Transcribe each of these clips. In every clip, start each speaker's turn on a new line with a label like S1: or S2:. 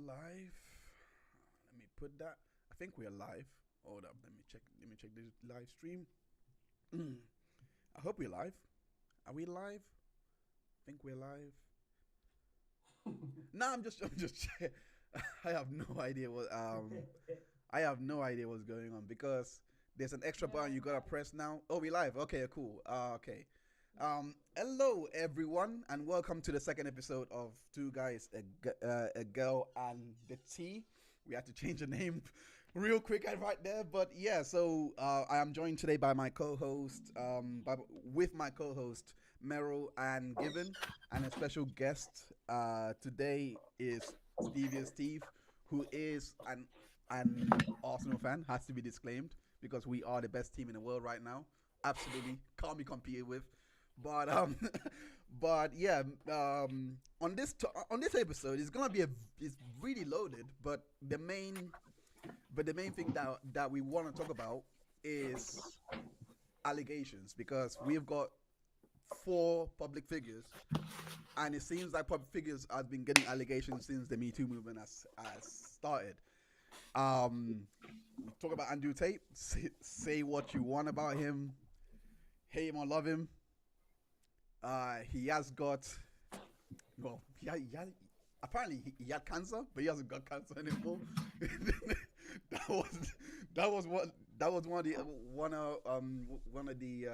S1: live? Let me put that. I think we're live. Hold up. Let me check. Let me check this live stream. I hope we're live. Are we live? I think we're live. No, I'm just. I have no idea what. I have no idea what's going on because there's an extra button you gotta press now. Oh, we live. Okay, cool. Okay. Hello everyone, and welcome to the second episode of Two Guys, a Girl, and the Tea. We had to change the name real quick right there, but yeah. So I am joined today by my co-host, with my co-host Merel and Given, and a special guest. Today is Steviest Steve, who is an Arsenal fan. Has to be disclaimed because we are the best team in the world right now. Absolutely can't be competed with. But but yeah, on this episode, it's gonna be it's really loaded. But the main thing that we want to talk about is allegations because we've got four public figures, and it seems like public figures has been getting allegations since the Me Too movement has started. Talk about Andrew Tate. Say what you want about him, hate him or love him. He has got, well, apparently he had cancer, but he hasn't got cancer anymore. that was one of the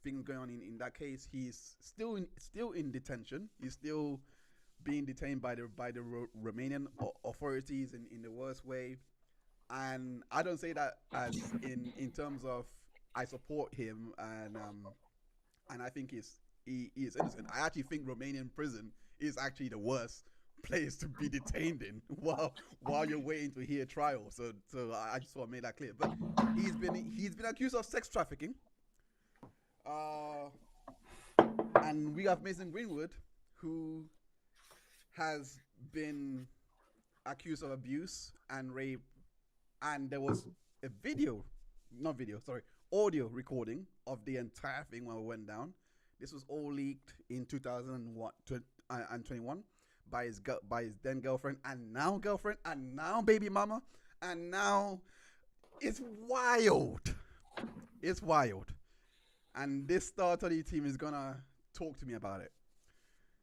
S1: things going on in that case. He's still in detention. He's still being detained by the Romanian authorities in the worst way. And I don't say that as in terms of I support him and I think he is innocent. I actually think Romanian prison is actually the worst place to be detained in while you're waiting to hear trial. So I just want to make that clear. But he's been accused of sex trafficking. And we have Mason Greenwood, who has been accused of abuse and rape. And there was a audio recording of the entire thing when it went down. This was all leaked in 2021 by his then girlfriend and now baby mama, and now it's wild. It's wild. And this Star Study team is gonna talk to me about it.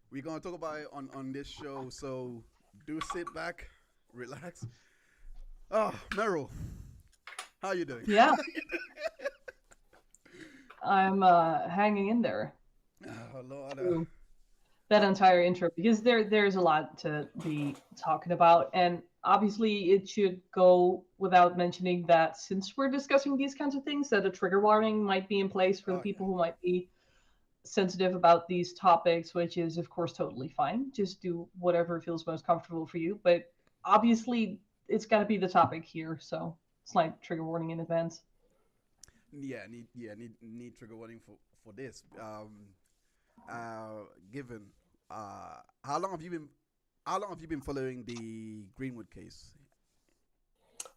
S1: We're gonna talk about it on this show. So do sit back, relax. Oh, Merel, how you doing?
S2: Yeah, I'm hanging in there
S1: Oh Lord.
S2: through that entire intro because there's a lot to be talking about, and obviously it should go without mentioning that since we're discussing these kinds of things, that a trigger warning might be in place for the
S1: Oh yeah.
S2: people who might be sensitive about these topics, which is of course totally fine. Just do whatever feels most comfortable for you, but obviously it's got to be the topic here, so slight trigger warning in advance.
S1: Need trigger warning for this. Given how long have you been following the Greenwood case?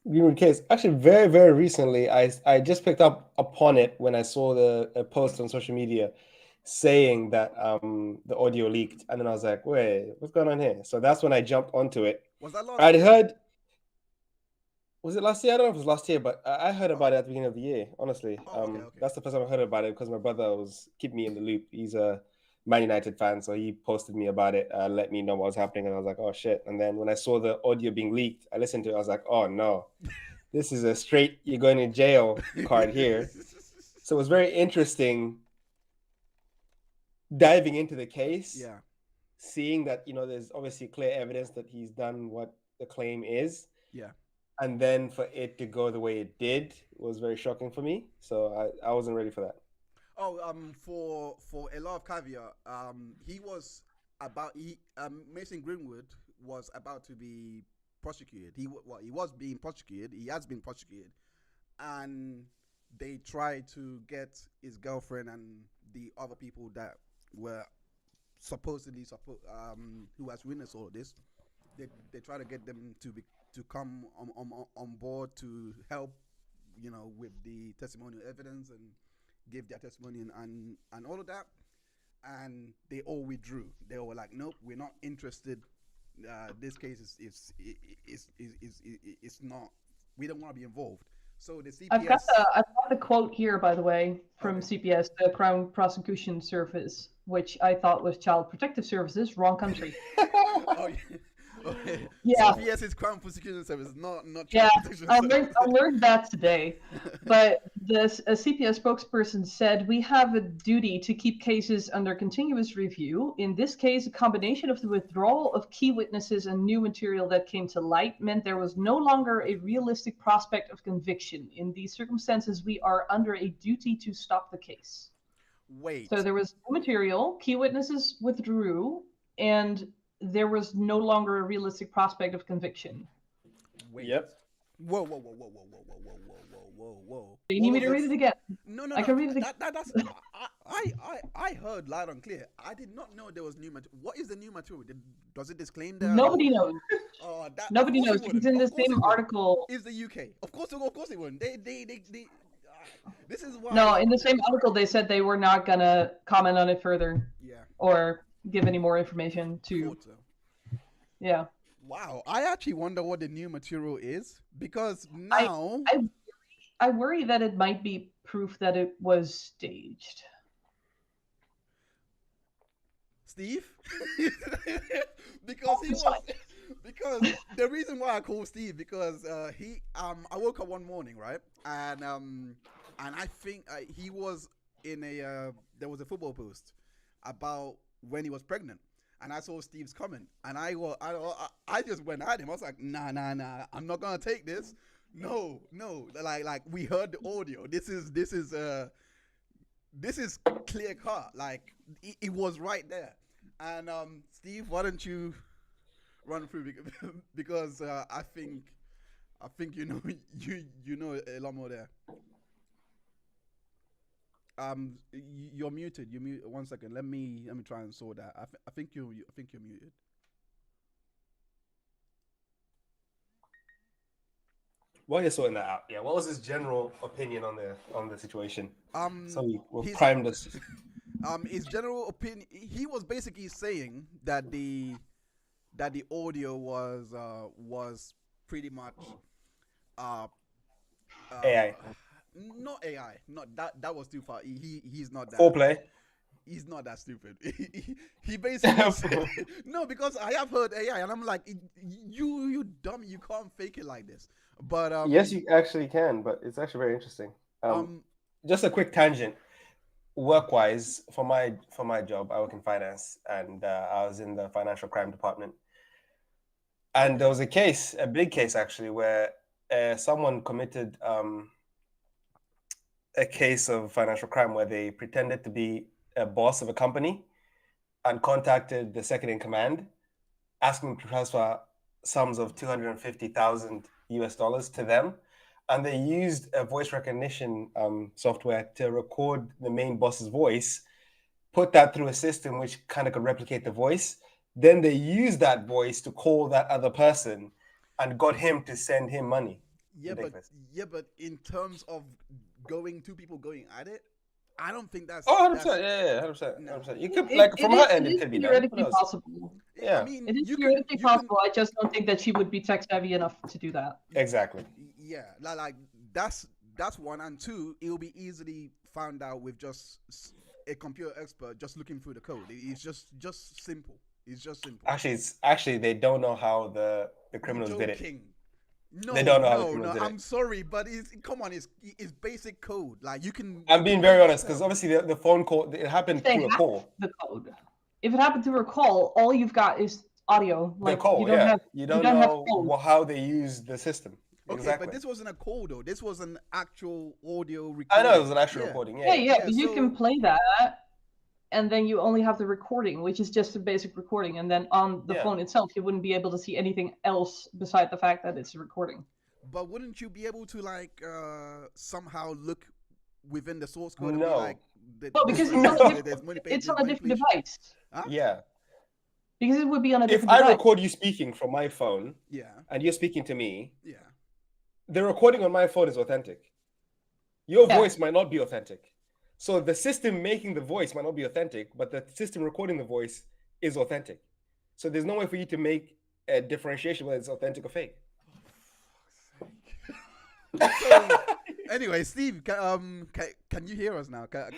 S3: Greenwood case. Actually, very, very recently, I just picked up upon it when I saw a post on social media saying that the audio leaked, and then I was like, wait, what's going on here? So that's when I jumped onto it.
S1: Was that last
S3: I'd
S1: year?
S3: heard, was it last year? I don't know if it was last year, but I heard about
S1: Okay.
S3: it at the beginning of the year, honestly.
S1: Oh, okay.
S3: That's the first time I heard about it because my brother was keeping me in the loop. He's a Man United fan, so he posted me about it, let me know what was happening, and I was like, oh shit. And then when I saw the audio being leaked, I listened to it, I was like, oh no, this is a straight you're going to jail card here. So it was very interesting diving into the case,
S1: Yeah.
S3: seeing that, there's obviously clear evidence that he's done what the claim is.
S1: Yeah.
S3: And then for it to go the way it did was very shocking for me. So I wasn't ready for that.
S1: Oh, for a lot of caveat, Mason Greenwood was about to be prosecuted. He was being prosecuted. He has been prosecuted, and they tried to get his girlfriend and the other people that were supposedly who has witnessed all of this. They try to get them to come on board to help, with the testimonial evidence and give their testimony and all of that. And they all withdrew. They were like, nope, we're not interested this case is not. We don't want to be involved. So the CPS.
S2: I've got the quote here, by the way, from CPS, the Crown Prosecution Service, which I thought was Child Protective Services. Wrong country.
S1: Oh, yeah. Okay.
S2: Yeah.
S1: CPS is Crown Prosecution Service, not
S2: Yeah,
S1: Child Protection Service.
S2: I learned that today. But a CPS spokesperson said, "We have a duty to keep cases under continuous review. In this case, a combination of the withdrawal of key witnesses and new material that came to light meant there was no longer a realistic prospect of conviction. In these circumstances, we are under a duty to stop the case."
S1: Wait.
S2: So there was new material, key witnesses withdrew, and there was no longer a realistic prospect of conviction.
S1: Wait.
S3: Yep.
S1: Whoa.
S2: Do you need me to read it again?
S1: No.
S2: I can read it again.
S1: That's I heard loud and clear. I did not know there was new material. What is the new material? Does it disclaim that?
S2: Nobody knows. Nobody knows. It's in the same article.
S1: Is the UK? Of course it wouldn't. They this is why.
S2: No, in the same article they said they were not gonna comment on it further.
S1: Yeah.
S2: Or give any more information to. Yeah.
S1: Wow, I actually wonder what the new material is, because now
S2: I worry that it might be proof that it was staged.
S1: Steve? Because the reason why I call Steve, because I woke up one morning, right, and I think he was in there was a football post about when he was pregnant. And I saw Steve's comment, and I just went at him. I was like, nah, I'm not gonna take this. No, like we heard the audio. This is clear cut. Like it was right there. And Steve, why don't you run through, because I think you know a lot more there. You're muted. You mute. 1 second. Let me try and sort that. I think you're muted.
S3: While you're sorting that out, yeah, what was his general opinion on the situation? So we'll
S1: his-
S3: prime this.
S1: His general opinion. He was basically saying that the audio was pretty much
S3: AI.
S1: Not AI. Not that was too far. He's not that.
S3: Foreplay.
S1: He's not that stupid. He basically said, no, because I have heard AI, and I'm like, you dummy, you can't fake it like this. But
S3: yes, you actually can, but it's actually very interesting. Just a quick tangent. Work-wise, for my job, I work in finance, and I was in the financial crime department. And there was a big case actually, where someone committed a case of financial crime where they pretended to be a boss of a company and contacted the second in command, asking them to transfer sums of $250,000 to them. And they used a voice recognition software to record the main boss's voice, put that through a system which kind of could replicate the voice. Then they used that voice to call that other person and got him to send him money.
S1: Yeah, but in terms of two people going at it, I don't think that's.
S3: Oh, 100%. Yeah, 100%. You could, from her end, it could be
S2: theoretically possible.
S3: Yeah.
S1: I mean,
S2: it is theoretically possible. I just don't think that she would be tech savvy enough to do that.
S3: Exactly.
S1: Yeah, like that's one, and two, it will be easily found out with just a computer expert just looking through the code. It's just simple. It's just simple.
S3: Actually, they don't know how the criminals did it.
S1: No,
S3: they don't know how the criminals did it.
S1: I'm sorry, but it's basic code. Like you can.
S3: I'm being very honest, because obviously the phone call, it happened through a call.
S2: The code. If it happened through a call, all you've got is audio. Like
S3: the call, you don't know how they use the system.
S1: Okay,
S3: exactly.
S1: But this wasn't a call though. This was an actual audio recording.
S3: I know it was an actual recording.
S2: Yeah. But you can play that, and then you only have the recording, which is just a basic recording. And then on the phone itself, you wouldn't be able to see anything else beside the fact that it's a recording.
S1: But wouldn't you be able to somehow look within the source code?
S3: No.
S1: And be like,
S2: no, because it's on a different device.
S1: Huh?
S3: Yeah.
S2: Because it would be on a different
S3: device.
S2: device.
S3: If I record you speaking from my phone, and you're speaking to me, the recording on my phone is authentic. Your voice might not be authentic. So the system making the voice might not be authentic, but the system recording the voice is authentic. So there's no way for you to make a differentiation whether it's authentic or fake.
S1: So, anyway, Steve, can you hear us now? I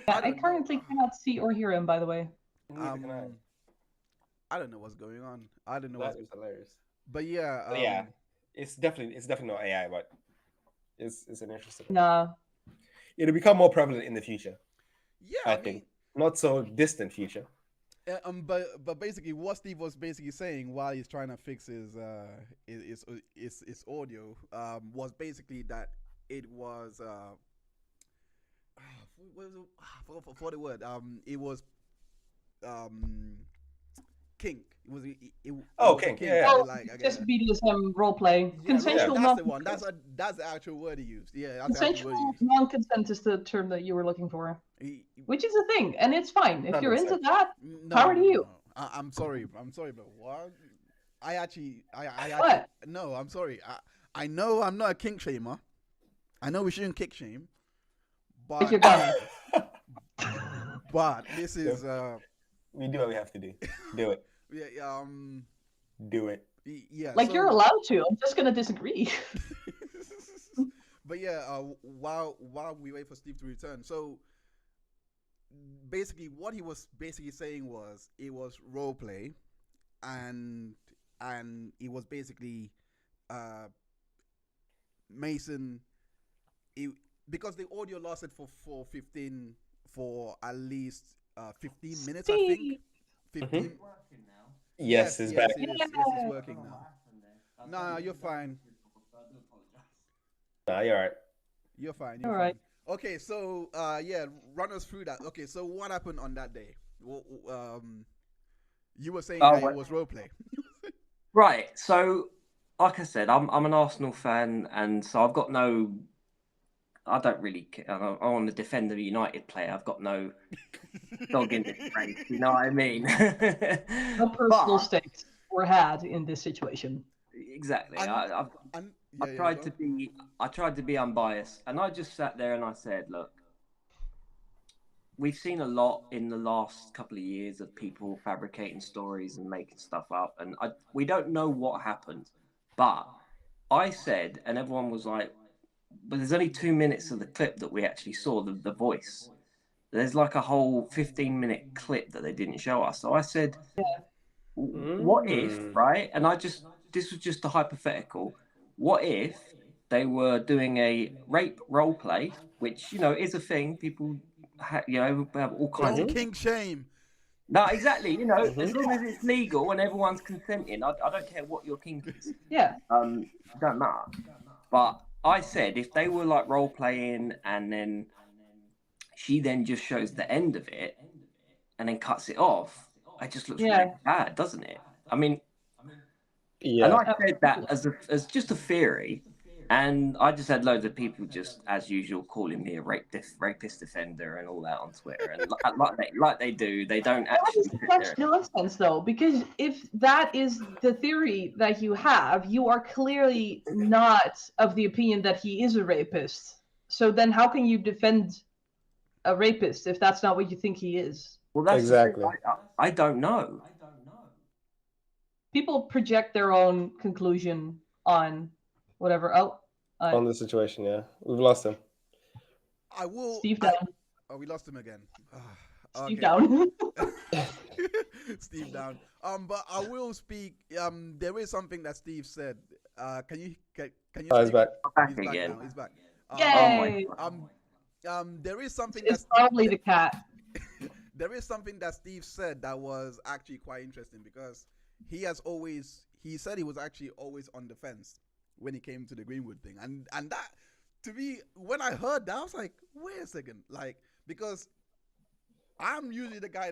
S2: I
S1: don't know.
S2: currently cannot see or hear him, by the way.
S3: Neither can I.
S1: I don't know what's going on. I don't know
S3: That
S1: what's.
S3: is hilarious.
S1: But yeah,
S3: But yeah, it's definitely not AI, but it's an interesting.
S2: Nah.
S3: It'll become more prevalent in the future.
S1: yeah,
S3: I
S1: I
S3: think
S1: mean,
S3: not so distant future.
S1: but basically, what Steve was basically saying while he's trying to fix his audio was basically that it was what was it? For the word it was kink. It was
S3: Oh,
S1: was a
S3: kink,
S1: kink.
S3: yeah.
S2: Oh,
S1: Like, I
S2: just
S1: guess.
S2: BDSM roleplay.
S1: Yeah,
S2: Consensual
S1: that's the one.
S2: non-consent.
S1: That's the actual word he used. Yeah, that's the actual word
S2: Consensual
S1: he
S2: non-consent is the term that you were looking for,
S1: used.
S2: which is a thing, and it's fine. If you're into
S3: 100%.
S2: that,
S1: No,
S2: power to you.
S1: I'm sorry, but what? I actually,
S2: What?
S1: no, I'm sorry. I know I'm not a kink shamer. I know we shouldn't kick shame,
S2: But
S1: but
S2: you're gonna.
S1: but this is
S3: We do what we have to do. Do it.
S1: yeah
S3: Do it.
S1: yeah.
S2: Like,
S1: so,
S2: you're allowed to. I'm just gonna disagree.
S1: But yeah, while we wait for Steve to return, so basically what he was basically saying was it was role play, and it was basically Mason. Because the audio lasted for at least 15 minutes, I think.
S2: Steve.
S1: 15.
S3: Yes, it's back.
S1: It is. Yes, it's working now. No, you're fine.
S3: Nah, you're right.
S1: You're fine.
S2: All
S1: You're
S2: right.
S1: fine. Okay, so yeah, run us through that. Okay, so what happened on that day? You were saying that it was role play.
S4: Right. So, like I said, I'm an Arsenal fan, and so I've got no. I don't really care. I'm on the defender United player. I've got no dog in this race. You know what I mean?
S2: No personal
S4: But-
S2: stakes were had in this situation.
S4: Exactly.
S1: And-
S4: I've
S1: And
S4: I tried to be unbiased, and I just sat there and I said, look, we've seen a lot in the last couple of years of people fabricating stories and making stuff up, and we don't know what happened. But I said, and everyone was like, but there's only 2 minutes of the clip that we actually saw, the voice. There's like a whole 15-minute clip that they didn't show us. So I said, what if, right? And this was just a hypothetical. What if they were doing a rape role play, which, is a thing. People, have all kinds
S1: don't
S4: of...
S1: kink shame.
S4: No, exactly. As long as it's legal and everyone's consenting, I don't care what your kink is.
S2: Yeah.
S4: It don't matter. But I said if they were like role playing and then she then just shows the end of it and then cuts it off, it just looks really bad, doesn't it? I mean,
S3: Yeah.
S4: and I said that as just a theory, and I just had loads of people just as usual calling me a rapist defender and all that on Twitter, and like they do, they don't
S2: That
S4: actually.
S2: is such nonsense, though, because if that is the theory that you have, you are clearly not of the opinion that he is a rapist. So then how can you defend a rapist if that's not what you think he is?
S4: Well, that's
S3: Exactly.
S4: I don't know.
S2: People project their own conclusion on whatever.
S3: On the situation, yeah. We've lost him.
S1: I will.
S2: Steve down.
S1: Oh, we lost him again.
S2: Steve
S1: Okay.
S2: down.
S1: Steve down. But I will speak. There is something that Steve said. Can you?
S3: Oh, he's
S1: speak?
S3: back.
S4: Back
S1: He's back
S4: again.
S1: now. He's back.
S2: Yay!
S1: There is something
S2: It's probably the cat.
S1: there is something that Steve said that was actually quite interesting because he said he was actually always on the fence when he came to the Greenwood thing, and that, to me, when I heard that, I was like, wait a second, like, because I'm usually the guy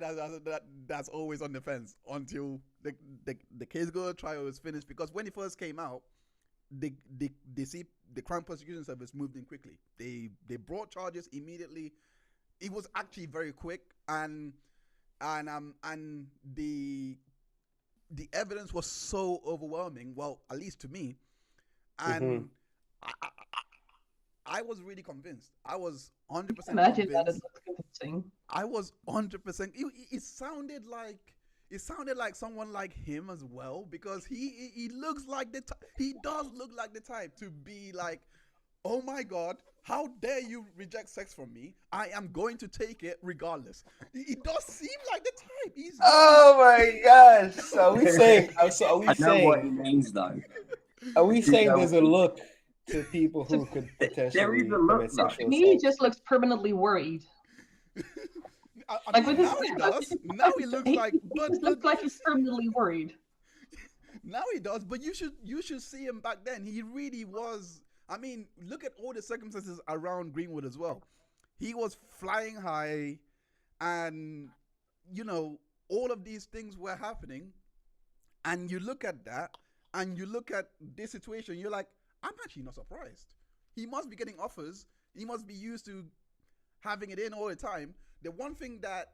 S1: that's always on the fence until the case go trial is finished, because when it first came out, the Crown Prosecution Service moved in quickly. They brought charges immediately. It was actually very quick, and the evidence was so overwhelming. Well, at least to me, and I was really convinced. I was 100%
S2: Imagine that
S1: convinced.
S2: is convincing.
S1: I was 100%. It sounded like it sounded like someone like him as well, because he looks like he does look like the type to be like, oh my God, how dare you reject sex from me? I am going to take it regardless. He does seem like the type.
S3: Oh my gosh! So are we saying?
S4: I know what he means, though.
S3: Are we saying there's a look to people who could potentially commit sexual
S2: To me, he
S3: assault?
S2: just looks permanently worried.
S1: I mean, now he does. Now he looks like,
S2: He looks like he's permanently worried.
S1: Now he does, but you should see him back then. He really was. I mean, look at all the circumstances around Greenwood as well. He was flying high, and you know, all of these things were happening. And you look at that, and you look at this situation, you're like, I'm actually not surprised. He must be getting offers. He must be used to having it in all the time. The one thing that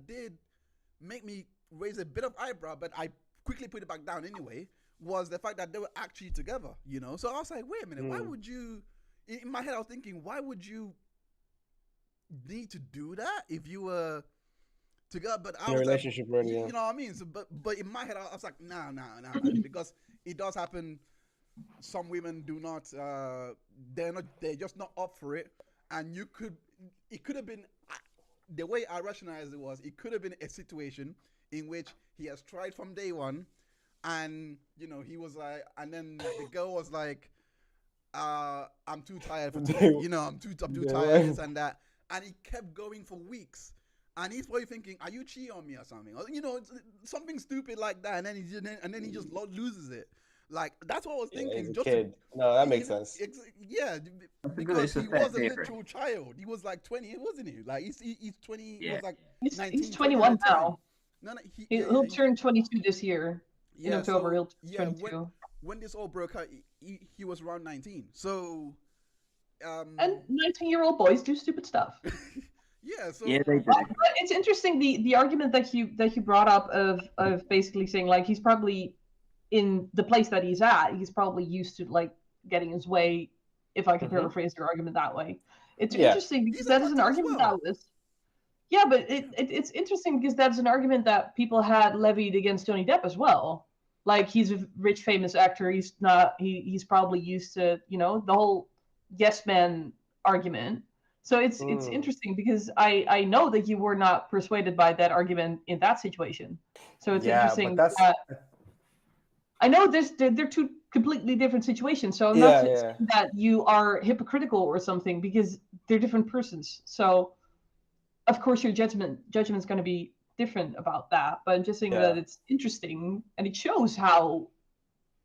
S1: did make me raise a bit of eyebrow, but I quickly put it back down anyway, was the fact that they were actually together, you know? So I was like, wait a minute, why would you, in my head I was thinking, why would you need to do that if you were together? But I was
S3: relationship,
S1: like,
S3: really,
S1: you know what I mean? So, but in my head I was like, nah, because it does happen. Some women do not, they're just not up for it. And it could have been, the way I rationalized it could have been a situation in which he has tried from day one, and you know, he was like, and then the girl was like, I'm too tired for today. You know, I'm too tired, this and that. And he kept going for weeks. And he's probably thinking, are you cheating on me or something? Or, you know, something stupid like that. And then he just loses it. Like, that's what I was thinking.
S3: He's a kid. No, that makes sense.
S1: Yeah, because he was a literal child. He was like 20, wasn't he? Like, he's 20, he was like 19,
S2: he's 21 now.
S1: No,
S2: he'll turn 22 this year. In October, he'll turn 22.
S1: When this all broke out, he was around 19. So,
S2: and 19-year-old boys do stupid stuff.
S1: Yeah, so
S4: yeah, they do.
S2: But it's interesting the argument that you brought up of basically saying like he's probably in the place that he's at, he's probably used to like getting his way, if I can paraphrase your argument that way. It's interesting because that is an argument that was but it's interesting because that's an argument that people had levied against Johnny Depp as well. Like, he's a rich famous actor, he's he's probably used to, you know, the whole yes man argument. So it's interesting because I know that you were not persuaded by that argument in that situation. So it's interesting that I know they're two completely different situations. So I'm not saying that you are hypocritical or something, because they're different persons. So of course your judgment's going to be different about that. But I'm just saying that it's interesting, and it shows how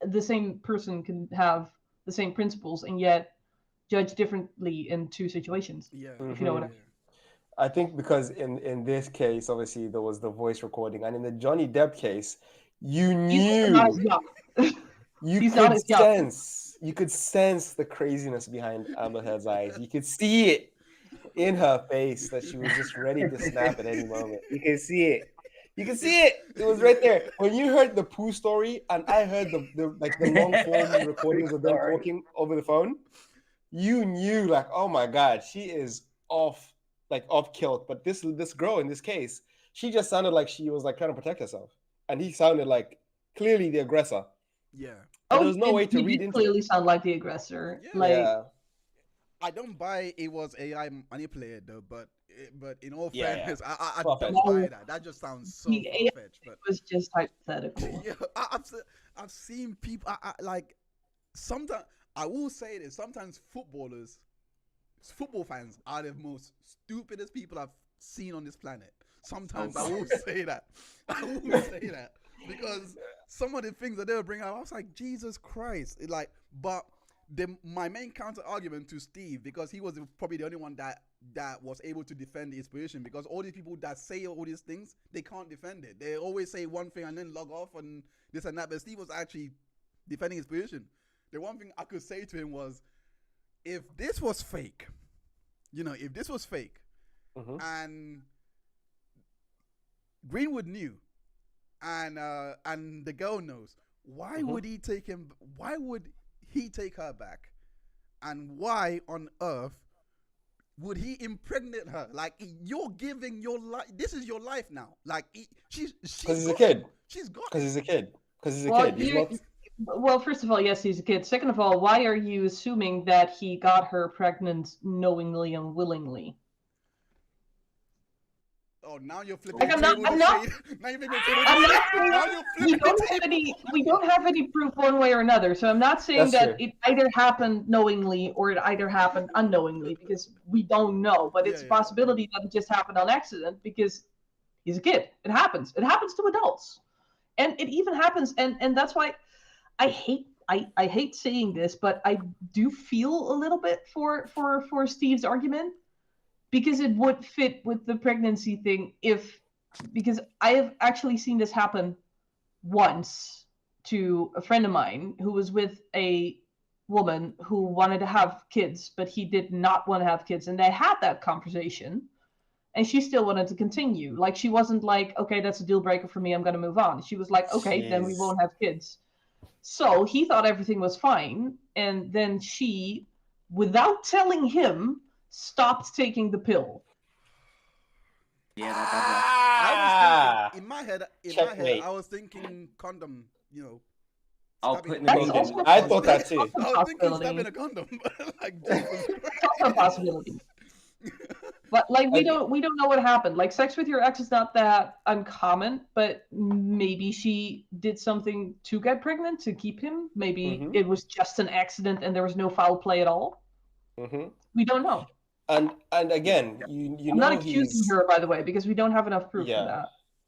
S2: the same person can have the same principles and yet judge differently in two situations. Yeah, if you know what I mean.
S3: I think because in this case, obviously there was the voice recording, and in the Johnny Depp case, you knew you could sense the craziness behind Amber Heard's eyes. You could see it in her face that she was just ready to snap at any moment. You can see it. You can see it. It was right there. When you heard the poo story, and I heard the long form recordings of them talking over the phone, you knew, like, oh my God, she is off kilt. But this girl in this case, she just sounded like she was like trying to protect herself, and he sounded like clearly the aggressor.
S1: Yeah.
S3: There was no way to read into it.
S2: Clearly sound like the aggressor.
S1: I don't buy it was AI manipulated though, but in all fairness, I don't buy that. That just sounds so far-fetched. But
S2: it was just hypothetical.
S1: Yeah, I've seen people. I like sometimes. I will say this: sometimes football fans are the most stupidest people I've seen on this planet. Sometimes I will say that. I will say that because some of the things that they will bring out, I was like, Jesus Christ! My main counter argument to Steve, because he was probably the only one that was able to defend his position, because all these people that say all these things, they can't defend it. They always say one thing and then log off and this and that. But Steve was actually defending his position. The one thing I could say to him was, if this was fake, and Greenwood knew, and the girl knows, why would he take him? Why would he take her back? And why on earth would he impregnate her? Like, you're giving your life. This is your life now. Like, she's
S3: Because he's a kid.
S1: She's got
S3: Because he's a kid. Because he's a
S2: Well,
S3: kid. He's not...
S2: Well, first of all, yes, he's a kid. Second of all, why are you assuming that he got her pregnant knowingly and willingly?
S1: Oh, now you're flipping
S2: Like,
S1: the table. Now you're flipping the table.
S2: We don't have any proof one way or another. So I'm not saying
S3: That's
S2: that
S3: true.
S2: it either happened knowingly or it either happened unknowingly, because we don't know. But it's a possibility that it just happened on accident because he's a kid. It happens. It happens to adults, and it even happens. And that's why I hate saying this, but I do feel a little bit for Steve's argument, because it would fit with the pregnancy thing because I have actually seen this happen once to a friend of mine who was with a woman who wanted to have kids, but he did not want to have kids. And they had that conversation and she still wanted to continue. Like, she wasn't like, okay, that's a deal breaker for me, I'm going to move on. She was like, okay, then we won't have kids. So he thought everything was fine. And then she, without telling him, stopped taking the pill.
S4: Yeah,
S1: I was thinking, in my head, I was thinking condom,
S4: I'll
S1: stabbing
S4: put
S1: a
S4: the
S1: condom.
S4: needle.
S3: I thought that too.
S1: I was thinking stabbing a condom. Like,
S2: It's also a possibility. But like, we don't know what happened. Like, sex with your ex is not that uncommon, but maybe she did something to get pregnant to keep him. Maybe it was just an accident and there was no foul play at all. We don't know.
S3: And again, you
S2: I'm
S3: know,
S2: not accusing her, by the way, because we don't have enough proof for that.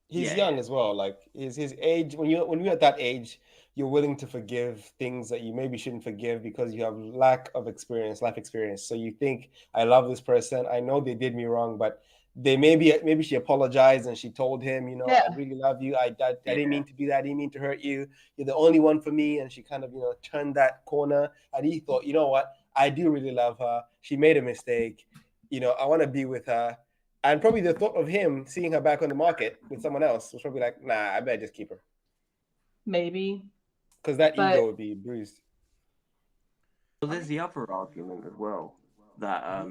S3: He's young as well. Like, his age. When you're at that age, you're willing to forgive things that you maybe shouldn't forgive because you have lack of experience, life experience. So you think, I love this person. I know they did me wrong, but they maybe she apologized and she told him, I really love you. I didn't mean to do that. I didn't mean to hurt you. You're the only one for me. And she kind of, turned that corner. And he thought, you know what? I do really love her. She made a mistake. I want to be with her. And probably the thought of him seeing her back on the market with someone else was probably like, nah, I better just keep her.
S2: Maybe.
S3: Because that ego would be bruised.
S4: Well, there's the other argument as well, that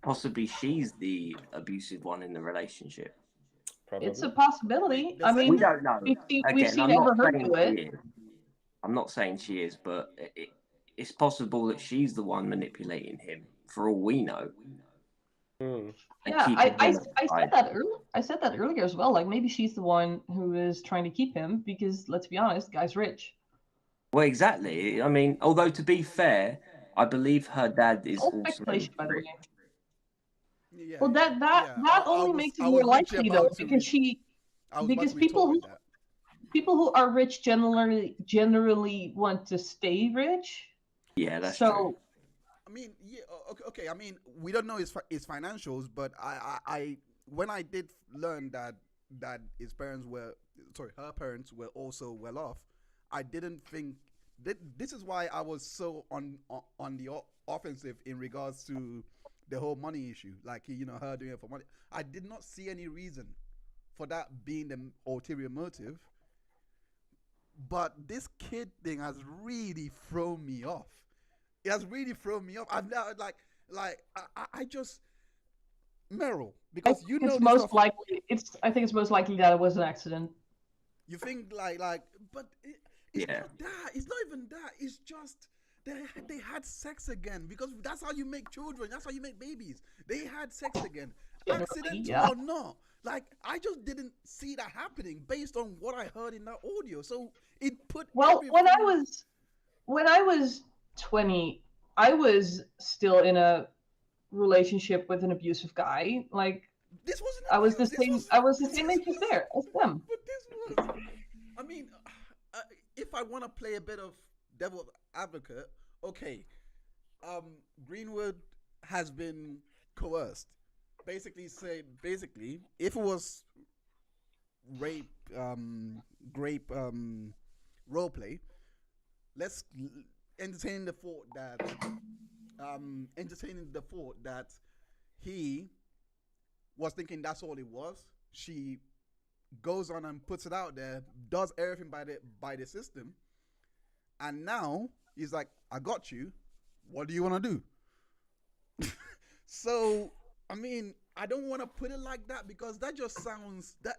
S4: possibly she's the abusive one in the relationship.
S3: Probably.
S2: It's a possibility. I mean,
S4: we don't know.
S2: We've seen Amber Heard do it.
S4: I'm not saying she is, but it's possible that she's the one manipulating him, for all we know.
S2: Yeah, I said that earlier. I said that earlier as well. Like, maybe she's the one who is trying to keep him because, let's be honest, the guy's rich.
S4: Well, exactly. I mean, although to be fair, I believe her dad is also
S2: speculation, by the way.
S1: Yeah,
S2: well, that only makes it more likely though, because people who are rich generally want to stay rich.
S4: Yeah, that's true.
S1: I mean, yeah, okay. I mean, we don't know his financials, but I when I did learn that her parents were also well off, I didn't think that this is why I was so on the offensive in regards to the whole money issue. Like, her doing it for money. I did not see any reason for that being the ulterior motive. But this kid thing has really thrown me off. It has really thrown me off. I'm now I just Merel, because
S2: it's most likely. I think it's most likely that it was an accident.
S1: You think but it's not that. It's not even that. It's just they had sex again, because that's how you make children. That's how you make babies. They had sex again, accidental or not. Like, I just didn't see that happening based on what I heard in that audio. So it put
S2: when I was 20, I was still in a relationship with an abusive guy. Like,
S1: this wasn't.
S2: I was the same age as them.
S1: But this was. I mean, if I want to play a bit of devil advocate, okay. Greenwood has been coerced. Basically, if it was rape, role play, let's entertain the thought that he was thinking that's all it was. She goes on and puts it out there, does everything by the system, and now he's like, I got you. What do you want to do? So, I mean, I don't want to put it like that because that just sounds that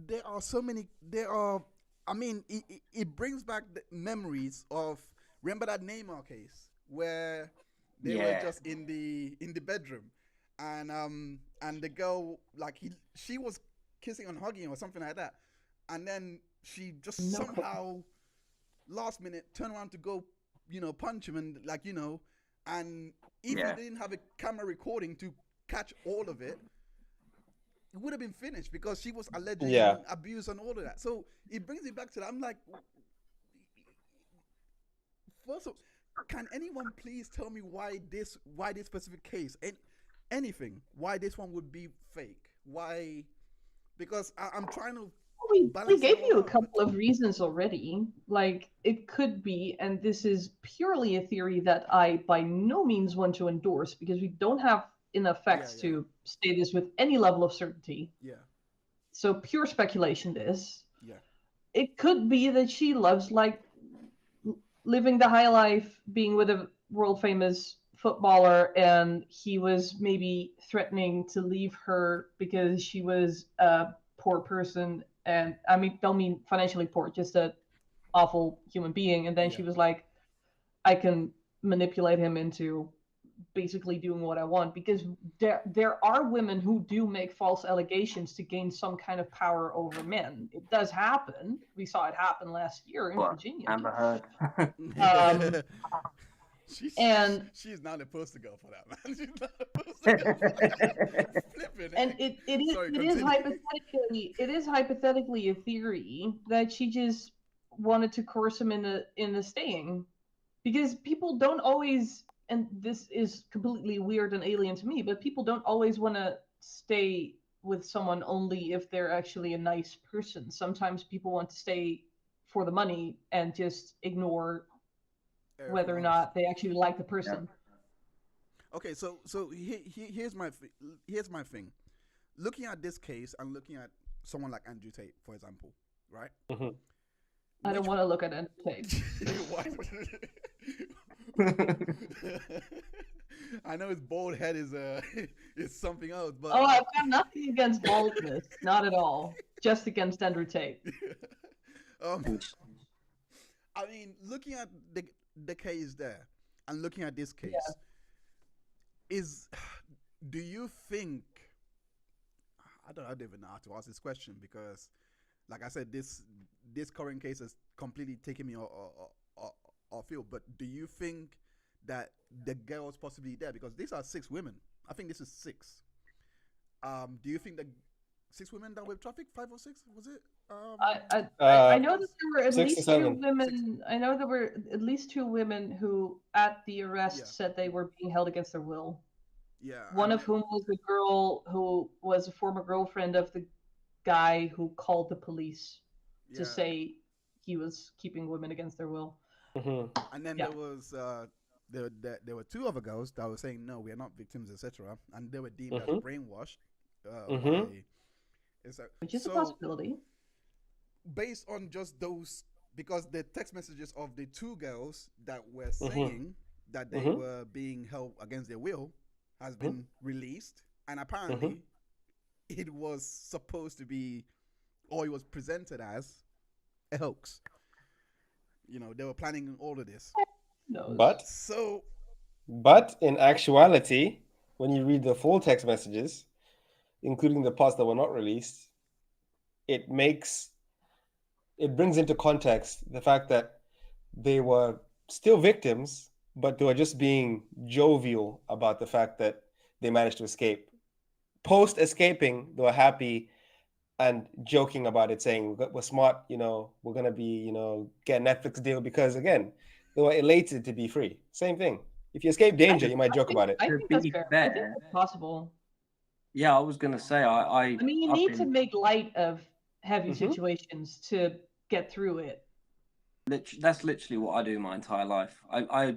S1: there are so many. There are. I mean, it brings back the memories of remember that Neymar case where they were
S4: Yeah.
S1: just in the bedroom, and the girl like she was kissing and hugging or something like that, and then she just
S2: No.
S1: somehow last minute turn around to go, punch him and and if
S4: Yeah.
S1: you didn't have a camera recording to catch all of it, it would have been finished because she was alleging
S3: Yeah.
S1: abuse and all of that. So it brings me back to that. I'm like, first of all, can anyone please tell me why this specific case and anything why this one would be fake? Why? Because I'm trying to
S2: We
S1: balance
S2: gave
S1: it
S2: you
S1: all
S2: a
S1: out,
S2: couple
S1: but
S2: of reasons already. Like, it could be, and this is purely a theory that I by no means want to endorse because we don't have enough facts
S1: yeah,
S2: to say this with any level of certainty.
S1: yeah,
S2: So, pure speculation, this.
S1: yeah,
S2: It could be that she loves, like, living the high life, being with a world famous footballer, and he was maybe threatening to leave her because she was a poor person. And I mean, don't mean financially poor, just a awful human being. And then
S1: yeah.
S2: she was like, I can manipulate him into basically doing what I want, because there are women who do make false allegations to gain some kind of power over men. It does happen. We saw it happen last year in
S4: What?
S2: Virginia.
S4: Amber Heard.
S2: Um,
S1: she's
S2: and
S1: she's not the poster girl for that, man. She's not the poster girl for that. Flipping.
S2: and it is
S1: Sorry,
S2: it is
S1: continue.
S2: hypothetically a theory that she just wanted to coerce him into staying, because people don't always, and this is completely weird and alien to me, but people don't always want to stay with someone only if they're actually a nice person. Sometimes people want to stay for the money and just ignore
S1: Everything
S2: whether or
S1: else.
S2: not they actually like the
S4: Yeah.
S2: person.
S1: Okay, so here's my thing. Looking at this case and looking at someone like Andrew Tate, for example, right?
S3: Mhm.
S2: I don't
S1: Which-
S2: want to look at Andrew Tate.
S1: Why? I know his bald head is is something else, but
S2: Oh, I've got nothing against baldness, not at all. Just against Andrew Tate.
S1: um, I mean, looking at the case there and looking at this case, is do you think? I don't even know how to ask this question because, like I said, this current case has completely taken me off field. But do you think that the girl was possibly there? Because these are 6 women. I think this is 6. Do you think that 6 women that were trafficked, 5 or 6, was it?
S2: I know that there were at
S3: 6 to
S2: least 2
S3: 7.
S2: women. I know there were at least 2 women who, at the arrest,
S1: Yeah.
S2: said they were being held against their will.
S1: Yeah.
S2: One
S1: and
S2: of whom was the girl who was a former girlfriend of the guy who called the police to
S1: yeah.
S2: say he was keeping women against their will.
S3: Mhm.
S1: And then
S2: Yeah.
S1: there was there were 2 other girls that were saying no, we are not victims, etc. And they were deemed as
S3: Mhm.
S1: brainwashed.
S3: Mhm.
S1: By, it's like,
S2: Which is a
S1: so
S2: possibility.
S1: based on just those, because the text messages of the 2 girls that were saying that they
S3: Mhm.
S1: were being held against their will has been released, and apparently it was supposed to be, or it was presented as a hoax. They were planning all of this.
S2: No.
S1: So
S3: But in actuality, when you read the full text messages, including the parts that were not released, it brings into context the fact that they were still victims, but they were just being jovial about the fact that they managed to escape. Post escaping, they were happy and joking about it, saying we're smart, we're gonna be, get a Netflix deal, because again, they were elated to be free. Same thing. If you escape danger, you might joke about it.
S2: I
S4: To
S2: think that's
S4: be
S2: fair. I
S4: fair-
S2: think that's possible.
S4: Yeah, I was gonna say
S2: I mean, you
S4: I've
S2: need to
S4: been-
S2: make light of heavy
S3: Mhm.
S2: situations to get through it.
S4: That's literally what I do my entire life. I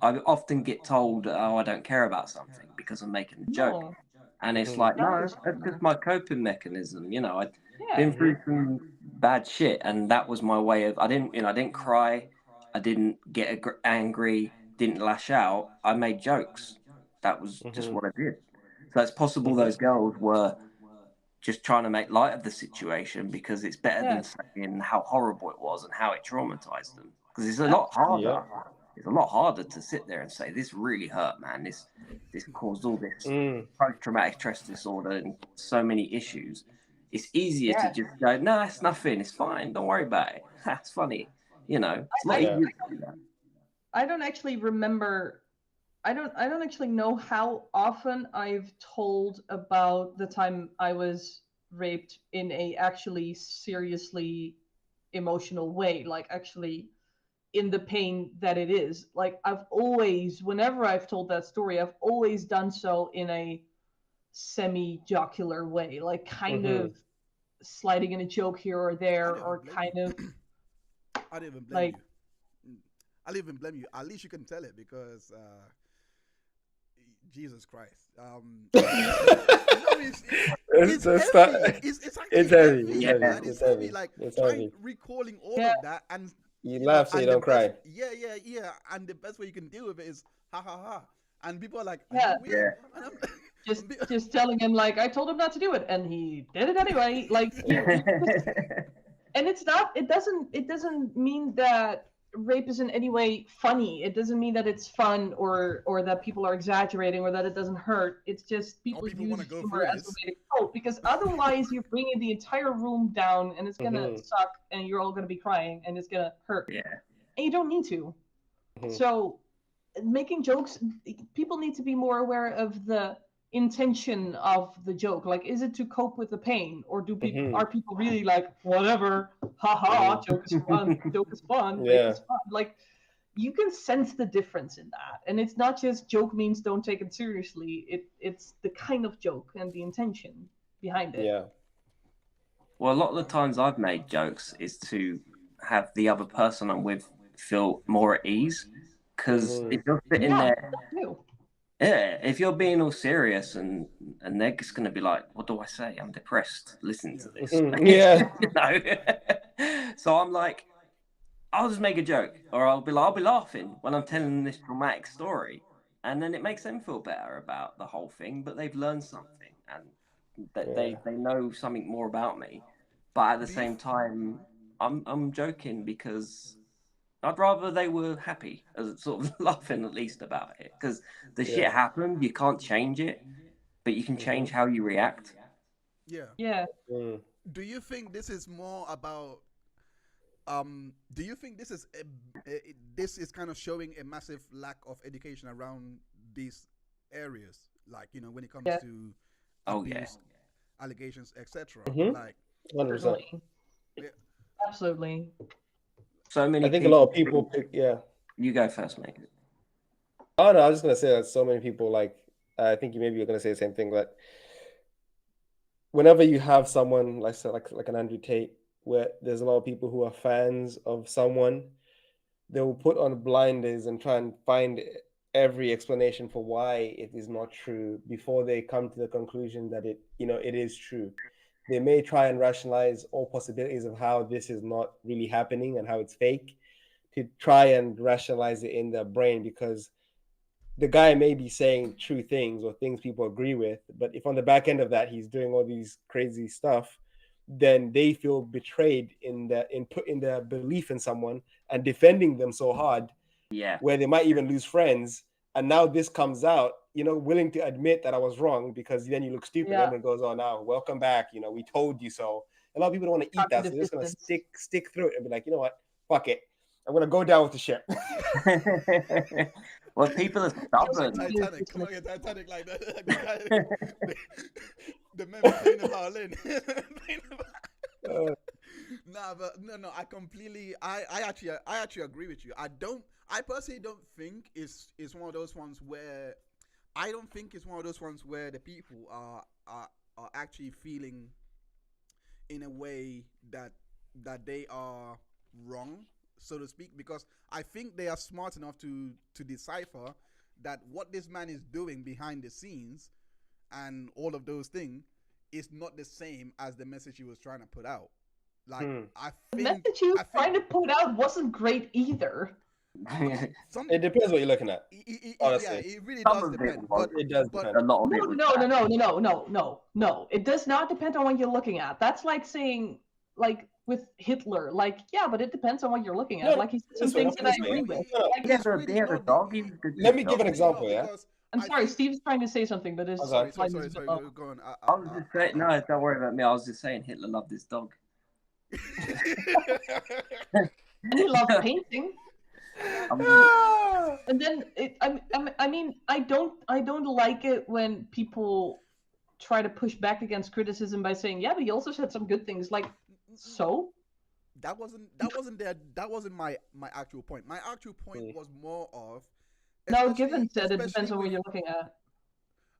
S4: often get told, "Oh, I don't care about something because I'm making a joke,"
S2: No.
S4: and it's
S3: Mhm.
S4: like, no,
S2: That's
S4: that's just my coping mechanism. I've
S2: Yeah.
S4: been through some bad shit, and that was my way of. I didn't cry, I didn't get angry, didn't lash out. I made jokes. That was just
S3: Mhm.
S4: what I did. So it's possible those girls were just trying to make light of the situation because it's better than saying how horrible it was and how it traumatized them. Because it's a lot harder.
S3: Yeah.
S4: It's a lot harder to sit there and say, this really hurt, man. This caused all this post-traumatic stress disorder and so many issues. It's easier to just go, no, it's nothing. It's fine. Don't worry about it. That's funny. You know, it's not easy to do that.
S2: I don't actually remember. I don't actually know how often I've told about the time I was raped in a actually seriously emotional way, like actually in the pain that it is. Like I've always, whenever I've told that story, I've always done so in a semi-jocular way, like kind of sliding in a joke here or there, or kind of.
S1: I didn't even blame you. I didn't even blame you. At least you can tell it because. Jesus Christ. It's heavy. Like recalling all of that, and
S3: you laugh so you don't cry.
S1: Yeah. And the best way you can deal with it is ha ha ha. And people are like,
S2: just telling him like I told him not to do it, and he did it anyway. Like, and it's not. It doesn't mean that rape is in any way funny. It doesn't mean that it's fun or that people are exaggerating or that it doesn't hurt. It's just people use humor as a way to cope, because otherwise you're bringing the entire room down and it's gonna suck and you're all gonna be crying and it's gonna hurt.
S4: Yeah.
S2: And you don't need to. So making jokes, people need to be more aware of the intention of the joke. Like, is it to cope with the pain, or are people really like, whatever, haha, joke is fun, rape is fun. Like, you can sense the difference in that, and it's not just joke means don't take it seriously. It's the kind of joke and the intention behind it.
S3: Yeah.
S4: Well, a lot of the times I've made jokes is to have the other person I'm with feel more at ease, because if you're sitting there. Yeah, if you're being all serious and they're just going to be like, what do I say? I'm depressed. Listen to this.
S3: Yeah.
S4: You know? So I'm like, I'll just make a joke, or I'll be laughing when I'm telling this dramatic story. And then it makes them feel better about the whole thing, but they've learned something and they know something more about me. But at the same time, I'm joking because I'd rather they were happy, as sort of laughing at least about it, because the shit happened. You can't change it, but you can change how you react.
S2: Yeah.
S1: Do you think this is more about? Do you think this is this is kind of showing a massive lack of education around these areas, like, you know, when it comes to abuse, allegations, etc. Like,
S3: 100%.
S2: Absolutely.
S4: So many.
S3: I think a lot of people.
S4: You go first, mate.
S3: Oh no, I was just gonna say that so many people, like, I think maybe you're gonna say the same thing, that whenever you have someone like an Andrew Tate, where there's a lot of people who are fans of someone, they will put on blinders and try and find every explanation for why it is not true before they come to the conclusion that it is true. They may try and rationalize all possibilities of how this is not really happening and how it's fake, to try and rationalize it in their brain, because the guy may be saying true things or things people agree with, but if on the back end of that he's doing all these crazy stuff, then they feel betrayed in their belief in someone and defending them so hard, where they might even lose friends. And now this comes out, willing to admit that I was wrong, because then you look stupid. Everyone goes, oh, now welcome back. We told you so. A lot of people don't want to eat that, so they're just going to stick through it and be like, you know what, fuck it. I'm going to go down with the ship.
S4: Well, people are stubborn.
S1: Titanic, come on, Titanic, like that. The men playing the violin. No. I actually agree with you. I personally don't think it's one of those ones where the people are actually feeling in a way that they are wrong, so to speak, because I think they are smart enough to decipher that what this man is doing behind the scenes and all of those things is not the same as the message he was trying to put out. Like, I think
S2: the message he was trying to put out wasn't great either.
S1: Some
S3: It depends what you're looking at.
S1: yeah,
S3: Honestly.
S1: it really
S4: Some
S1: does
S4: of it
S1: depend.
S4: was.
S1: But
S3: It does
S1: but
S3: depend.
S4: A lot of it was
S2: No. It does not depend on what you're looking at. That's like saying, like with Hitler, like, yeah, but it depends on what you're looking at.
S3: No,
S2: Like he said some
S3: this way,
S2: things that I
S3: this way.
S2: agree with.
S3: No, no.
S2: Like,
S4: He had
S1: it's
S4: a,
S1: really
S4: he had a
S1: not
S4: dog.
S1: the-
S4: He was a good
S3: Let me
S4: dog.
S3: give an
S1: really
S3: example,
S1: not,
S3: yeah?
S1: because
S2: I'm
S1: I
S2: sorry,
S1: think-
S2: Steve's trying to say something, but his
S1: Oh, sorry,
S2: line
S1: sorry,
S2: is
S1: sorry,
S2: off.
S1: go on.
S4: I was just saying, no, don't worry about me. I was just saying Hitler loved his dog.
S2: And he loves painting.
S4: I mean,
S2: And then I mean, I don't like it when people try to push back against criticism by saying, yeah, but he also said some good things. Like, so
S1: that wasn't my actual point. My actual point was more of
S2: no,
S1: especially-
S2: Given said it depends
S1: especially
S2: on what
S1: with-
S2: you're looking at.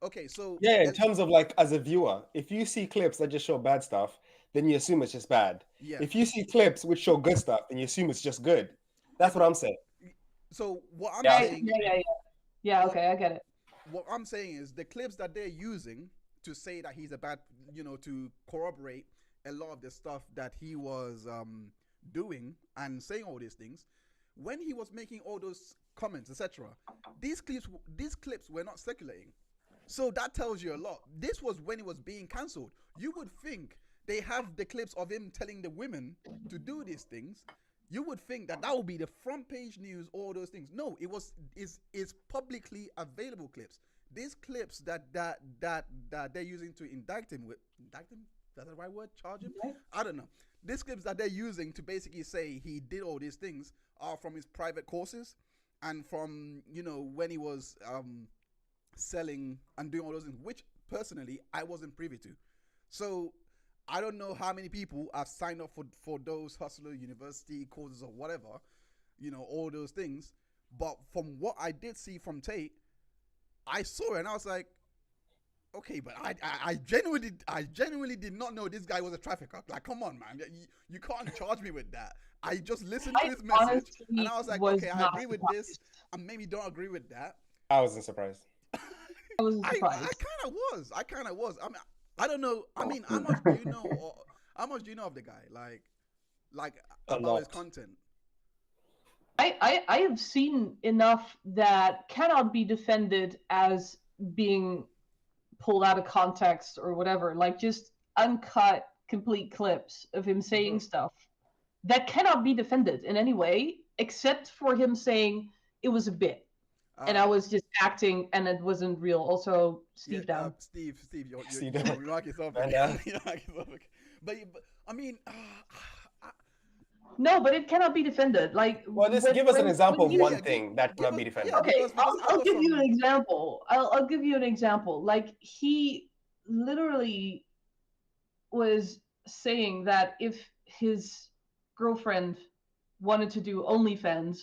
S1: Okay, so
S3: Yeah, in terms of like as a viewer, if you see clips that just show bad stuff, then you assume it's just bad.
S1: yeah.
S3: If you see clips which show good stuff, then you assume it's just good. That's what I'm saying.
S1: So what I'm
S3: Yeah.
S1: saying,
S2: Yeah, okay, I get it.
S1: what I'm saying is the clips that they're using to say that he's a bad, to corroborate a lot of the stuff that he was doing and saying all these things, when he was making all those comments, etc., these clips were not circulating. So that tells you a lot. This was when it was being cancelled. You would think they have the clips of him telling the women to do these things. You would think that would be the front page news, all those things. No, it's publicly available clips. These clips that they're using to indict him. Is that the right word? Charge him? I don't know. These clips that they're using to basically say he did all these things are from his private courses and from, when he was selling and doing all those things, which personally I wasn't privy to. So I don't know how many people have signed up for those Hustler University courses or whatever, all those things. But from what I did see from Tate, I saw it and I was like, okay, but I genuinely did not know this guy was a trafficker. Like, come on, man, you can't charge me with that. I just listened to his message and I was like, okay, I agree with this, and maybe don't agree with that.
S3: I wasn't surprised.
S2: I wasn't surprised.
S1: I kind of was. I mean, I don't know. I mean, how much do you know? Or how much do you know of the guy? Like about his content?
S2: I have seen enough that cannot be defended as being pulled out of context or whatever. Like just uncut, complete clips of him saying stuff that cannot be defended in any way, except for him saying it was a bit. And I was just acting, and it wasn't real. Also, Steve down.
S1: Steve, you like yourself. But I mean,
S2: no, but it cannot be defended. Like,
S3: well, just give us an example of one thing that cannot be defended.
S2: Okay, I'll give you an example. I'll give you an example. Like, he literally was saying that if his girlfriend wanted to do OnlyFans,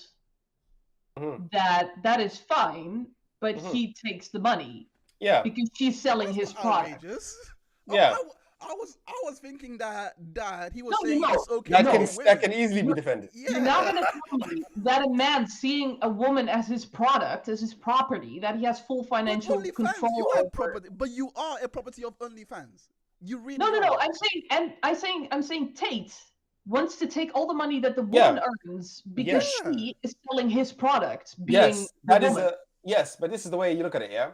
S2: that is fine, but he takes the money.
S3: Yeah,
S2: because she's selling his product.
S3: Yeah.
S1: I was thinking that he was saying it's okay.
S3: That can easily be defended.
S2: You're not going to tell me that a man seeing a woman as his product, as his property, that he has full financial control over.
S1: But you are a property of OnlyFans. You really
S2: No. I'm saying Tate wants to take all the money that the woman earns because she is selling his product.
S3: Yes, that is yes, but this is the way you look at it, yeah.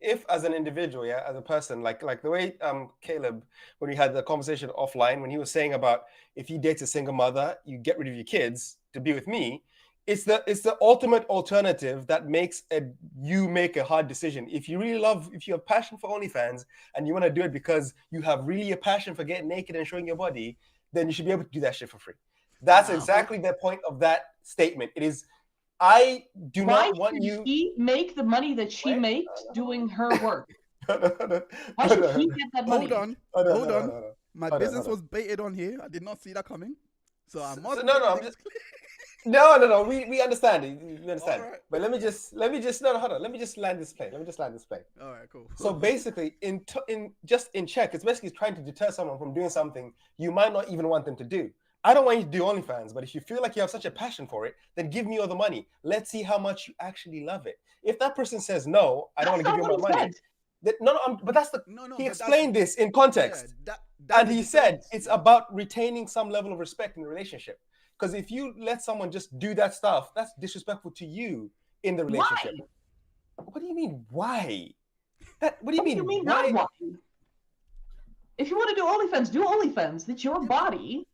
S3: If as an individual, yeah, as a person, like the way Caleb, when we had the conversation offline, when he was saying about if you date a single mother, you get rid of your kids to be with me. It's the ultimate alternative that makes you make a hard decision. If you have passion for OnlyFans and you want to do it because you have really a passion for getting naked and showing your body, then you should be able to do that shit for free. That's exactly the point of that statement. It is, I do not want you.
S2: Why should he make the money that she makes doing her work?
S1: Why should he get that money? Hold on. My business was baited on here. I did not see that coming. So I must.
S3: No. We understand it. We understand.
S1: Right.
S3: But let me just hold on. Let me just land this plane.
S1: All right, cool.
S3: So basically, in check, it's basically trying to deter someone from doing something you might not even want them to do. I don't want you to do OnlyFans, but if you feel like you have such a passion for it, then give me all the money. Let's see how much you actually love it. If that person says no, I don't want to give you my money. But that's the. He explained this in context, and he said it's about retaining some level of respect in the relationship. Because if you let someone just do that stuff, that's disrespectful to you in the relationship.
S2: Why?
S3: What do you mean, why? What do you mean,
S2: Not
S3: why?
S2: why? If you want to do OnlyFans, do OnlyFans. It's your body.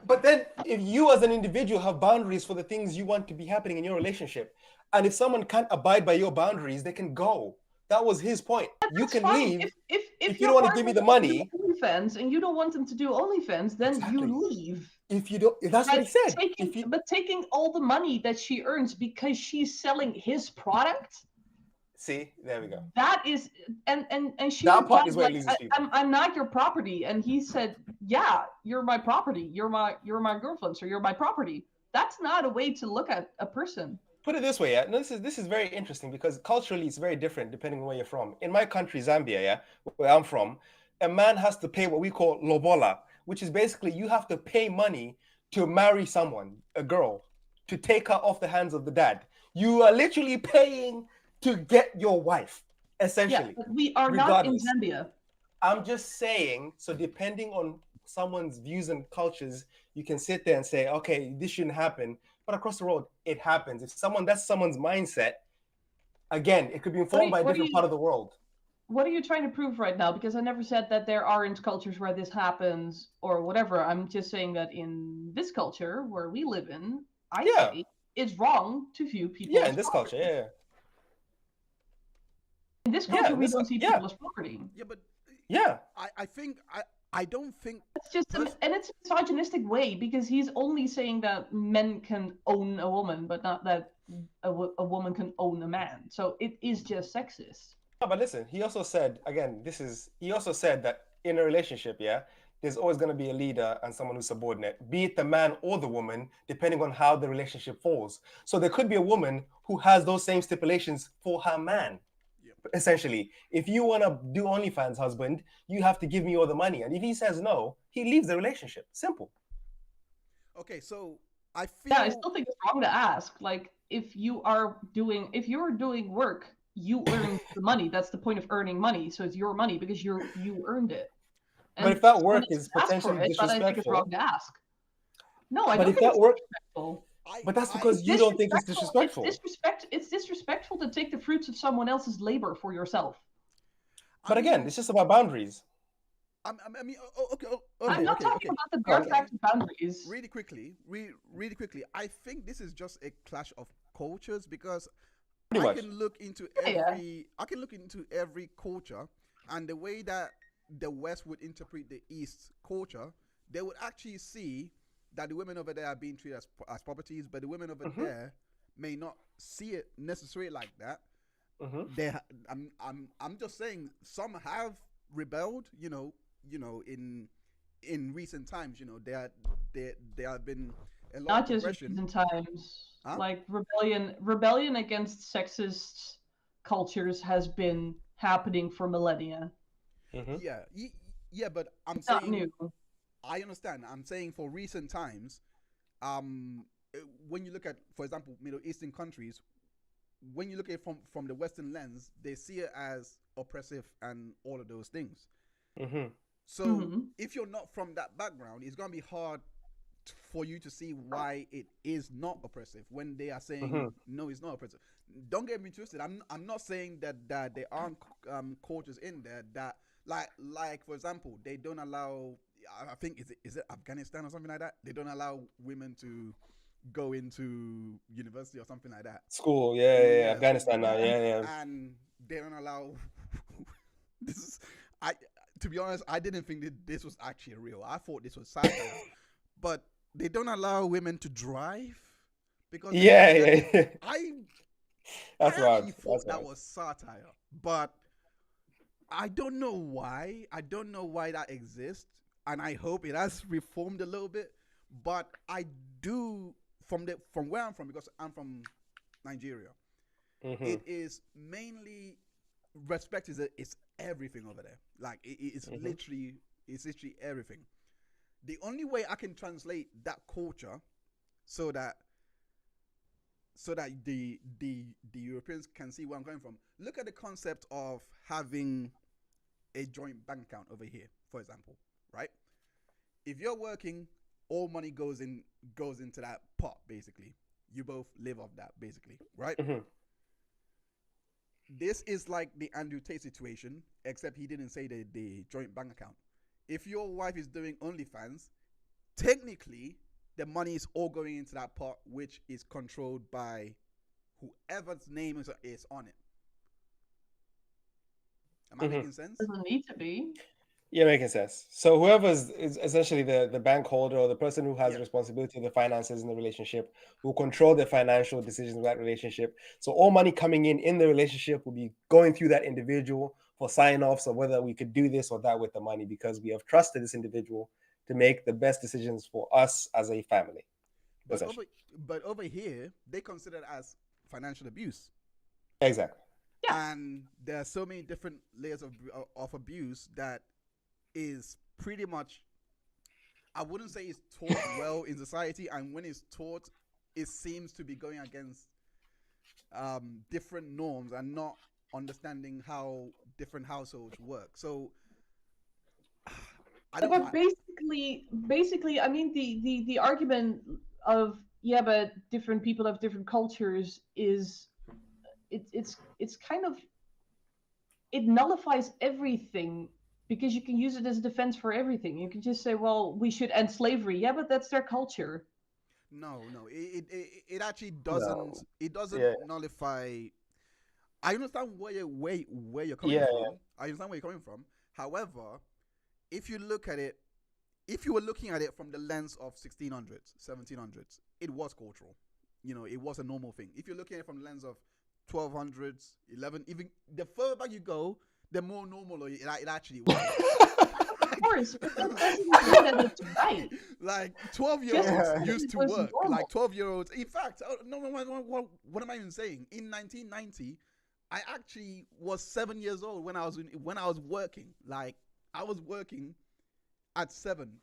S3: But then if you as an individual have boundaries for the things you want to be happening in your relationship, and if someone can't abide by your boundaries, they can go. That was his point. You can
S2: fine.
S3: leave.
S2: If
S3: you don't want to give me the money,
S2: OnlyFans, and you don't want them to do OnlyFans, then
S3: Exactly.
S2: you leave.
S3: if you don't, that's what he said.
S2: But taking all the money that she earns because she's selling his product.
S3: See, there we go.
S2: That is, and she
S3: That part
S2: replied,
S3: is where it
S2: like,
S3: loses people.
S2: I'm not your property, and he said, yeah, you're my property. You're my girlfriend, so you're my property. That's not a way to look at a person.
S3: Put it this way, yeah. No, this is very interesting because culturally it's very different depending on where you're from. In my country, Zambia, yeah, where I'm from, a man has to pay what we call lobola, which is basically you have to pay money to marry someone, a girl, to take her off the hands of the dad. You are literally paying to get your wife, essentially.
S2: Yeah, but we are not in Zambia.
S3: I'm just saying, so depending on someone's views and cultures, you can sit there and say, okay, this shouldn't happen. But across the road, it happens. If that's someone's mindset, again, it could be informed by a different part of the world.
S2: What are you trying to prove right now? Because I never said that there aren't cultures where this happens or whatever. I'm just saying that in this culture where we live in, I say it's wrong to view people.
S3: Yeah, in this culture, yeah.
S2: In this culture, we don't see people as property.
S1: Yeah, but
S3: yeah,
S1: I don't think
S2: it's just and it's a misogynistic way because he's only saying that men can own a woman, but not that a woman can own a man. So it is just sexist.
S3: No, but listen, he also said again, he also said that in a relationship, yeah, there's always going to be a leader and someone who's subordinate, be it the man or the woman, depending on how the relationship falls. So there could be a woman who has those same stipulations for her man. Essentially, if you want to do OnlyFans, husband, you have to give me all the money. And if he says no, he leaves the relationship. Simple.
S1: Okay, so I feel.
S2: Yeah, I still think it's wrong to ask. Like, if you're doing work, you earn the money. That's the point of earning money. So it's your money because you earned it. And
S3: but if that work is potentially disrespectful,
S2: but I think it's wrong to ask. No, I
S3: but
S2: don't
S3: if
S2: think
S3: that work,
S2: disrespectful.
S3: But that's because you don't think it's disrespectful.
S2: It's disrespectful to take the fruits of someone else's labor for yourself.
S3: But again, it's just about boundaries.
S1: I'm
S2: not talking about the bare facts of boundaries.
S1: Really quickly, I think this is just a clash of cultures because I can look into every culture, and the way that the West would interpret the East culture, they would actually see that the women over there are being treated as properties, but the women over there may not see it necessarily like that. I'm just saying some have rebelled. In recent times, there have been a lot
S2: not
S1: of
S2: just recent times. Like rebellion against sexist cultures has been happening for millennia.
S1: Yeah, but I'm
S2: it's
S1: saying
S2: not new.
S1: I understand. I'm saying for recent times, when you look at, for example, Middle Eastern countries, when you look at it from the Western lens, they see it as oppressive and all of those things. So if you're not from that background, it's going to be hard for you to see why it is not oppressive when they are saying no, it's not oppressive. Don't get me twisted. I'm not saying that there aren't cultures in there that like for example, they don't allow. I think is it Afghanistan or something like that? They don't allow women to go into university or something like that.
S3: School, yeah. Afghanistan now, yeah.
S1: And they don't allow. To be honest, I didn't think that this was actually real. I thought this was satire, but they don't allow women to drive because I actually thought that was satire, but I don't know why. I don't know why that exists. And I hope it has reformed a little bit, but I do from where I'm from, because I'm from Nigeria. It is mainly respect is everything over there. Like it's literally everything. The only way I can translate that culture so that the Europeans can see where I'm going from. Look at the concept of having a joint bank account over here, for example. Right? If you're working all money goes into that pot. Basically, you both live off that. Basically, right?
S3: Mm-hmm.
S1: This is like the Andrew Tate situation, except he didn't say the joint bank account. If your wife is doing OnlyFans, technically the money is all going into that pot, which is controlled by whoever's name is on it. Am I making sense?
S2: Doesn't need to be.
S3: Yeah, making sense. So whoever's is essentially the bank holder or the person who has
S1: Yeah.
S3: the responsibility of the finances in the relationship, who control the financial decisions of that relationship. So all money coming in the relationship will be going through that individual for sign-offs of whether we could do this or that with the money, because we have trusted this individual to make the best decisions for us as a family.
S1: But over here, they consider it as financial abuse.
S3: Exactly.
S2: Yeah.
S1: And there are so many different layers of abuse that is pretty much, I wouldn't say it's taught well in society, and when it's taught, it seems to be going against different norms and not understanding how different households work. So I don't.
S2: But basically, I mean, the argument of but different people have different cultures is it's kind of, it nullifies everything, because you can use it as a defense for everything. You can just say, well, we should end slavery. Yeah, but that's their culture.
S1: No, it actually doesn't.
S3: No.
S1: It doesn't
S3: Yeah.
S1: nullify. I understand where you're coming
S3: Yeah,
S1: from.
S3: yeah.
S1: I understand where you're coming from. However, if you look at it, if you were looking at it from the lens of 1600s, 1700s, it was cultural. It was a normal thing. If you're looking at it from the lens of 1200s, 11, even the further back you go, the more normal it actually was.
S2: Of course, but that doesn't mean that it's right.
S1: Like 12-year-olds used to
S2: It was
S1: work.
S2: normal.
S1: Like 12-year-olds. In fact, no, what am I even saying? In 1990, I actually was 7 years old when I was working. Like I was working at 7.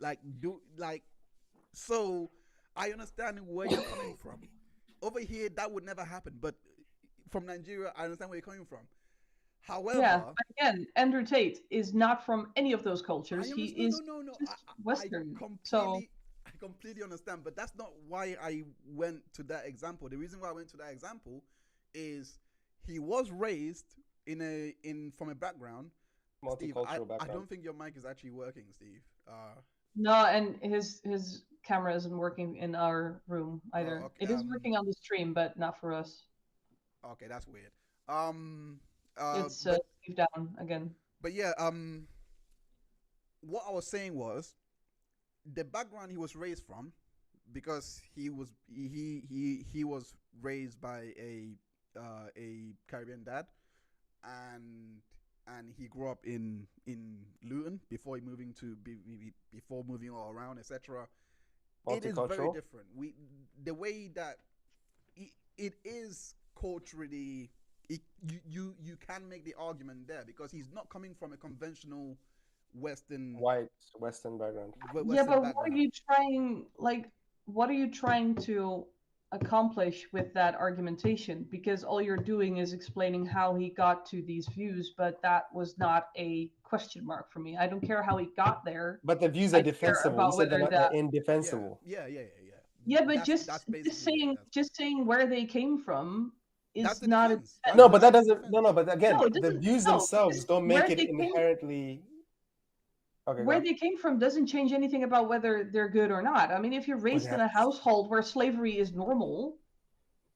S1: So I understand where you're coming from. Over here, that would never happen. But from Nigeria, I understand where you're coming from. However,
S2: But again, Andrew Tate is not from any of those cultures. He is
S1: no.
S2: just Western.
S1: I completely understand, but that's not why I went to that example. The reason why I went to that example is he was raised from a background. Steve,
S3: Multicultural background.
S1: I don't think your mic is actually working, Steve.
S2: No, and his camera isn't working in our room either.
S1: okay,
S2: It is working on the stream, but not for us.
S1: Okay, that's weird.
S2: It's Steve down again.
S1: But yeah, what I was saying was the background he was raised from, because he was raised by a Caribbean dad, and he grew up in Luton before moving all around, etc. It is very different. The way that it is culturally. You can make the argument there because he's not coming from a conventional Western
S3: background.
S2: But what are you trying? What are you trying to accomplish with that argumentation? Because all you're doing is explaining how he got to these views, but that was not a question mark for me. I don't care how he got there.
S3: But the views are defensible. You said they're indefensible.
S1: Yeah,
S2: but just saying where they came from. Is not
S3: no, but that doesn't. No, but again, the views themselves don't make it inherently. Okay,
S2: where they came from doesn't change anything about whether they're good or not. I mean, if you're raised in a household where slavery is normal,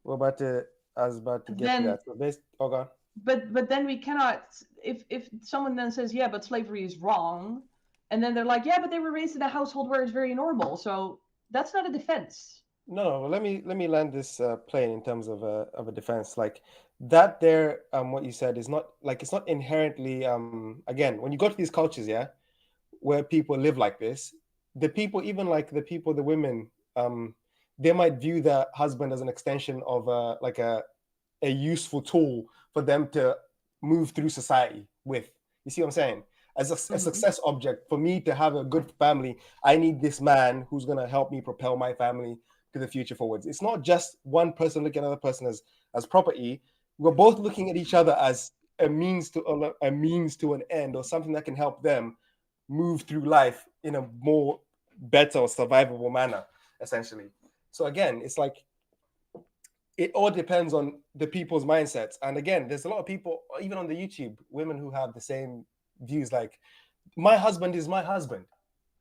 S3: I was about to get to that. So God.
S2: But then we cannot. If someone then says, yeah, but slavery is wrong, and then they're like, yeah, but they were raised in a household where it's very normal, so that's not a defense.
S3: No, let me land this plane in terms of a defense. Like that there, what you said is not like, it's not inherently again, when you go to these cultures, yeah, where people live like this, the people, even like the women, they might view the husband as an extension of a useful tool for them to move through society with. You see what I'm saying? As a success object, for me to have a good family, I need this man who's gonna help me propel my family to the future forwards. It's not just one person looking at another person as property. We're both looking at each other as a means to an end, or something that can help them move through life in a more better or survivable manner, essentially. So again, it's like it all depends on the people's mindsets. And again, there's a lot of people, even on the YouTube, women who have the same views, like, my husband is my husband.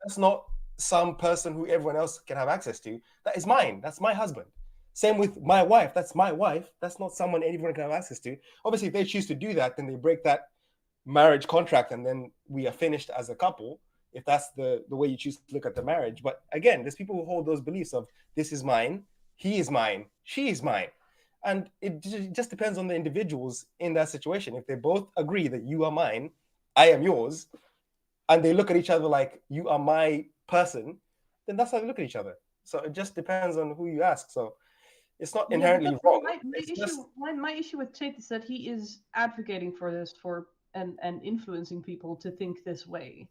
S3: That's not some person who everyone else can have access to. That is mine. That's my husband. Same with my wife. That's my wife. That's not someone anyone can have access to. Obviously, if they choose to do that, then they break that marriage contract, and then we are finished as a couple, if that's the way you choose to look at the marriage. But again, there's people who hold those beliefs of, this is mine, he is mine, she is mine. And it just depends on the individuals in that situation. If they both agree that you are mine, I am yours, and they look at each other like, you are my person, then that's how they look at each other. So it just depends on who you ask. So it's not inherently wrong.
S2: My issue with Tate is that he is advocating for this and influencing people to think this way.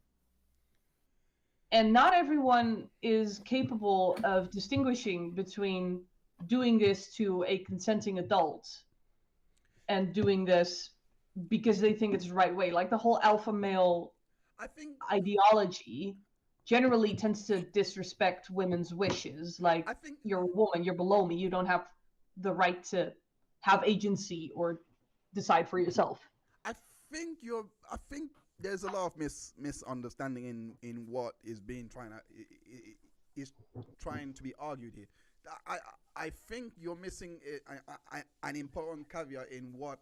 S2: And not everyone is capable of distinguishing between doing this to a consenting adult and doing this because they think it's the right way. Like the whole alpha male ideology generally tends to disrespect women's wishes. Like, you're a woman, you're below me, you don't have the right to have agency or decide for yourself.
S1: I think there's a lot of misunderstanding in what is being trying to be argued here. I think you're missing an important caveat in what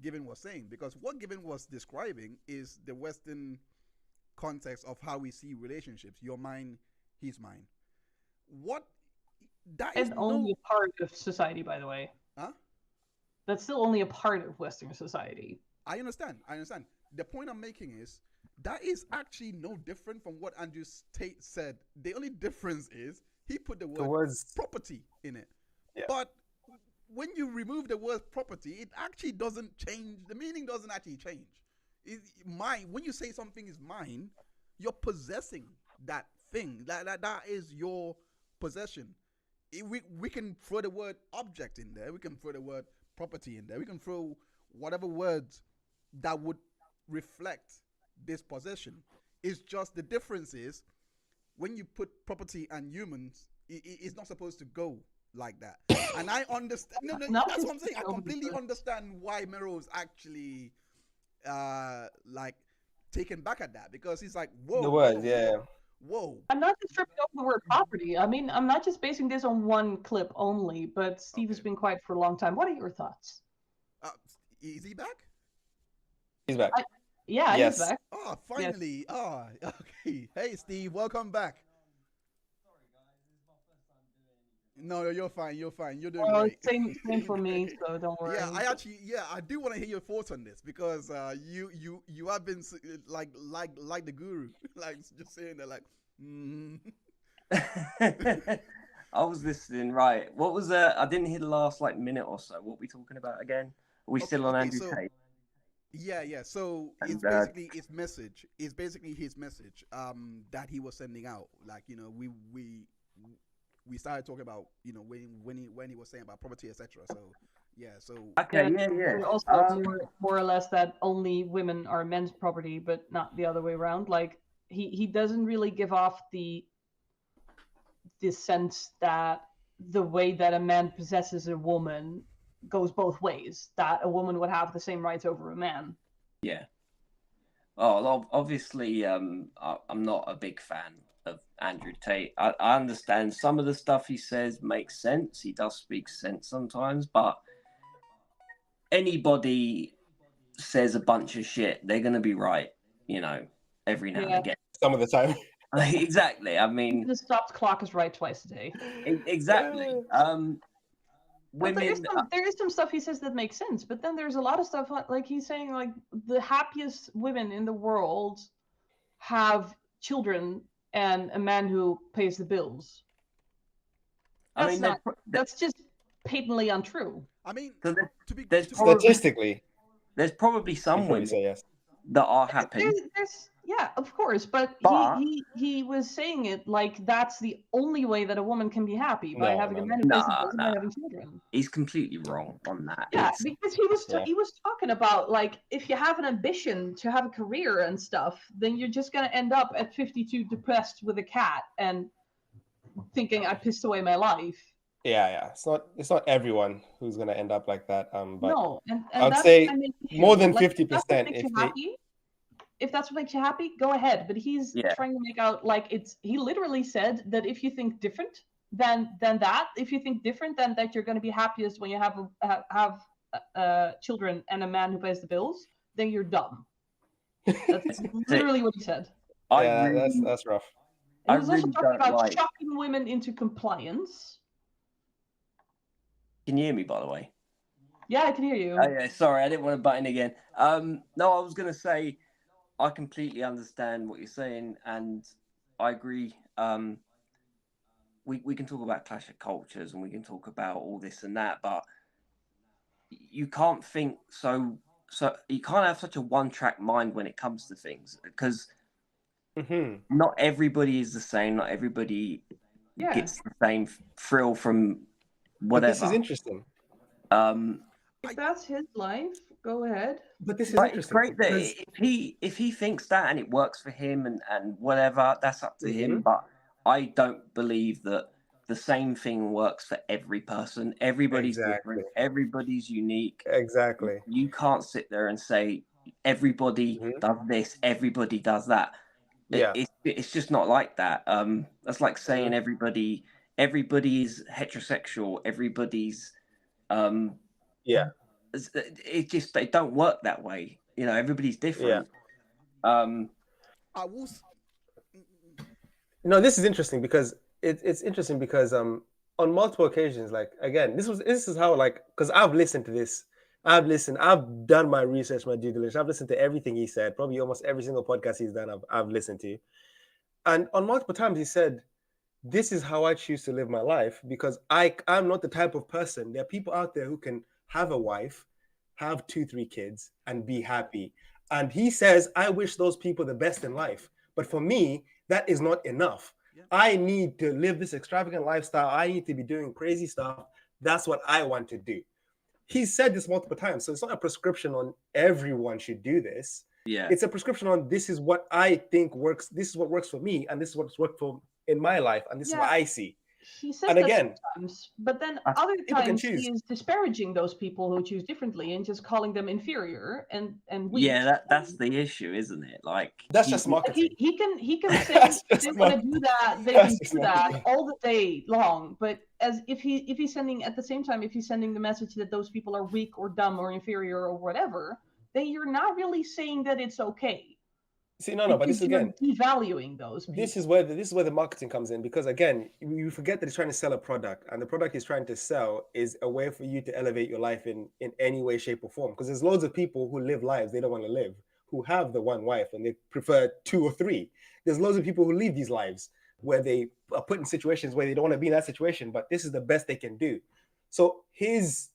S1: Gibbon was saying, because what Gibbon was describing is the Western context of how we see relationships. You're mine, he's mine. That is
S2: only a part of society, by the way.
S1: Huh?
S2: That's still only a part of Western society.
S1: I understand. The point I'm making is that is actually no different from what Andrew Tate said. The only difference is he put the word property in it. Yeah. But when you remove the word property, it actually doesn't change. The meaning doesn't actually change. Mine. When you say something is mine, you're possessing that thing. That is your possession. We can throw the word object in there. We can throw the word property in there. We can throw whatever words that would reflect this possession. It's just the difference is when you put property and humans, it's not supposed to go like that. And I understand. No, that's what I'm saying. I completely understand why Merel is actually like taken back at that, because he's like, whoa.
S3: The word, yeah.
S1: Whoa.
S2: I'm not just stripping over the word property. I mean, I'm not just basing this on one clip only, but Steve has been quiet for a long time. What are your thoughts?
S1: Is he back?
S3: He's back.
S2: He's back.
S1: Oh, finally. Yes. Oh, okay. Hey, Steve, welcome back.
S5: Sorry, guys. This is my first time doing anything.
S1: No, you're fine. You're doing great.
S2: Same for me, so don't worry.
S1: Yeah, I do want to hear your thoughts on this, because you have been like the guru, like just saying that, like.
S4: I was listening. Right. What was I didn't hear the last minute or so. What are we talking about again? Are we still on Andrew Tate?
S1: Yeah. So it's basically his message. It's basically his message that he was sending out. Like, we started talking about, when he was saying about property, etc. So yeah. So
S4: okay, yeah.
S2: Also, more or less that only women are men's property, but not the other way around. Like he doesn't really give off the sense that the way that a man possesses a woman goes both ways, that a woman would have the same rights over a man.
S4: Yeah. Oh, obviously, I'm not a big fan of Andrew Tate. I understand some of the stuff he says makes sense. He does speak sense sometimes, but anybody says a bunch of shit, they're going to be right, every now and again.
S3: Some of the time.
S4: Exactly. I mean,
S2: the stopped clock is right twice a day.
S4: Exactly. Women.
S2: There is some stuff he says that makes sense, but then there's a lot of stuff like he's saying, like, the happiest women in the world have children and a man who pays the bills. That's just patently untrue.
S1: I mean,
S3: statistically,
S4: there's probably some women that are happy.
S2: Yeah, of course, but
S4: But-
S2: he was saying it like that's the only way that a woman can be happy, by having a man who plays the bills and by having children.
S4: He's completely wrong on that.
S2: Yeah,
S4: It's-
S2: because he was talking about, like, if you have an ambition to have a career and stuff, then you're just gonna end up at 52 depressed with a cat and thinking I pissed away my life.
S3: Yeah. It's not everyone who's gonna end up like that. But
S2: No, and
S3: I would
S2: that's
S3: say
S2: what I make you
S3: more
S2: feel.
S3: than
S2: Like,
S3: 50%.
S2: If that's what makes you happy, go ahead. But he's trying to make out like he literally said that if you think different than that, if you think different than that, you're going to be happiest when you have children and a man who pays the bills, then you're dumb. That's literally what he said.
S3: That's rough.
S2: And he was also talking about shocking women into compliance.
S4: Can you hear me, by the way?
S2: Yeah, I can hear you.
S4: Oh, yeah, sorry, I didn't want to butt in again. No, I was going to say, I completely understand what you're saying, and I agree. We can talk about clash of cultures, and we can talk about all this and that, but you can't think so you can't have such a one-track mind when it comes to things, because not everybody is the same. Not everybody gets the same thrill from whatever.
S3: But this is interesting.
S2: If that's his life, go ahead.
S3: But this is
S4: But
S3: interesting.
S4: it's great that if he thinks that and it works for him and whatever, that's up to him. But I don't believe that the same thing works for every person. Everybody's different. Everybody's unique.
S3: Exactly.
S4: You can't sit there and say everybody does this, everybody does that.
S3: Yeah.
S4: It's just not like that. That's like saying everybody is heterosexual. Everybody's it don't work that way. You know, everybody's different.
S1: I will.
S3: No, this is interesting because it's interesting because on multiple occasions, like, again, this is how, like, because I've listened to this. I've done my research, my due diligence. I've listened to everything he said, probably almost every single podcast he's done. I've listened to, and on multiple times he said, "This is how I choose to live my life because I'm not the type of person. There are people out there who can have a wife, have 2-3 kids, and be happy." And he says, "I wish those people the best in life, but for me, that is not enough. Yeah. I need to live this extravagant lifestyle. I need to be doing crazy stuff. That's what I want to do." He said this multiple times. So it's not a prescription on everyone should do this.
S4: Yeah.
S3: It's a prescription on this is what I think works. This is what works for me. And this is what's worked for in my life. And this is what I see.
S2: He says
S3: and
S2: that
S3: again,
S2: sometimes, but then other times he is disparaging those people who choose differently and just calling them inferior and weak.
S4: Yeah, that's the issue, isn't it? Like,
S3: that's just marketing.
S2: He can say they want to do that, they can do that all the day long. But if he's sending at the same time, if he's sending the message that those people are weak or dumb or inferior or whatever, then you're not really saying that it's okay.
S3: See, no, but this again,
S2: devaluing those people.
S3: This is where the marketing comes in, because again, you forget that he's trying to sell a product, and the product he's trying to sell is a way for you to elevate your life in any way, shape, or form. Because there's loads of people who live lives they don't want to live, who have the one wife and they prefer 2 or 3. There's loads of people who leave these lives where they are put in situations where they don't want to be in that situation, but this is the best they can do. So his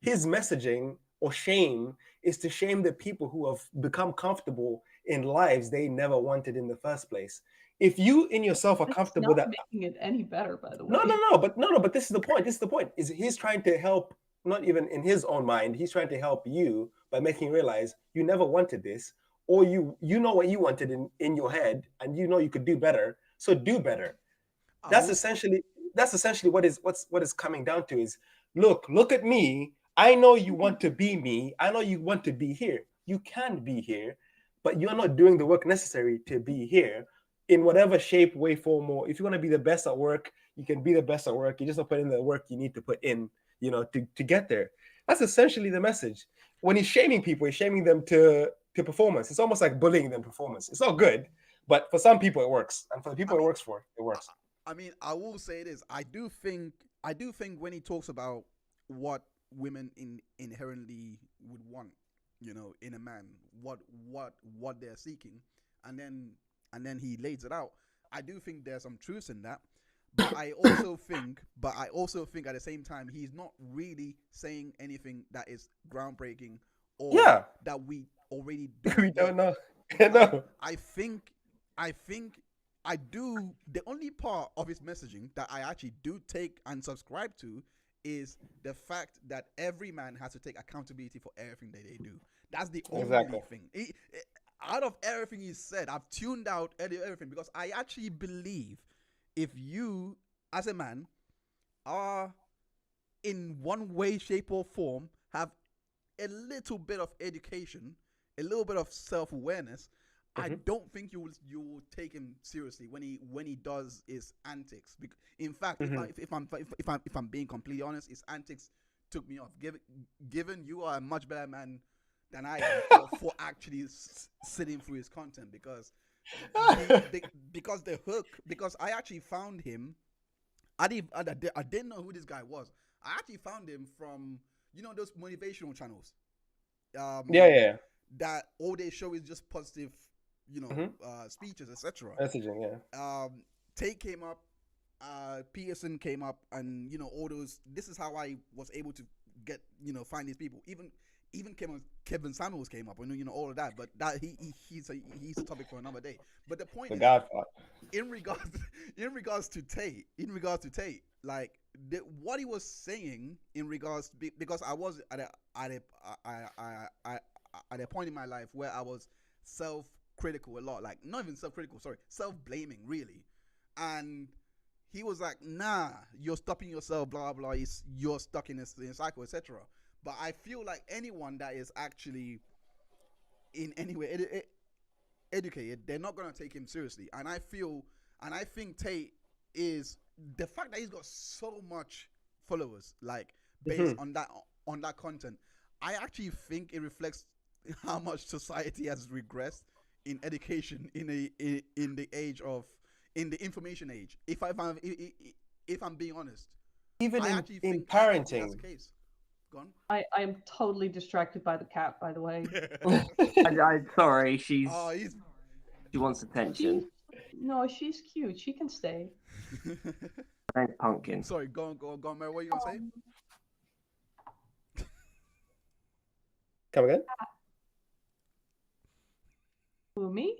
S3: messaging or shame is to shame the people who have become comfortable in lives they never wanted in the first place. If you in yourself are comfortable with that,
S2: making it any better, by the way.
S3: But this is the point. This is the point. Is he's trying to help, not even in his own mind, he's trying to help you by making you realize you never wanted this, or you know what you wanted in your head, and you know you could do better. So do better. That's essentially what is coming down to is look at me. I know you want to be me. I know you want to be here. You can be here, but you're not doing the work necessary to be here in whatever shape, way, form, or if you want to be the best at work, you can be the best at work. You just don't put in the work you need to put in, to get there. That's essentially the message. When he's shaming people, he's shaming them to performance. It's almost like bullying them performance. It's not good, but for some people it works. And for the people it works for, it works.
S1: I mean, I will say this. I do think when he talks about what women inherently would want, in a man, what they're seeking, and then he lays it out. I do think there's some truth in that, but I also think at the same time he's not really saying anything that is groundbreaking or that we already
S3: we don't know. No.
S1: I think I do. The only part of his messaging that I actually do take and subscribe to is the fact that every man has to take accountability for everything that they do. That's the only
S3: Exactly.
S1: thing. Out of everything he said, I've tuned out everything because I actually believe if you, as a man, are in one way, shape, or form, have a little bit of education, a little bit of self-awareness, I don't think you will take him seriously when he does his antics. In fact, if I'm being completely honest, his antics took me off. Given you are a much better man than I am for actually sitting through his content because the hook, because I actually found him. I didn't know who this guy was. I actually found him from those motivational channels.
S3: Yeah.
S1: That all they show is just positive, speeches, etc.
S3: Messaging, yeah.
S1: Tate came up, Peterson came up, and all those. This is how I was able to get find these people. Even Kevin Samuels came up, and all of that. But that he's a topic for another day. But the point
S3: The
S1: is,
S3: Godfather.
S1: in regards to Tate, like what he was saying in regards because I was at a point in my life where I was self-critical a lot, like not even self-critical, sorry, self-blaming really, and he was like, nah, you're stopping yourself, blah blah, you're stuck in this cycle, etc. But I feel like anyone that is actually in any way educated, they're not gonna take him seriously, and I think Tate is the fact that he's got so much followers, like based on that content. I actually think it reflects how much society has regressed in education in the information age. If I'm being honest,
S3: Even
S1: I
S3: in
S1: actually think
S3: parenting.
S1: that's the case. Gone.
S2: I am totally distracted by the cat, by the way.
S4: I'm sorry, she wants attention.
S2: She's cute. She can stay.
S4: Thanks, Pumpkin.
S1: Sorry, go on, Merel. What are you gonna say?
S3: Come again?
S2: Who, me?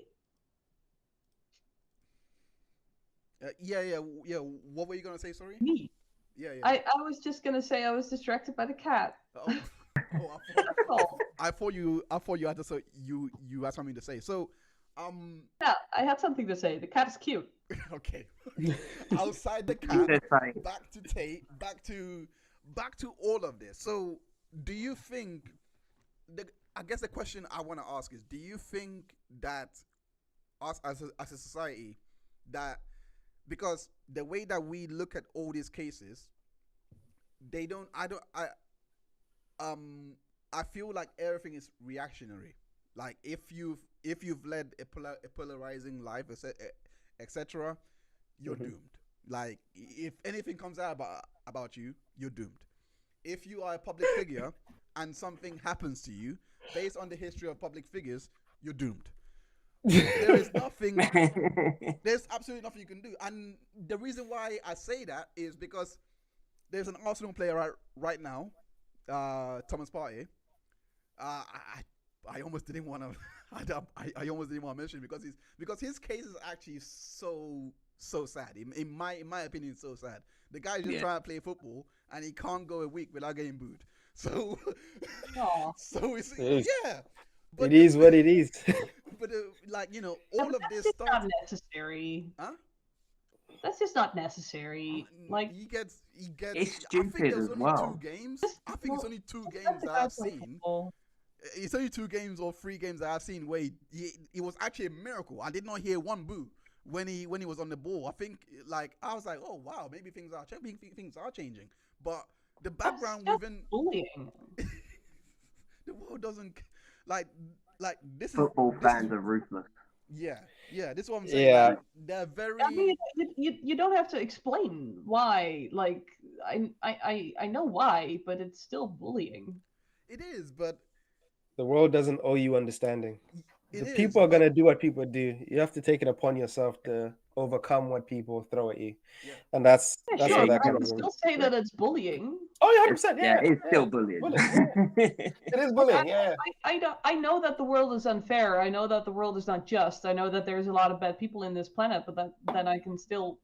S1: Yeah. What were you gonna say? Sorry.
S2: Me.
S1: Yeah.
S2: I was just gonna say I was distracted by the cat.
S1: I thought you had to say you had something to say. So,
S2: yeah, I had something to say. The cat is cute.
S1: Okay. Outside the cat, back to Tate, back to all of this. So, do you think I guess the question I want to ask is, do you think that us as a society, that because the way that we look at all these cases, I feel like everything is reactionary. Like if you've led a polarizing life, etc., you're doomed. Like if anything comes out about you, you're doomed. If you are a public figure and something happens to you based on the history of public figures, you're doomed. There is nothing. There's absolutely nothing you can do. And the reason why I say that is because there's an Arsenal player right now, Thomas Partey. I almost didn't want to. I almost didn't want to mention it because his case is actually so sad. In my opinion, it's so sad. The guy just trying to play football and he can't go a week without getting booed. So, so it's yeah.
S3: But it is what it is.
S1: But all of this stuff.
S2: Not necessary.
S1: Huh?
S2: That's just not necessary. Like
S1: he gets.
S4: It's stupid as well.
S1: I think it's only two games that I've seen. It's only 2 games or 3 games that I've seen where it was actually a miracle. I did not hear one boo when he was on the ball. I think I was like, oh wow, maybe things are changing. But the background within
S2: bullying.
S1: The world doesn't like this.
S4: Football fans are ruthless.
S1: Yeah, this is what I'm saying.
S3: Yeah,
S1: like, they're very.
S2: I mean, you don't have to explain why. Like I know why, but it's still bullying.
S1: It is, but
S3: the world doesn't owe you understanding.
S1: People
S3: are gonna do what people do. You have to take it upon yourself to overcome what people throw at you,
S1: Yeah.
S3: and that's
S2: Yeah,
S3: how
S2: sure.
S3: that
S2: I
S3: kind
S2: would
S3: of.
S2: still say that it's bullying.
S3: Oh, yeah, 100%.
S4: Yeah,
S3: Yeah,
S4: it's still bullying.
S3: Bullying, yeah. It is bullying. Yeah.
S2: I know that the world is unfair. I know that the world is not just. I know that there's a lot of bad people in this planet, but then I can still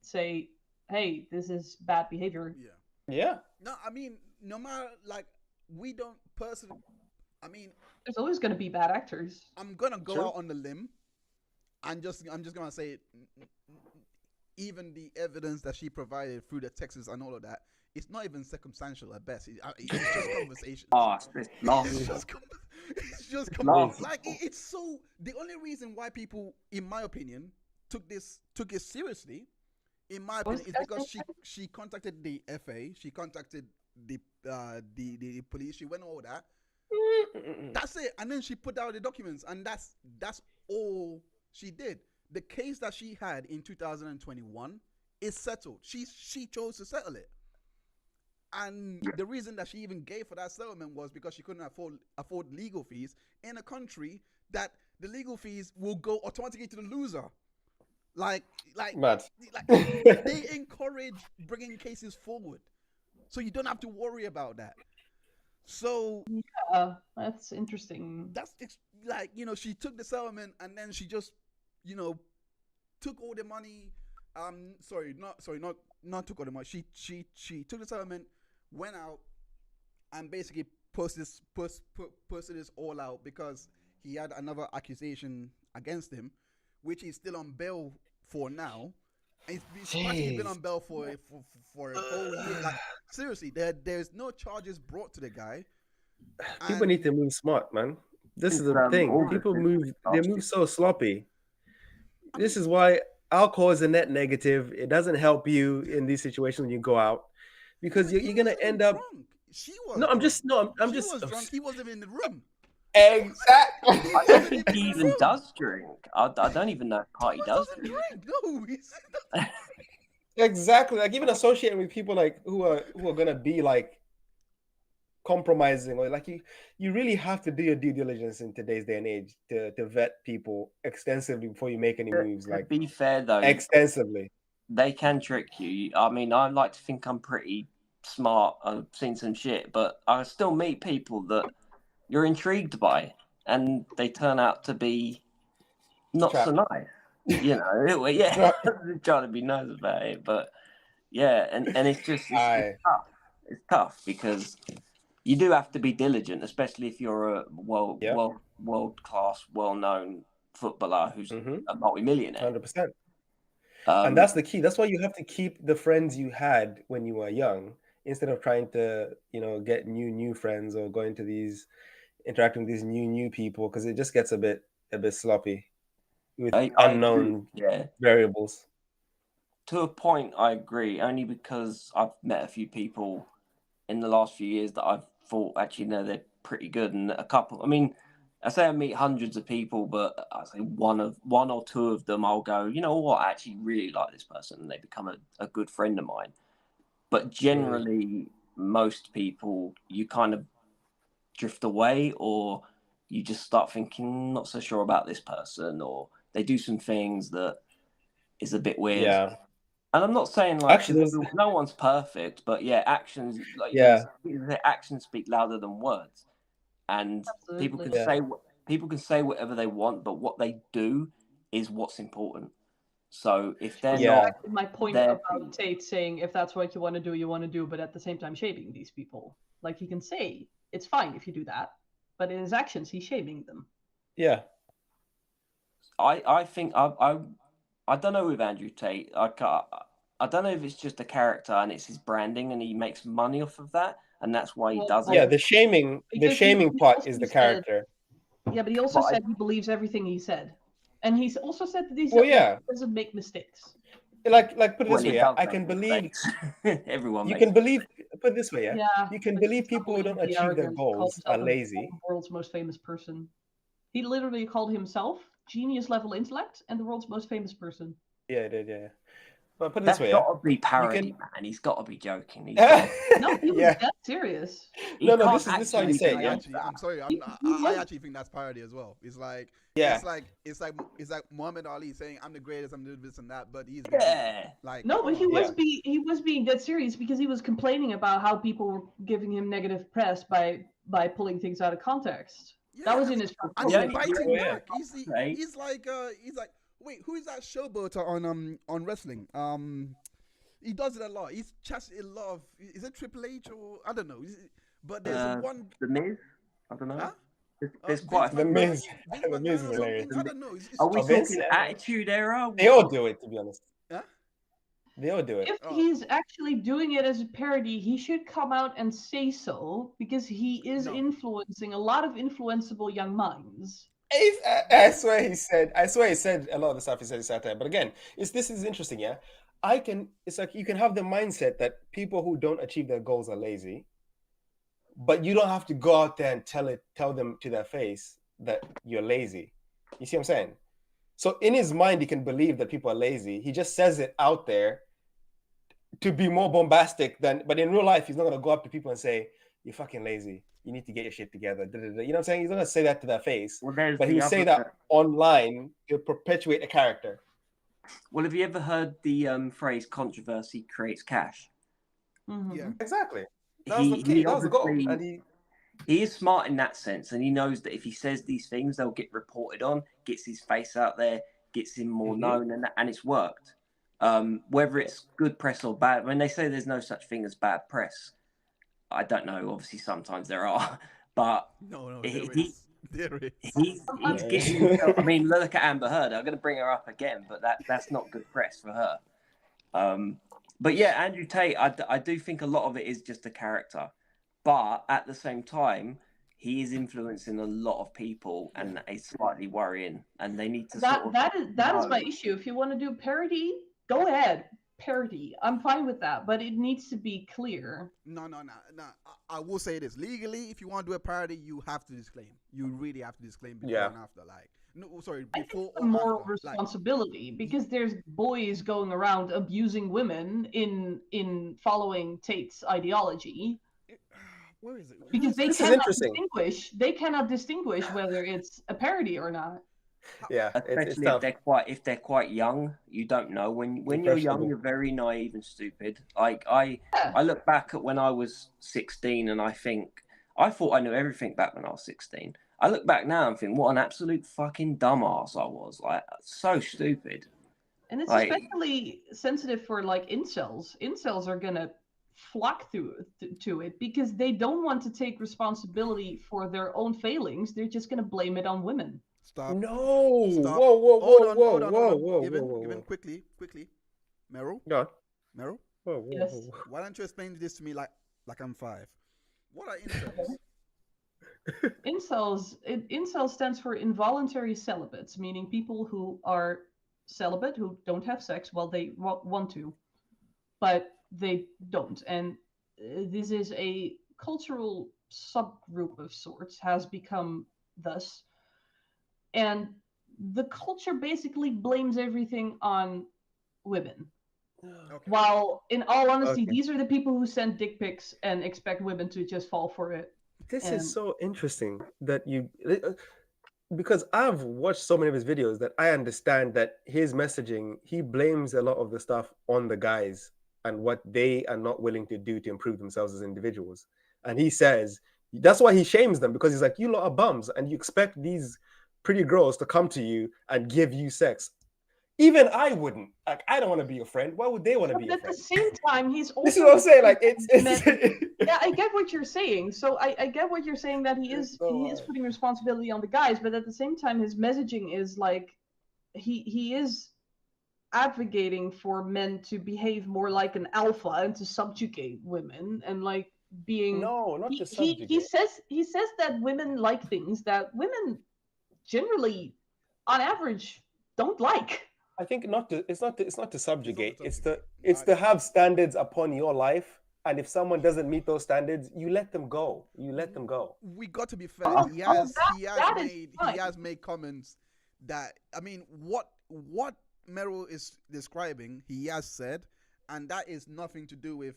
S2: say, hey, this is bad behavior.
S1: Yeah.
S3: Yeah.
S1: No, I mean, no matter, like, we don't personally. I mean,
S2: There's always going to be bad actors.
S1: I'm gonna go
S3: Sure.
S1: out on the limb, and I'm just gonna say, even the evidence that she provided through the texts and all of that, it's not even circumstantial at best. It's just conversations.
S4: Oh, it's
S1: It's just, like it's so. The only reason why people, in my opinion, took it seriously, in my opinion, is because she contacted the FA, she contacted the police, she went all that. That's it, and then she put out the documents, and that's all she did. The case that she had in 2021 is settled. She chose to settle it. And the reason that she even gave for that settlement was because she couldn't afford legal fees in a country that the legal fees will go automatically to the loser. Like
S3: Mad.
S1: they encourage bringing cases forward, so you don't have to worry about that. So
S2: Yeah, that's interesting.
S1: that's like, she took the settlement, and then she just took all the money. Not took all the money. She took the settlement, went out, and basically posted this all out because he had another accusation against him, which he's still on bail for now. And he's been on bail for a whole year. Like, seriously, there's no charges brought to the guy.
S3: People need to move smart, man. This is the thing. People they move so sloppy. This is why alcohol is a net negative. It doesn't help you in these situations when you go out, because you're gonna end up.
S1: Drunk. She was.
S3: No, I'm just.
S1: She was drunk. He wasn't in the room.
S3: Exactly.
S4: I don't think he even does drink. I don't even know how he does drink.
S1: No,
S3: Exactly. Like, even associating with people like who are gonna be like compromising, or like you really have to do your due diligence in today's day and age to vet people extensively before you make any moves.
S4: To
S3: Like,
S4: be fair though,
S3: extensively.
S4: They can trick you. I mean, I like to think I'm pretty smart. I've seen some shit, but I still meet people that you're intrigued by, and they turn out to be not so nice. Yeah, trying to be nice about it, but yeah, and it's just it's tough. It's tough because you do have to be diligent, especially if you're a world class, well known footballer who's a multi-millionaire.
S3: 100%. And that's the key. That's why you have to keep the friends you had when you were young, instead of trying to get new friends or go into these interacting with these new people, because it just gets a bit sloppy with unknown variables.
S4: To a point, I agree. Only because I've met a few people in the last few years that I've thought, actually, no, they're pretty good, and a couple. I mean, I say I meet hundreds of people, but I say one or two of them, I'll go, you know what, I actually really like this person, and they become a good friend of mine. But generally, most people, you kind of drift away, or you just start thinking, not so sure about this person, or they do some things that is a bit weird.
S3: Yeah.
S4: And I'm not saying actually no one's perfect, but actions actions speak louder than words. And people can say whatever they want, but what they do is what's important. So if they're not,
S2: my point about Tate saying, if that's what you want to do, but at the same time shaming these people, like, he can say it's fine if you do that, but in his actions he's shaming them.
S3: Yeah.
S4: I think I don't know with Andrew Tate. I don't know if it's just a character and it's his branding and he makes money off of that, and that's why he does it.
S3: Yeah, the shaming part is the character.
S2: Yeah, but he also said he believes everything he said, and he's also said that he doesn't make mistakes.
S3: Like put it this way, I can believe
S4: everyone.
S3: You can believe. Put it this way, you can believe people who don't achieve their goals are lazy.
S2: The world's most famous person. He literally called himself genius level intellect and the world's most famous person.
S3: Yeah, he did. Yeah. But put it
S4: That's
S3: this way,
S4: got to be parody,
S3: can-
S4: man. He's got to be joking. He's
S3: yeah.
S2: No, he was
S3: Yeah.
S2: dead serious.
S4: he
S3: No,
S4: can't
S3: this is how you
S4: actually
S3: say it,
S4: be
S3: yeah?
S1: Actually, I'm sorry.
S2: He
S1: I
S2: was-
S1: actually think that's parody as well. It's like
S3: Yeah.
S1: it's like Muhammad Ali saying I'm the greatest, I'm doing this and that, but he's
S4: Yeah.
S1: like
S2: No, but he
S1: come on.
S2: was he was being dead serious because he was complaining about how people were giving him negative press by pulling things out of context. That was in his front
S1: and
S4: Yeah,
S1: he's
S4: yeah,
S1: biting
S3: yeah.
S1: back.
S4: Right.
S1: He's like wait, who is that showboater on wrestling? He does it a lot. He's just a lot of. Is it Triple H or I don't know? But there's one.
S4: The Miz. I don't know.
S1: Huh?
S4: There's quite.
S3: The Miz.
S1: Vince
S3: The Miz is
S1: McMahon or
S3: hilarious.
S1: something. I don't know. It's
S4: Are we
S3: Oh, Vince?
S4: talking Attitude Era?
S3: They all do it, to be honest.
S1: Huh?
S3: They all do it.
S2: If
S1: Oh.
S2: he's actually doing it as a parody, he should come out and say so because he is
S1: No.
S2: influencing a lot of influenceable young minds.
S3: I swear he said a lot of the stuff he said satire. But again, this is interesting, yeah. It's like you can have the mindset that people who don't achieve their goals are lazy, but you don't have to go out there and tell them to their face that you're lazy. You see what I'm saying? So in his mind, he can believe that people are lazy. He just says it out there to be more bombastic but in real life, he's not gonna go up to people and say, "You're fucking lazy. You need to get your shit together." You know what I'm saying? He's not gonna say that to their face.
S4: Well, there's
S3: But he
S4: the
S3: would say
S4: other-
S3: that online to perpetuate a character.
S4: Well, have you ever heard the phrase "controversy creates cash"?
S2: Mhm.
S1: Yeah.
S3: Exactly. That was the key. That was the goal.
S4: obviously-
S3: And
S4: He is smart in that sense, and he knows that if he says these things, they'll get reported on, gets his face out there, gets him more
S3: Mhm.
S4: known, and it's worked. Whether it's good press or bad, when they say there's no such thing as bad press, I don't know. Obviously, sometimes there are, but
S1: No,
S4: He-
S1: there
S4: he-
S1: is. There is.
S4: he's getting himself. I mean, look at Amber Heard. I'm going to bring her up again, but that's not good press for her. But yeah, Andrew Tate, I do think a lot of it is just a character, but at the same time, he is influencing a lot of people, and it's slightly worrying. And they need to sort of
S2: That is my
S4: know.
S2: issue. If you want to do parody, go ahead. Parody. I'm fine with that, but it needs to be clear.
S1: No. I will say this legally. If you want to do a parody, you have to disclaim. You really have to disclaim before
S3: Yeah.
S1: and after. Like, no, sorry,
S2: I think
S1: before
S2: it's a
S1: or
S2: moral
S1: after. Like,
S2: responsibility because there's boys going around abusing women in following Tate's ideology
S1: where is it?
S2: because they
S3: This is
S2: cannot
S3: interesting.
S2: distinguish. They cannot distinguish whether it's a parody or not.
S3: yeah, it's
S4: Especially
S3: tough.
S4: if they're quite young, you don't know. When you're young,
S3: Impressionable.
S4: you're very naive and stupid. Like I look back at when I was 16, and I thought I knew everything back when I was 16. I look back now and think, what an absolute fucking dumbass I was. Like, so stupid.
S2: And it's
S4: Like-
S2: especially sensitive for like incels. Incels are gonna flock to it because they don't want to take responsibility for their own failings. They're just gonna blame it on women.
S1: Stop.
S3: No.
S1: Stop.
S3: Whoa.
S1: Hold on. Give in quickly. Merel.
S3: Go on.
S1: Merel.
S3: Whoa.
S2: Yes.
S1: Why don't you explain this to me like I'm 5? What are incels?
S2: Incel stands for involuntary celibates, meaning people who are celibate who don't have sex while they want to, but they don't. And this is a cultural subgroup of sorts, has become thus. And the culture basically blames everything on women.
S1: Okay.
S2: While, in all honesty,
S3: Okay.
S2: these are the people who send dick pics and expect women to just fall for it.
S3: This
S2: And-
S3: is so interesting that because I've watched so many of his videos that I understand that his messaging, he blames a lot of the stuff on the guys and what they are not willing to do to improve themselves as individuals. And he says that's why he shames them, because he's like, you lot are bums and you expect these pretty girls to come to you and give you sex. Even I wouldn't. Like, I don't want to be your friend. Why would they want to be
S2: But
S3: your
S2: at the
S3: friend?
S2: same time, he's also
S3: This is what I'm saying. Like, it's
S2: yeah, I get what you're saying. So I get what you're saying, that he is putting responsibility on the guys, but at the same time, his messaging is like he is advocating for men to behave more like an alpha and to subjugate women and like being
S3: no, not to
S2: he
S3: subjugate.
S2: he says that women like things that women generally on average don't like.
S3: I think it's not to subjugate.
S1: It's
S3: It's
S1: not
S3: to
S1: to
S3: it's to have standards upon your life, and if someone doesn't meet those standards, you let them go. You let them go.
S1: We got to be fair.
S2: Oh,
S1: He
S2: that
S1: has
S2: is fine.
S1: made comments that, I mean, what Merel is describing, he has said, and that is nothing to do with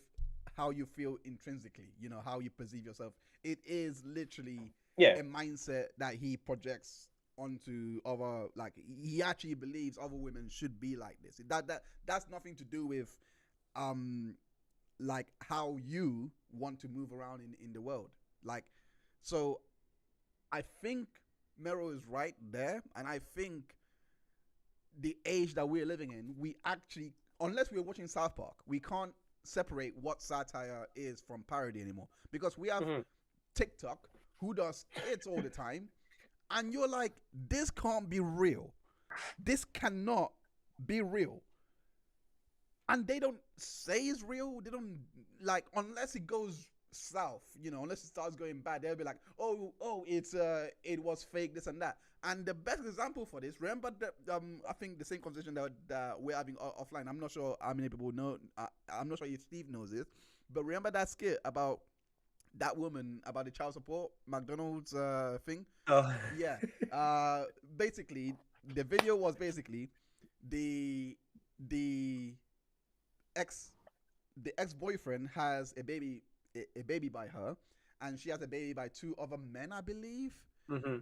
S1: how you feel intrinsically, how you perceive yourself. It is literally a mindset that he projects onto other, like, he actually believes other women should be like this. That's nothing to do with like how you want to move around in the world. Like, so I think Merel is right there, and I think the age that we're living in, we actually, unless we're watching South Park, we can't separate what satire is from parody anymore, because we have TikTok who does skits all the time, and you're like, this can't be real. This cannot be real. And they don't say it's real. They don't, like, unless it goes south, unless it starts going bad, they'll be like, oh, it was fake, this and that. And the best example for this, remember I think the same conversation that we're having offline. I'm not sure how many people know. I'm not sure if Steve knows this, but remember that skit about that woman about the child support McDonald's thing?
S3: Oh.
S1: Yeah. Basically, the video was basically the ex-boyfriend has a baby by her, and she has a baby by two other men, I believe.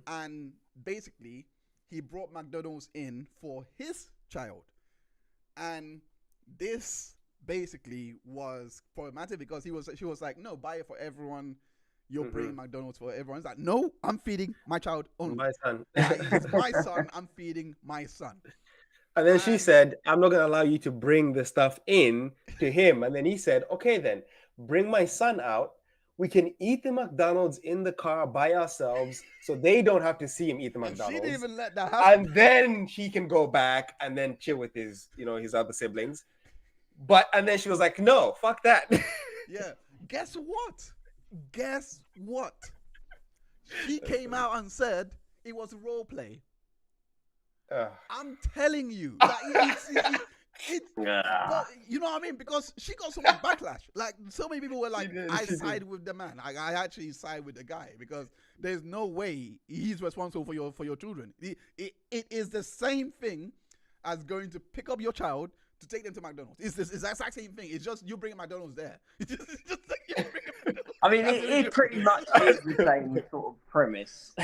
S1: And basically, he brought McDonald's in for his child, and this basically was problematic because she was like, no, buy it for everyone. You're bringing McDonald's for everyone. It's like, no, I'm feeding my child only.
S3: My son.
S1: It's my son. I'm feeding my son.
S3: And then she said, I'm not going to allow you to bring the stuff in to him. And then he said, okay, then bring my son out. We can eat the McDonald's in the car by ourselves, so they don't have to see him eat the McDonald's.
S1: She didn't even let that happen.
S3: And then he can go back and then chill with his other siblings. And then she was like, no, fuck that.
S1: Yeah. Guess what? She came out and said it was role play. I'm telling you. But you know what I mean? Because she got so much backlash. Like, so many people were like, I side with the man. I actually side with the guy, because there's no way he's responsible for your children. It is the same thing as going to pick up your child to take them to McDonald's. It's the exact same thing. It's just you bring McDonald's there. It's just like you bring McDonald's.
S4: I mean, it pretty much is the same sort of premise.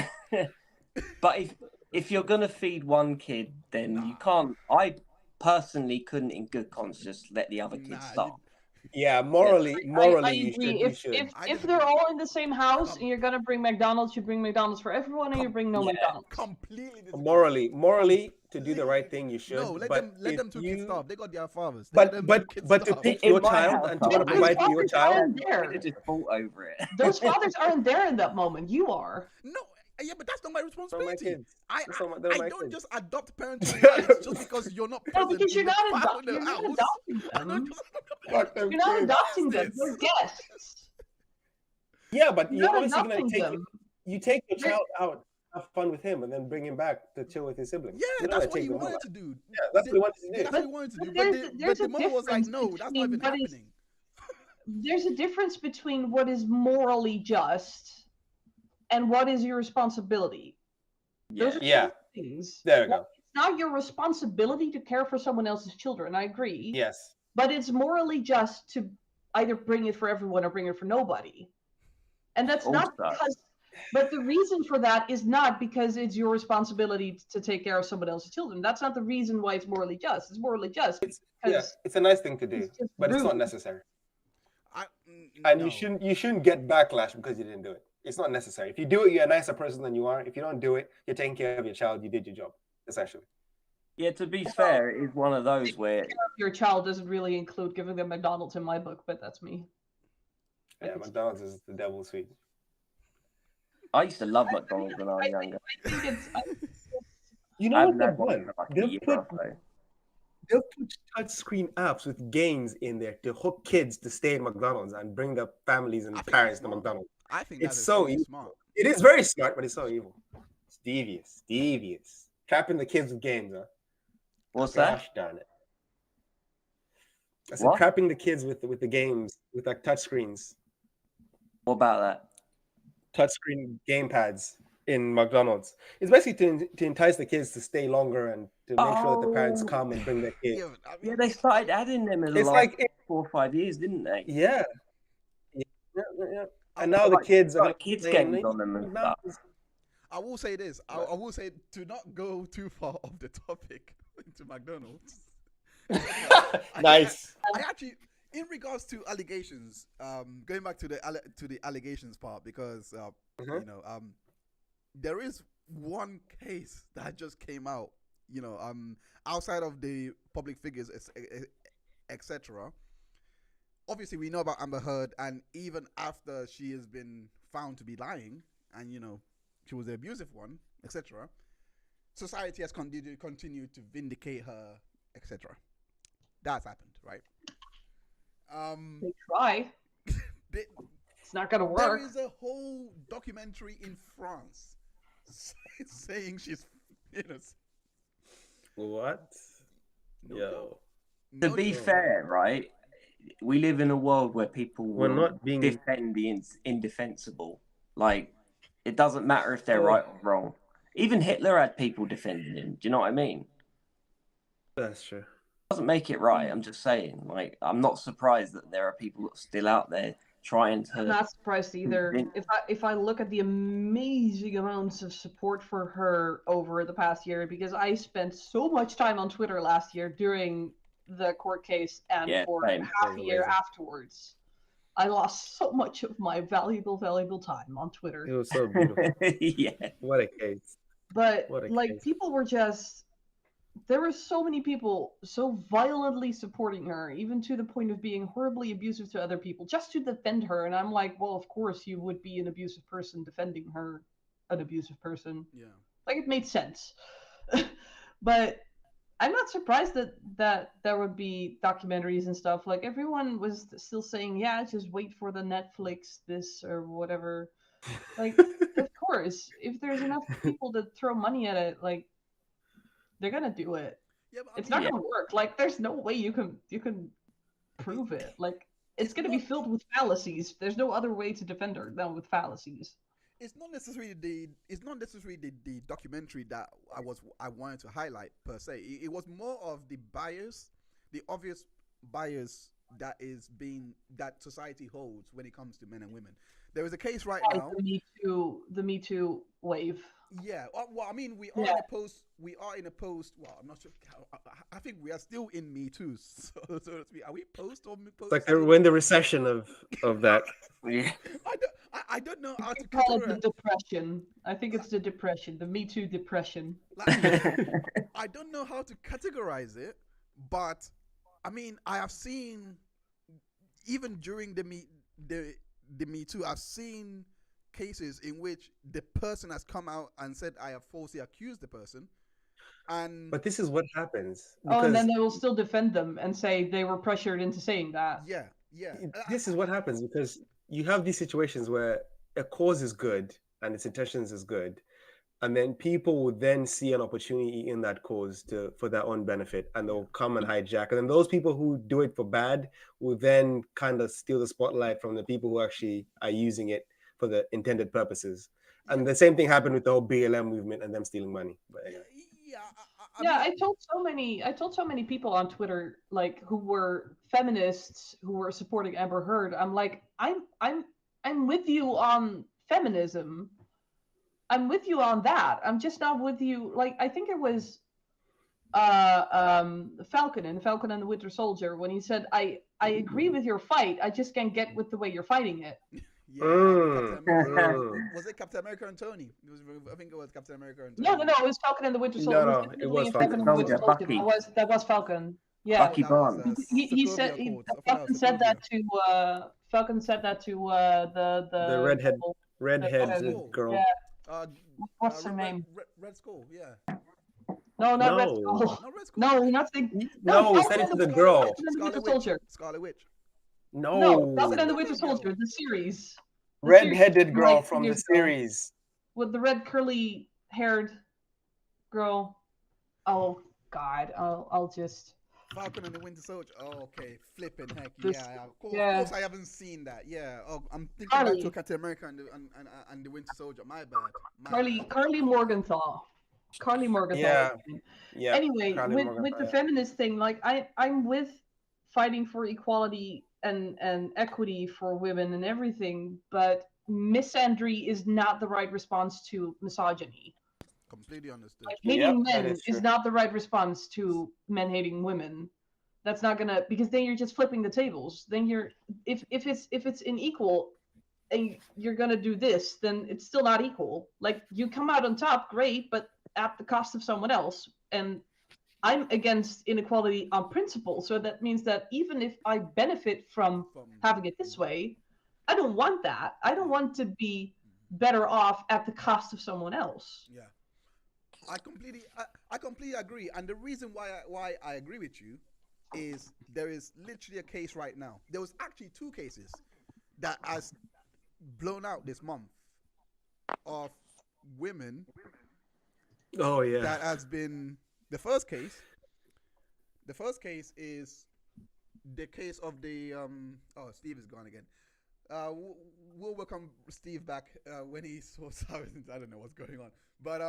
S4: But if you're gonna feed one kid, then you can't. I personally couldn't, in good conscience, let the other kids starve.
S3: Yeah, morally,
S2: I
S3: you
S2: agree.
S3: should.
S2: If they're all in the same house and you're gonna bring McDonald's, you bring McDonald's for everyone, and you bring McDonald's.
S1: Completely.
S3: Morally, to do the right thing, you should.
S1: No, let them two kids starve. They got their fathers.
S3: But to pick your child and to want to provide for your child,
S4: they just fought over it.
S2: Those fathers aren't there in that moment. You are.
S1: No. Yeah, but that's not my responsibility.
S3: Kids.
S1: I don't
S3: kids.
S1: just adopt parental rights just because you're not present.
S2: No, because you're not adopting them. You're not adopting them. They're guests.
S3: Yeah, but you're obviously
S2: going to
S3: take your child out, have fun with him, and then bring him back to chill with his siblings.
S1: Yeah, that's what he wanted to do.
S3: Yeah, that's what he wanted to do.
S1: That's what he wanted to do. But the mother was like, no, that's not even happening.
S2: There's a difference between what is morally just and what is your responsibility. Those are things.
S3: There we go.
S2: It's not your responsibility to care for someone else's children. I agree.
S3: Yes.
S2: But it's morally just to either bring it for everyone or bring it for nobody. And that's not because. But the reason for that is not because it's your responsibility to take care of someone else's children. That's not the reason why it's morally just. It's morally just.
S3: It's a nice thing to do, but it's not necessary. You shouldn't get backlash because you didn't do it. It's not necessary. If you do it, you're a nicer person than you are. If you don't do it, you're taking care of your child. You did your job, essentially.
S4: Yeah, to be fair, it is one of those where
S2: your child doesn't really include giving them McDonald's in my book, but that's me.
S3: Yeah, McDonald's is the devil's sweet.
S4: I used to love McDonald's when I was younger.
S2: I think it's.
S3: You know what they've done? They'll put touchscreen apps with games in there to hook kids to stay in McDonald's and bring their families and parents to McDonald's.
S1: I think
S3: it's so evil. Smart. It is very smart, but it's so evil. It's devious. Trapping the kids with games, huh?
S4: What's that?
S3: Gosh darn it. I said trapping the kids with the games, with like touchscreens.
S4: What about that?
S3: Touchscreen game pads in McDonald's. It's basically to entice the kids to stay longer and to make sure that the parents come and bring their kid.
S1: Yeah, I mean,
S4: Yeah, they started adding them in the
S3: It's
S4: last
S3: like
S4: 4 or 5 years, didn't they?
S3: yeah. Yeah. And now the
S4: Like-
S3: kids are
S4: like kids games on them and stuff.
S1: I will say this. I will say to not go too far off the topic into McDonald's.
S3: Nice.
S1: I actually, in regards to allegations, going back to the allegations part, because you know, there is one case that just came out, you know, outside of the public figures, etc. Obviously, we know about Amber Heard, and even after she has been found to be lying, and you know, she was the abusive one, etc. Society has continued to vindicate her, etc. That's happened, right?
S2: They try. It's not gonna
S1: There
S2: work.
S1: is a whole documentary in France saying she's, you know,
S3: What?
S1: no,
S3: Yo.
S4: To
S1: no,
S4: be
S1: no.
S4: fair, right? We live in a world where people
S3: We're
S4: will
S3: not being-
S4: defend the indefensible. Like, it doesn't matter if they're right or wrong. Even Hitler had people defending him. Do you know what I mean?
S3: That's true.
S4: Doesn't make it right. I'm just saying. Like, I'm not surprised that there are people that are still out there trying to.
S2: I'm not surprised either. If I look at the amazing amounts of support for her over the past year, because I spent so much time on Twitter last year during the court case and for
S4: same.
S2: half a year
S3: Amazing.
S2: afterwards. I lost so much of my valuable time on
S3: It
S2: Twitter.
S3: was so beautiful.
S4: Yeah.
S3: What a case.
S2: But
S3: What a
S2: like
S3: case.
S2: people were just there were so many people so violently supporting her, even to the point of being horribly abusive to other people, just to defend her. And I'm like, well, of course you would be an abusive person defending her, an abusive person.
S1: Yeah.
S2: Like it made sense. But I'm not surprised that there would be documentaries and stuff. Like everyone was still saying, yeah, just wait for the Netflix this or whatever. Like, of course, if there's enough people that throw money at it, like they're gonna do it.
S1: Yeah, but I
S2: It's
S1: mean,
S2: not gonna work. Like there's no way you can prove it. Like it's gonna be filled with fallacies. There's no other way to defend her than with fallacies.
S1: it's not necessarily the documentary that I wanted to highlight per se. It was more of the bias, the obvious bias that society holds when it comes to men and women. There is a case right now.
S2: The Me Too wave.
S1: Yeah. Well, I mean, we are in a post. Well, I'm not sure. I think we are still in Me Too. So to speak. Are we post or post?
S3: Like we're in the recession of that.
S4: Yeah.
S1: I don't know how to
S2: Call it the
S1: categorize.
S2: depression. I think it's the depression, the Me Too depression.
S1: Like, I don't know how to categorize it, but I mean, I have seen even during the Me Too, I've seen cases in which the person has come out and said, I have falsely accused the person. And
S3: But this is what happens.
S2: Oh, and then
S3: because
S2: they will still defend them and say they were pressured into saying that.
S1: yeah.
S3: This is what happens because you have these situations where a cause is good and its intentions is good, and then people will then see an opportunity in that cause for their own benefit, and they'll come and hijack. And then those people who do it for bad will then kind of steal the spotlight from the people who actually are using it for the intended purposes. And the same thing happened with the whole BLM movement and them stealing money. But anyway.
S2: I told so many people on Twitter, like who were feminists who were supporting Amber Heard. I'm like, I'm with you on feminism. I'm with you on that. I'm just not with you. Like I think it was Falcon and the Winter Soldier when he said, I agree with your fight. I just can't get with the way you're fighting it.
S1: Captain America. Was it Captain America and Tony? I think it was Captain America and Tony.
S2: No, it was Falcon and the Winter Soldier.
S3: No, it was Falcon.
S2: and the Winter Soldier.
S4: Bucky.
S2: That was Falcon. Yeah.
S4: Bucky
S1: That was,
S4: Barnes.
S2: He
S1: Sokovia
S2: said
S1: Accords. I thought
S2: Falcon
S1: was
S2: said that
S1: Sokovia.
S2: to Falcon said that to the
S3: redheaded
S1: Skull.
S3: girl.
S2: Yeah. What's her
S1: Red-
S2: name?
S1: Red Skull. Yeah.
S2: No, not Red
S3: No.
S2: Skull.
S1: Not Red Skull.
S2: No, not the.
S3: No, he
S2: Falcon
S3: said it
S2: and
S3: to
S2: the
S3: the girl.
S2: Falcon and the Winter
S1: Scarlet Witch.
S2: Soldier.
S1: Scarlet Witch.
S2: No, Falcon and the
S1: Oh.
S2: Winter Soldier, the series. The
S3: Redheaded
S2: series
S3: girl
S2: like
S3: from the
S2: years ago,
S3: series.
S2: with the red curly haired girl. Oh God, I'll just.
S1: Falcon and the Winter Soldier. Oh, okay. Flipping heck.
S2: This-
S1: Yeah. Of
S2: yeah.
S1: course, I haven't seen that. Yeah. Oh, I'm thinking back
S2: Carly.
S1: to Captain America and the Winter Soldier. My bad. My
S2: Carly
S1: bad.
S2: Morgenthau. Carly Morgan.
S3: Yeah. Yeah.
S2: Anyway,
S3: Carly
S2: with
S3: Morgan,
S2: the
S3: yeah.
S2: feminist thing, like I'm with fighting for equality and equity for women and everything, but misandry is not the right response to misogyny.
S1: Completely understood.
S2: Like hating
S3: Yep, that
S2: men
S3: is
S2: is
S3: true.
S2: not the right response to men hating women. That's not gonna, because then you're just flipping the tables. Then you're, if it's unequal and you're gonna do this, then it's still not equal. Like you come out on top, great, but at the cost of someone else. And I'm against inequality on principle. So that means that even if I benefit from having it this way, I don't want that. I don't want to be better off at the cost of someone else.
S1: Yeah, I completely agree. And the reason why I agree with you is there is literally a case right now. There was actually two cases that has blown out this month of women
S3: Oh yeah.
S1: that has been the first case. The first case is the case of the oh, Steve is gone again. We'll welcome Steve back when he saw silence. I don't know what's going on, but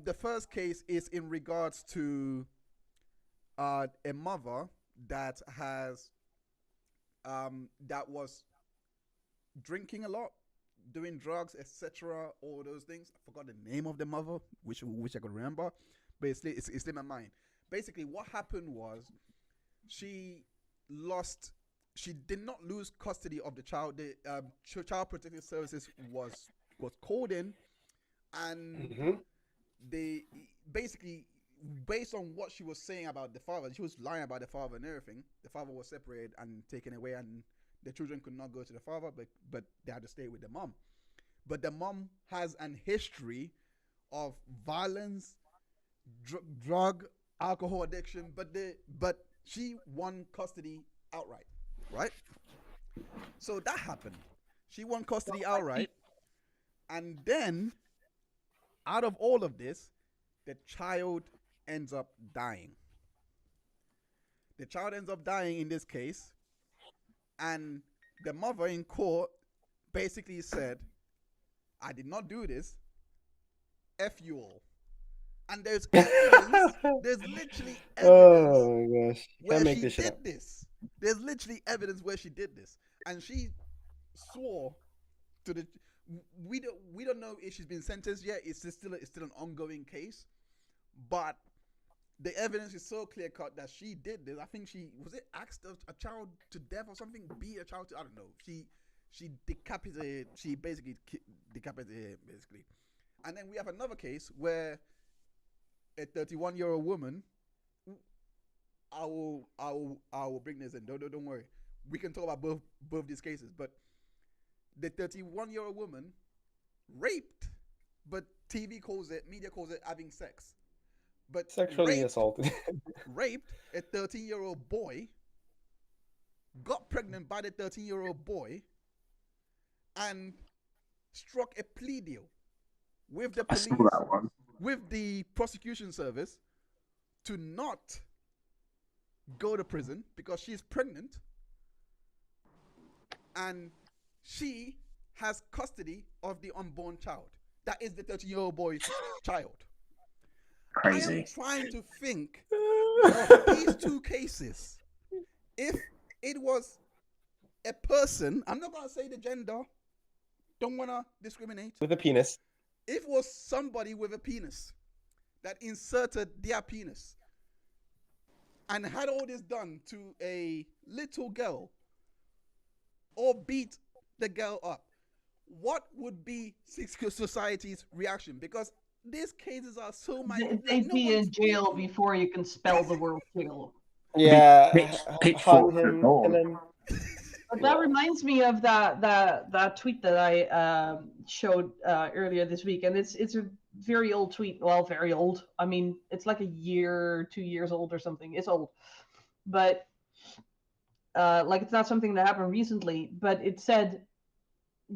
S1: the first case is in regards to a mother that has that was drinking a lot, doing drugs, etc. All those things. I forgot the name of the mother, which I could remember, but it's in my mind. Basically, what happened was she did not lose custody of the child. The Child Protective Services was called in, and they basically, based on what she was saying about the father, she was lying about the father and everything. The father was separated and taken away, and the children could not go to the father, but they had to stay with the mom. But the mom has an history of violence, drug, alcohol addiction, but she won custody outright, right? So that happened. She won custody outright, and then out of all of this, the child ends up dying. The child ends up dying in this case, and the mother in court basically said, I did not do this. F you all. And there's evidence, there's literally evidence
S3: Oh my gosh.
S1: where
S3: Can't make
S1: she
S3: this shit
S1: did
S3: up.
S1: this. There's literally evidence where she did this. And she swore to the we don't know if she's been sentenced yet. It's still an ongoing case. But the evidence is so clear cut that she did this. I think she asked a child to death or something, beat a child to, I don't know. She decapitated, she basically decapitated him, basically. And then we have another case where a 31-year-old woman, I will bring this in. Don't worry. We can talk about both these cases, but the 31-year-old woman raped, but media calls it having sex. But
S3: Sexually assaulted.
S1: raped a 13-year-old boy, got pregnant by the 13-year-old boy, and struck a plea deal with the
S4: I
S1: police,
S4: saw that one.
S1: with the prosecution service, to not go to prison because she's pregnant and she has custody of the unborn child. That is the 13-year-old boy's child. I am
S4: Crazy.
S1: trying to think of these two cases. If it was a person, I'm not going to say the gender, don't want to discriminate.
S3: With a penis.
S1: If it was somebody with a penis that inserted their penis and had all this done to a little girl or beat the girl up, what would be society's reaction? Because these cases are so minor.
S2: They'd be in jail before you can spell the word kill.
S3: Yeah.
S4: Pitchfork
S3: hung
S4: to the
S3: him,
S4: door.
S3: kill him.
S2: But that reminds me of that tweet that I showed earlier this week, and it's a very old tweet. Well, very old. I mean, it's like a year, 2 years old or something. It's old, but like it's not something that happened recently. But it said,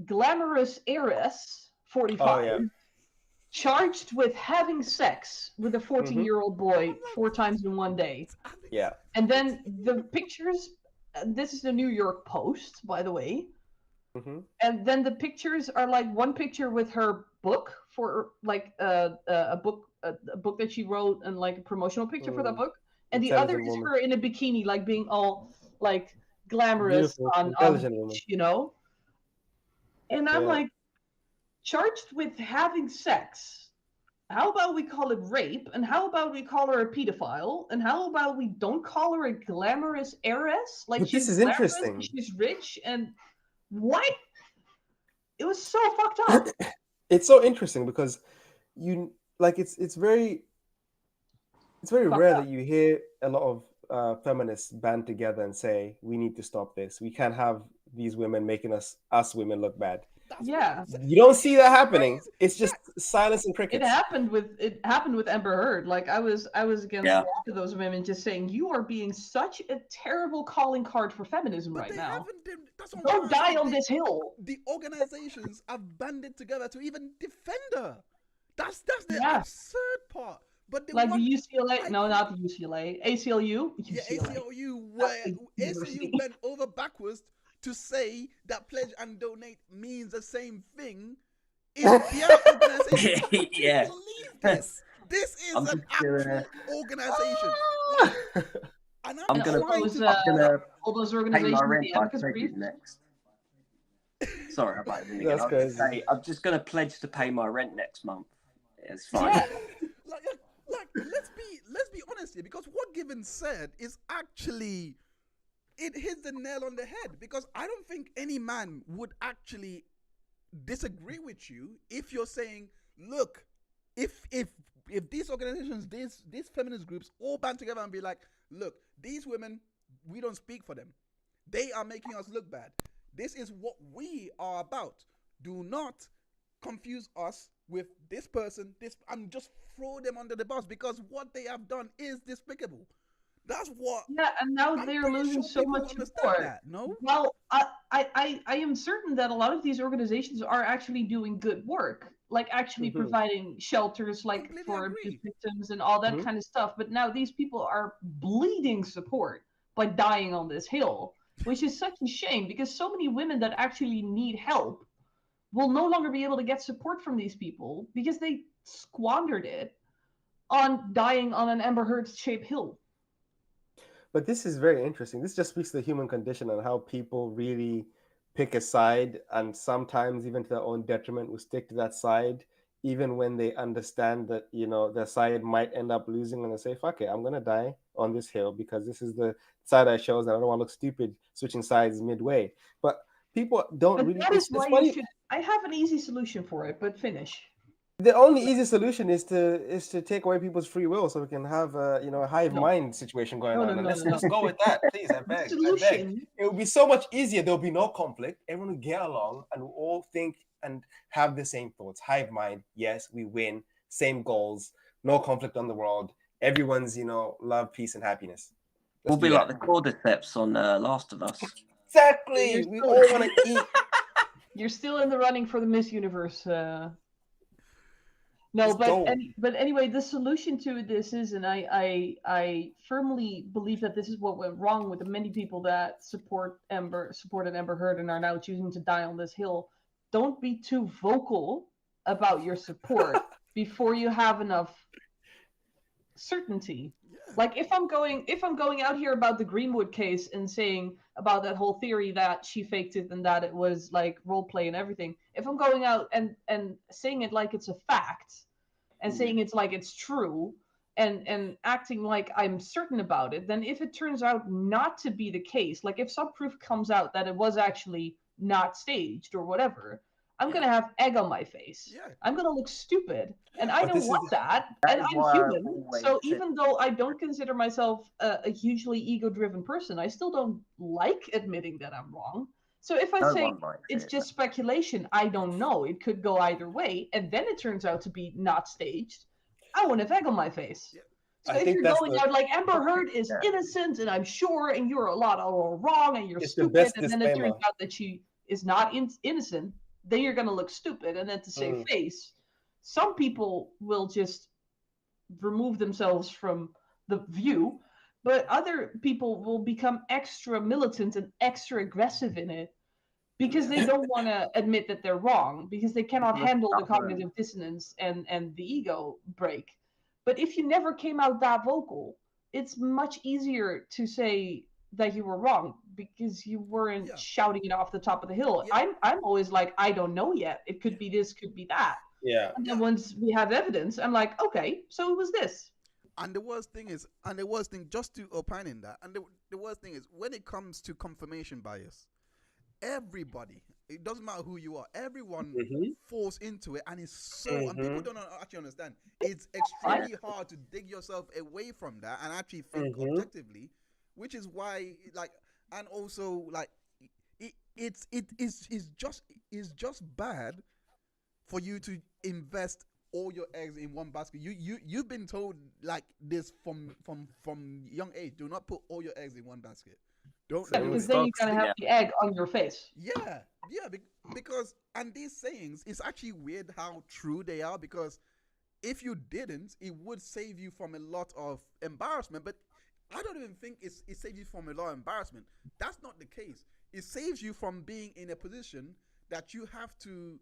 S2: "Glamorous heiress, 45,
S3: Oh, yeah.
S2: charged with having sex with a 14-year-old boy 4 times in one day."
S3: Yeah.
S2: And then the pictures. This is the New York Post, by the way.
S3: Mhm.
S2: And then the pictures are like one picture with her book for like a book that she wrote, and like a promotional picture for that book, and the other
S3: Intelligent
S2: is
S3: woman.
S2: her in a bikini, like being all like glamorous
S3: Beautiful,
S2: on the
S3: intelligent woman.
S2: beach, you know. And I'm
S3: Yeah.
S2: like, charged with having sex. How about we call it rape? And how about we call her a pedophile? And how about we don't call her a glamorous heiress? Like,
S3: But this
S2: she's
S3: is
S2: glamorous
S3: interesting.
S2: and she's rich, and what? It was so fucked up.
S3: It's so interesting because you like it's very
S2: Fucked
S3: rare
S2: up.
S3: that you hear a lot of feminists band together and say we need to stop this. We can't have these women making us women look bad.
S1: That's
S2: Yeah.
S1: what I'm
S3: You don't see that happening.
S1: crazy.
S3: It's just silence and
S2: It
S3: crickets.
S2: happened with Amber Heard. Like, I was against
S4: Yeah.
S2: both of those women, just saying, you are being such a terrible calling card for feminism
S1: But
S2: right
S1: they
S2: now.
S1: haven't. That's what I'm
S2: Don't
S1: trying to
S2: die
S1: say.
S2: on this hill.
S1: The organizations have banded together to even defend her. That's the
S2: Yeah.
S1: absurd part. But they
S2: Like
S1: want
S2: the UCLA,
S1: I
S2: no,
S1: think-
S2: not the UCLA, ACLU,
S1: yeah,
S2: UCLA.
S1: ACLU, where
S2: the university.
S1: ACLU bent over backwards to say that pledge and donate means the same thing. Is their organization? I can't
S4: Yeah.
S1: believe this. This is
S4: I'm
S1: an
S4: just gonna-
S1: actual organization. Like, and
S4: I'm
S2: And
S4: gonna-
S1: trying
S2: those,
S1: to.
S4: I'm gonna
S2: all those
S4: pay
S2: organizations,
S4: my rent
S2: the
S4: by
S2: Amicus Brief.
S4: pledging next. Sorry about it.
S3: That's crazy.
S4: I'm just gonna pledge to pay my rent next month. It's fine.
S2: Yeah.
S1: like let's be honest here, because what Given said is actually, it hits the nail on the head, because I don't think any man would actually disagree with you if you're saying, look, if these organizations, these feminist groups all band together and be like, look, these women, we don't speak for them, they are making us look bad, this is what we are about, do not confuse us with this person, and just throw them under the bus, because what they have done is despicable. That's what.
S2: Yeah, and now
S1: I'm
S2: they're
S1: pretty
S2: losing
S1: sure
S2: so
S1: people
S2: much
S1: understand
S2: support.
S1: that, no?
S2: Well, I am certain that a lot of these organizations are actually doing good work, like actually
S3: Mhm.
S2: providing shelters, like
S1: Completely
S2: for
S1: agree.
S2: abuse victims and all that
S3: Mhm.
S2: kind of stuff. But now these people are bleeding support by dying on this hill, which is such a shame, because so many women that actually need help will no longer be able to get support from these people because they squandered it on dying on an Amber Heard shaped hill.
S3: But this is very interesting. This just speaks to the human condition and how people really pick a side, and sometimes even to their own detriment will stick to that side, even when they understand that, you know, their side might end up losing, and they say, fuck it, I'm gonna die on this hill because this is the side I chose and I don't want to look stupid switching sides midway. But people don't
S2: But
S3: really
S2: that is
S3: it's
S2: why
S3: funny.
S2: you should. I have an easy solution for it, but finish.
S3: The only easy solution is to take away people's free will, so we can have a a hive
S2: No.
S3: mind situation going
S2: No,
S3: on.
S2: no,
S3: And
S2: no,
S3: let's
S2: no,
S3: just
S2: no.
S3: go with that, please. I
S2: The
S3: beg.
S2: solution.
S3: It would be so much easier. There'll be no conflict. Everyone will get along and we'll all think and have the same thoughts. Hive mind. Yes, we win. Same goals. No conflict on the world. Everyone's love, peace, and happiness.
S4: We'll
S3: Let's
S4: be
S3: do
S4: like
S3: that.
S4: the cordyceps on Last of Us.
S3: Exactly.
S2: You're
S3: We
S2: still-
S3: all want to eat.
S2: You're still in the running for the Miss Universe. No,
S3: Let's go.
S2: but anyway, the solution to this is, and I firmly believe that this is what went wrong with the many people that supported Amber Heard and are now choosing to die on this hill. Don't be too vocal about your support before you have enough certainty.
S1: Yeah.
S2: Like if I'm going out here about the Greenwood case and saying about that whole theory that she faked it and that it was like role play and everything, if I'm going out and saying it like it's a fact and saying it's like it's true and acting like I'm certain about it, then if it turns out not to be the case, like if some proof comes out that it was actually not staged or whatever, I'm gonna have egg on my face.
S1: Yeah.
S2: I'm gonna look stupid, and I
S3: But
S2: don't
S3: this is
S2: want that.
S4: That
S2: And
S4: is
S2: I'm
S4: why I
S2: human,
S4: always
S2: so
S4: say-
S2: even though I don't consider myself a hugely ego-driven person, I still don't like admitting that I'm wrong. So if I
S4: No
S2: say
S4: one likes
S2: it's
S4: it.
S2: just speculation, I don't know, it could go either way, and then it turns out to be not staged, I want an egg on my face.
S1: Yeah.
S2: So
S3: I
S2: if
S3: think
S2: you're
S3: that's
S2: going
S3: the-
S2: out like Amber Heard is
S4: Yeah.
S2: innocent and I'm sure, and you're a lot all wrong and you're
S3: It's the
S2: stupid,
S3: best
S2: and then it turns
S3: disclaimer.
S2: out that she is not innocent, then you're gonna look stupid. And then to save
S3: Mm.
S2: face, some people will just remove themselves from the view, but other people will become extra militant and extra aggressive in it because they don't want to admit that they're wrong, because they cannot
S4: They're
S2: handle the
S4: stubborn.
S2: cognitive dissonance and the ego break. But if you never came out that vocal, it's much easier to say that you were wrong because you weren't
S1: Yeah.
S2: shouting it off the top of the hill.
S1: Yeah.
S2: I'm always like, I don't know yet. It could be this, could be that.
S3: Yeah.
S2: And then
S1: Yeah.
S2: once we have evidence, I'm like, okay, so it was this.
S1: And the worst thing, just to opine in that, and the worst thing is, when it comes to confirmation bias, everybody, it doesn't matter who you are, everyone
S3: Mhm.
S1: falls into it, and it's so, and people
S3: Mhm.
S1: don't actually understand. It's extremely hard to dig yourself away from that and actually think
S3: Mhm.
S1: objectively, which is why, like, and also, like, it's just bad for you to invest all your eggs in one basket. You've been told like this from young age. Do not put all your eggs in one basket. Don't
S3: Same
S1: do
S2: Because
S1: it.
S2: then you're
S3: stocks.
S2: going to have the egg on your face.
S1: Yeah, because and these sayings, it's actually weird how true they are, because if you didn't, it would save you from a lot of embarrassment. But I don't even think it saves you from a lot of embarrassment. That's not the case. It saves you from being in a position that you have to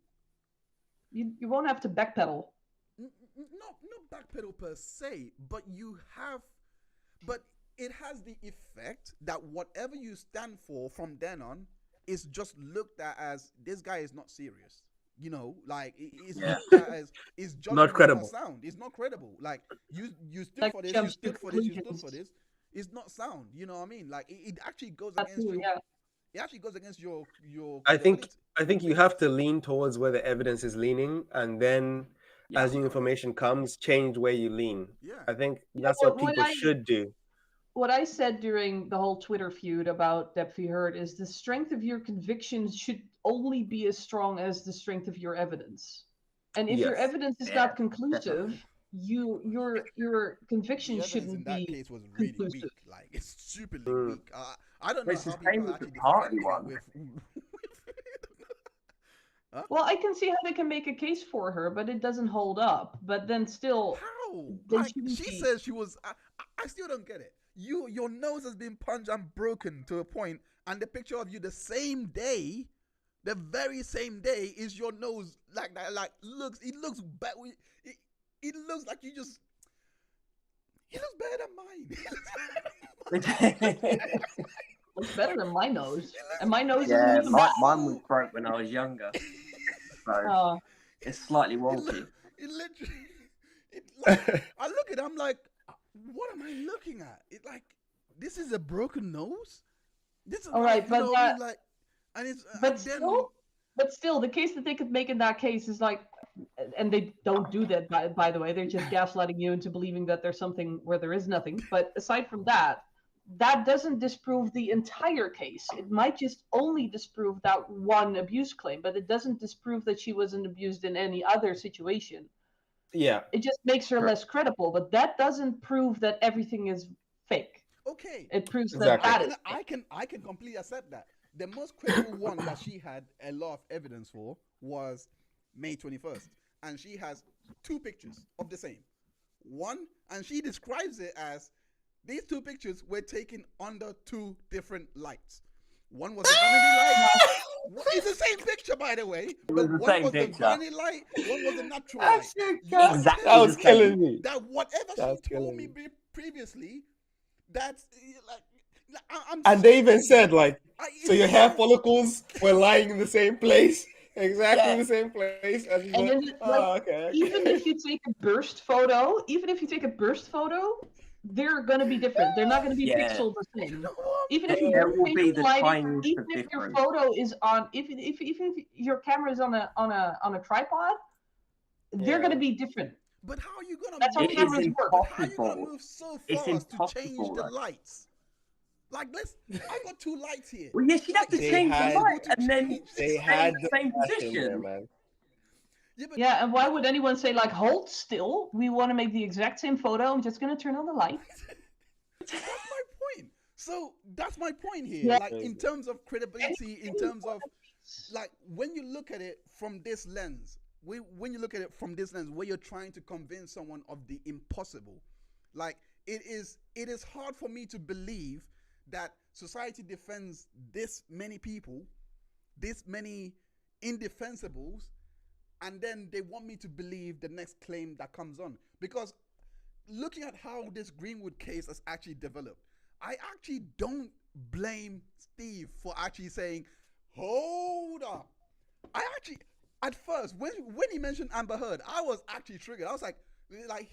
S2: You won't have to backpedal.
S1: not backpedal per se, but but it has the effect that whatever you stand for from then on is just looked at as, this guy is not serious. You know, like it's looked at as, is
S3: Not credible.
S1: not sound. It's not credible. Like you stood
S2: Like
S1: for this, you
S2: jumps to
S1: stood for this, you stood
S2: conclusions.
S1: for this. It's not sound. You know what I mean? Like it actually goes
S2: That
S1: against
S2: too,
S1: your.
S2: yeah.
S1: It actually goes against your
S3: I think
S1: credibility.
S3: you have to lean towards where the evidence is leaning, and then
S4: Yeah.
S3: as new information comes, change where you lean.
S1: Yeah.
S3: I think
S2: Yeah,
S3: that's what
S2: what
S3: people
S2: I-
S3: should do.
S2: What I said during the whole Twitter feud about Depp v. Heard is the strength of your convictions should only be as strong as the strength of your evidence. And if your
S3: Yes.
S2: evidence is
S4: Yeah,
S2: not conclusive,
S4: definitely.
S2: your
S1: The
S2: conviction
S1: evidence
S2: shouldn't
S1: in that
S2: be
S1: case was really
S2: conclusive.
S1: weak. Like it's stupidly
S3: Mm.
S1: weak. I don't know
S4: It's the
S1: how
S4: same
S1: people
S4: with
S1: actually
S4: the party
S1: defending it
S4: one.
S2: Well, I can see how they can make a case for her, but it doesn't hold up. But then still,
S1: How?
S2: they
S1: Like
S2: shouldn't
S1: she
S2: be.
S1: says she was. I still don't get it. Your nose has been punched and broken to a point, and the picture of you the same day, the very same day, is your nose like that. Like it looks bad. It looks like you just. It looks better than mine.
S2: Looks better than my nose, and my nose isn't
S4: Yeah,
S2: even that.
S4: mine was broke when I was younger, so it's slightly wonky.
S1: It literally. Like, I look at it, I'm like, what am I looking at? It like, this is a broken nose. This is
S2: All right,
S1: you
S2: but
S1: know what I mean? Like, and it's
S2: But
S1: and then,
S2: still, the case that they could make in that case is like, and they don't do that, by the way. They're just gaslighting you into believing that there's something where there is nothing. But aside from that, that doesn't disprove the entire case. It might just only disprove that one abuse claim, but it doesn't disprove that she wasn't abused in any other situation.
S3: Yeah.
S2: It just makes her less credible, but that doesn't prove that everything is fake.
S1: okay,
S2: It proves
S3: Exactly.
S2: that is
S1: I can completely accept that. The most credible one that she had a lot of evidence for was May 21st, and she has two pictures of the same one, and she describes it as these two pictures were taken under two different lights. One was a vanity light. It's the same picture, by the way.
S4: was the
S1: one
S4: same
S1: was
S4: picture.
S1: the vanity light. One was the natural light.
S4: Exactly
S3: That was
S4: the same.
S3: killing me.
S1: That whatever
S3: That's
S1: she told
S3: killing
S1: me
S3: me.
S1: previously, that's like I'm.
S3: And they even said, like,
S1: it's
S3: so your hair
S1: so-
S3: follicles were lying in the same place, exactly
S4: Yeah.
S3: the same place. And he's
S2: And
S3: like,
S2: then,
S3: oh, okay.
S2: even if you take a burst photo, they're going to be different. They're not going to be
S4: Yeah.
S2: pixeled the same.
S1: You know what?
S2: Even if you
S4: There will
S2: change
S4: be
S2: the
S4: the
S2: lighting,
S4: tiniest
S2: even
S4: of
S2: if your
S4: difference.
S2: photo is on, even if your camera is on a tripod, they're
S3: Yeah.
S2: going to be different.
S1: But how are you gonna?
S2: That's how
S4: It is
S2: cameras work.
S1: But how are you gonna
S4: impossible.
S1: move so
S4: It's
S1: fast to change
S4: impossible,
S1: the
S4: though.
S1: lights? Like I got two lights here.
S4: Well, yeah, she'd have to
S3: They
S4: change
S3: had-
S4: the light and then
S1: They
S3: They
S4: stay
S3: had
S4: in
S3: the
S4: the same
S3: flash in there,
S4: position.
S3: man.
S1: Yeah, but
S2: Yeah, and why would anyone say like, hold still? We want to make the exact same photo. I'm just going to turn on the light.
S1: that's my point. So that's my point here.
S2: Yeah.
S1: Like in terms of credibility, in terms of like when you look at it from this lens, when you look at it from this lens, where you're trying to convince someone of the impossible, like it is hard for me to believe that society defends this many people this many indefensibles, and then they want me to believe the next claim that comes on. Because looking at how this Greenwood case has actually developed, I actually don't blame Steve for actually saying, hold up. I actually, at first, when he mentioned Amber Heard, I was actually triggered. I was like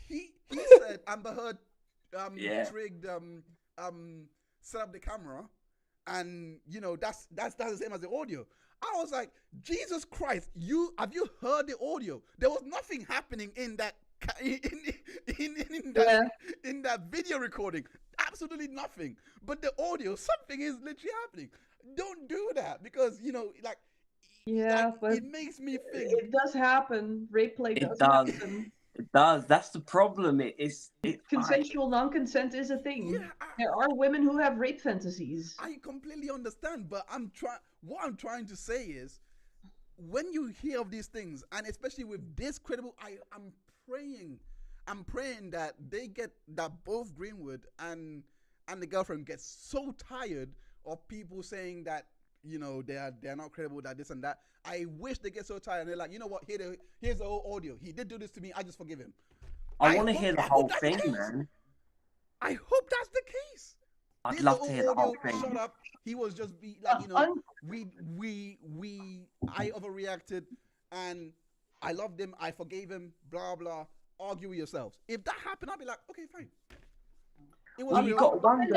S1: he said Amber Heard trigged set up the camera, and you know that's the same as the audio. I was like, Jesus Christ, have you heard the audio? There was nothing happening in that in that video recording. Absolutely nothing. But the audio, something is literally happening. Don't do that, because
S2: but
S1: it makes me think.
S2: It does happen. Rape play does happen.
S4: It does. That's the problem.
S2: Consensual non-consent is a thing.
S1: Yeah,
S2: there are women who have rape fantasies.
S1: I completely understand, but what I'm trying to say is, when you hear of these things, and especially with this credible, I'm praying that both Greenwood and the girlfriend get so tired of people saying that, you know, they're not credible, that this and that. I wish they get so tired and they're like, you know what, here's the whole audio. He did do this to me, I just forgive him.
S4: I want to hear the whole thing, man.
S1: I hope that's the case.
S4: I'd love to hear the whole thing.
S1: Shut up. He was just I overreacted, and I loved him, I forgave him, blah blah. Argue with yourselves. If that happened, I'd be like, okay, fine. It was
S2: I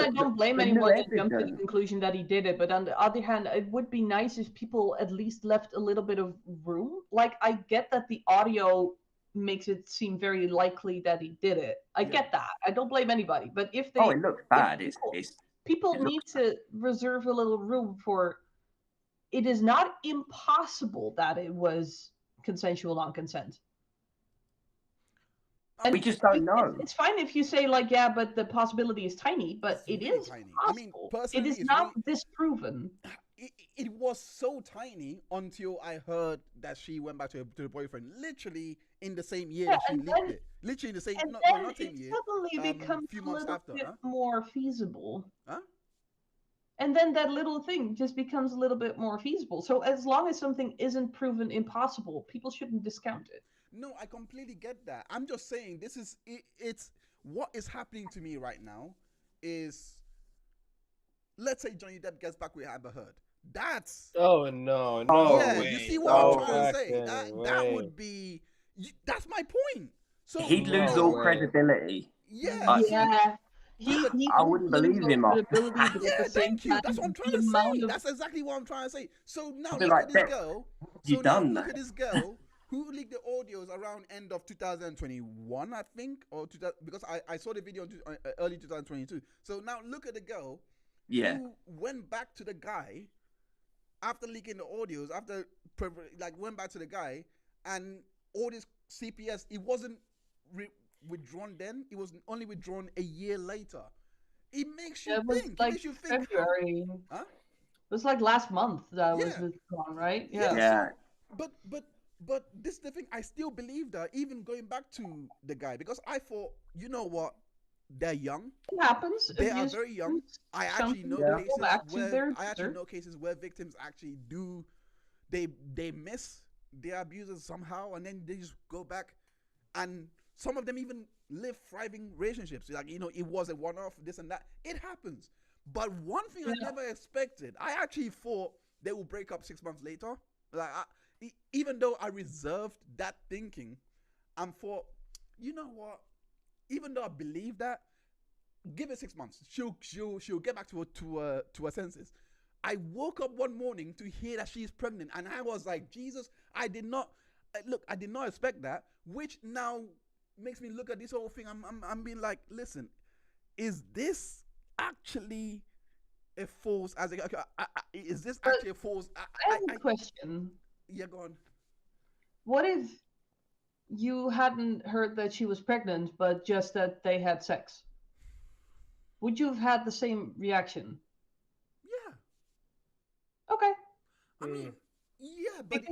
S2: don't blame anyone to jump to the conclusion that he did it, but on the other hand, it would be nice if people at least left a little bit of room. Like, I get that the audio makes it seem very likely that he did it. I get that. I don't blame anybody. But if they...
S4: Oh, it looks bad.
S2: People need to reserve a little room for... It is not impossible that it was consensual non-consent.
S4: And we just don't know.
S2: It's fine if you say, like, yeah, but the possibility is tiny, but it is
S1: tiny.
S2: possible.
S1: I mean, personally,
S2: it is not disproven.
S1: It was so tiny until I heard that she went back to the boyfriend, literally in the same year that she leaked it. Literally in the same, not same year.
S2: Suddenly becomes
S1: few
S2: a
S1: months
S2: little
S1: after,
S2: bit more feasible.
S1: Huh?
S2: And then that little thing just becomes a little bit more feasible. So as long as something isn't proven impossible, people shouldn't discount it.
S1: No, I completely get that. I'm just saying it's what is happening to me right now is, let's say Johnny Depp gets back with Amber Heard. That's
S3: no
S1: yeah,
S3: way.
S1: you see what I'm trying to say? That would be, that's my point. So
S4: he'd lose all credibility.
S1: Yeah.
S4: I wouldn't believe him after that.
S1: Yeah, thank you. That's what I'm trying to say. That's exactly what I'm trying to say. So now look at this girl. Look at this girl who leaked the audios around end of 2021, I think, because I saw the video in early 2022. So now look at the girl who went back to the guy after leaking the audios, went back to the guy, and all this CPS, it wasn't withdrawn then, it was only withdrawn a year later. It makes you think. It makes you think.
S2: February.
S1: Huh?
S2: It was like last month that was withdrawn, right?
S1: Yeah. So, but this is the thing. I still believe that, even going back to the guy, because I thought, you know what, they're young.
S2: It happens.
S1: They are very young. I actually know cases where victims actually do, they miss their abusers somehow, and then they just go back, and some of them even live thriving relationships. Like, you know, it was a one-off, this and that. It happens. But one thing I never expected, I actually thought they would break up 6 months later. Like, even though I reserved that thinking, and thought, you know what? Even though I believe that, give it 6 months. She'll get back to her senses. I woke up one morning to hear that she's pregnant, and I was like, Jesus, I did not expect that, which now makes me look at this whole thing. I'm being like, listen, is this actually a false? Is this actually a false?
S2: I have a question.
S1: Yeah, go on.
S2: What if you hadn't heard that she was pregnant, but just that they had sex? Would you have had the same reaction?
S1: Yeah.
S2: Okay.
S1: I mean, yeah, but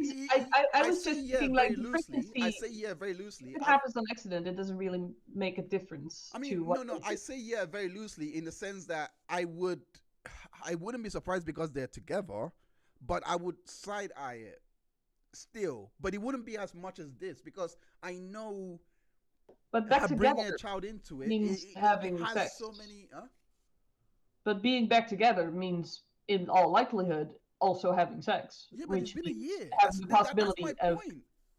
S2: I was just thinking, like, pregnancy.
S1: I say yeah very loosely.
S2: If it happens on accident, it doesn't really make a difference.
S1: I mean, no. I say yeah very loosely in the sense that I wouldn't be surprised because they're together, but I would side eye it still. But it wouldn't be as much as this because I know.
S2: But back
S1: bringing
S2: together
S1: a child into it
S2: means having
S1: has
S2: sex.
S1: so many.
S2: But being back together means, in all likelihood, also having sex.
S1: Yeah, but it's
S2: which
S1: been a
S2: means
S1: year.
S2: having the possibility
S1: that's my
S2: of.
S1: point.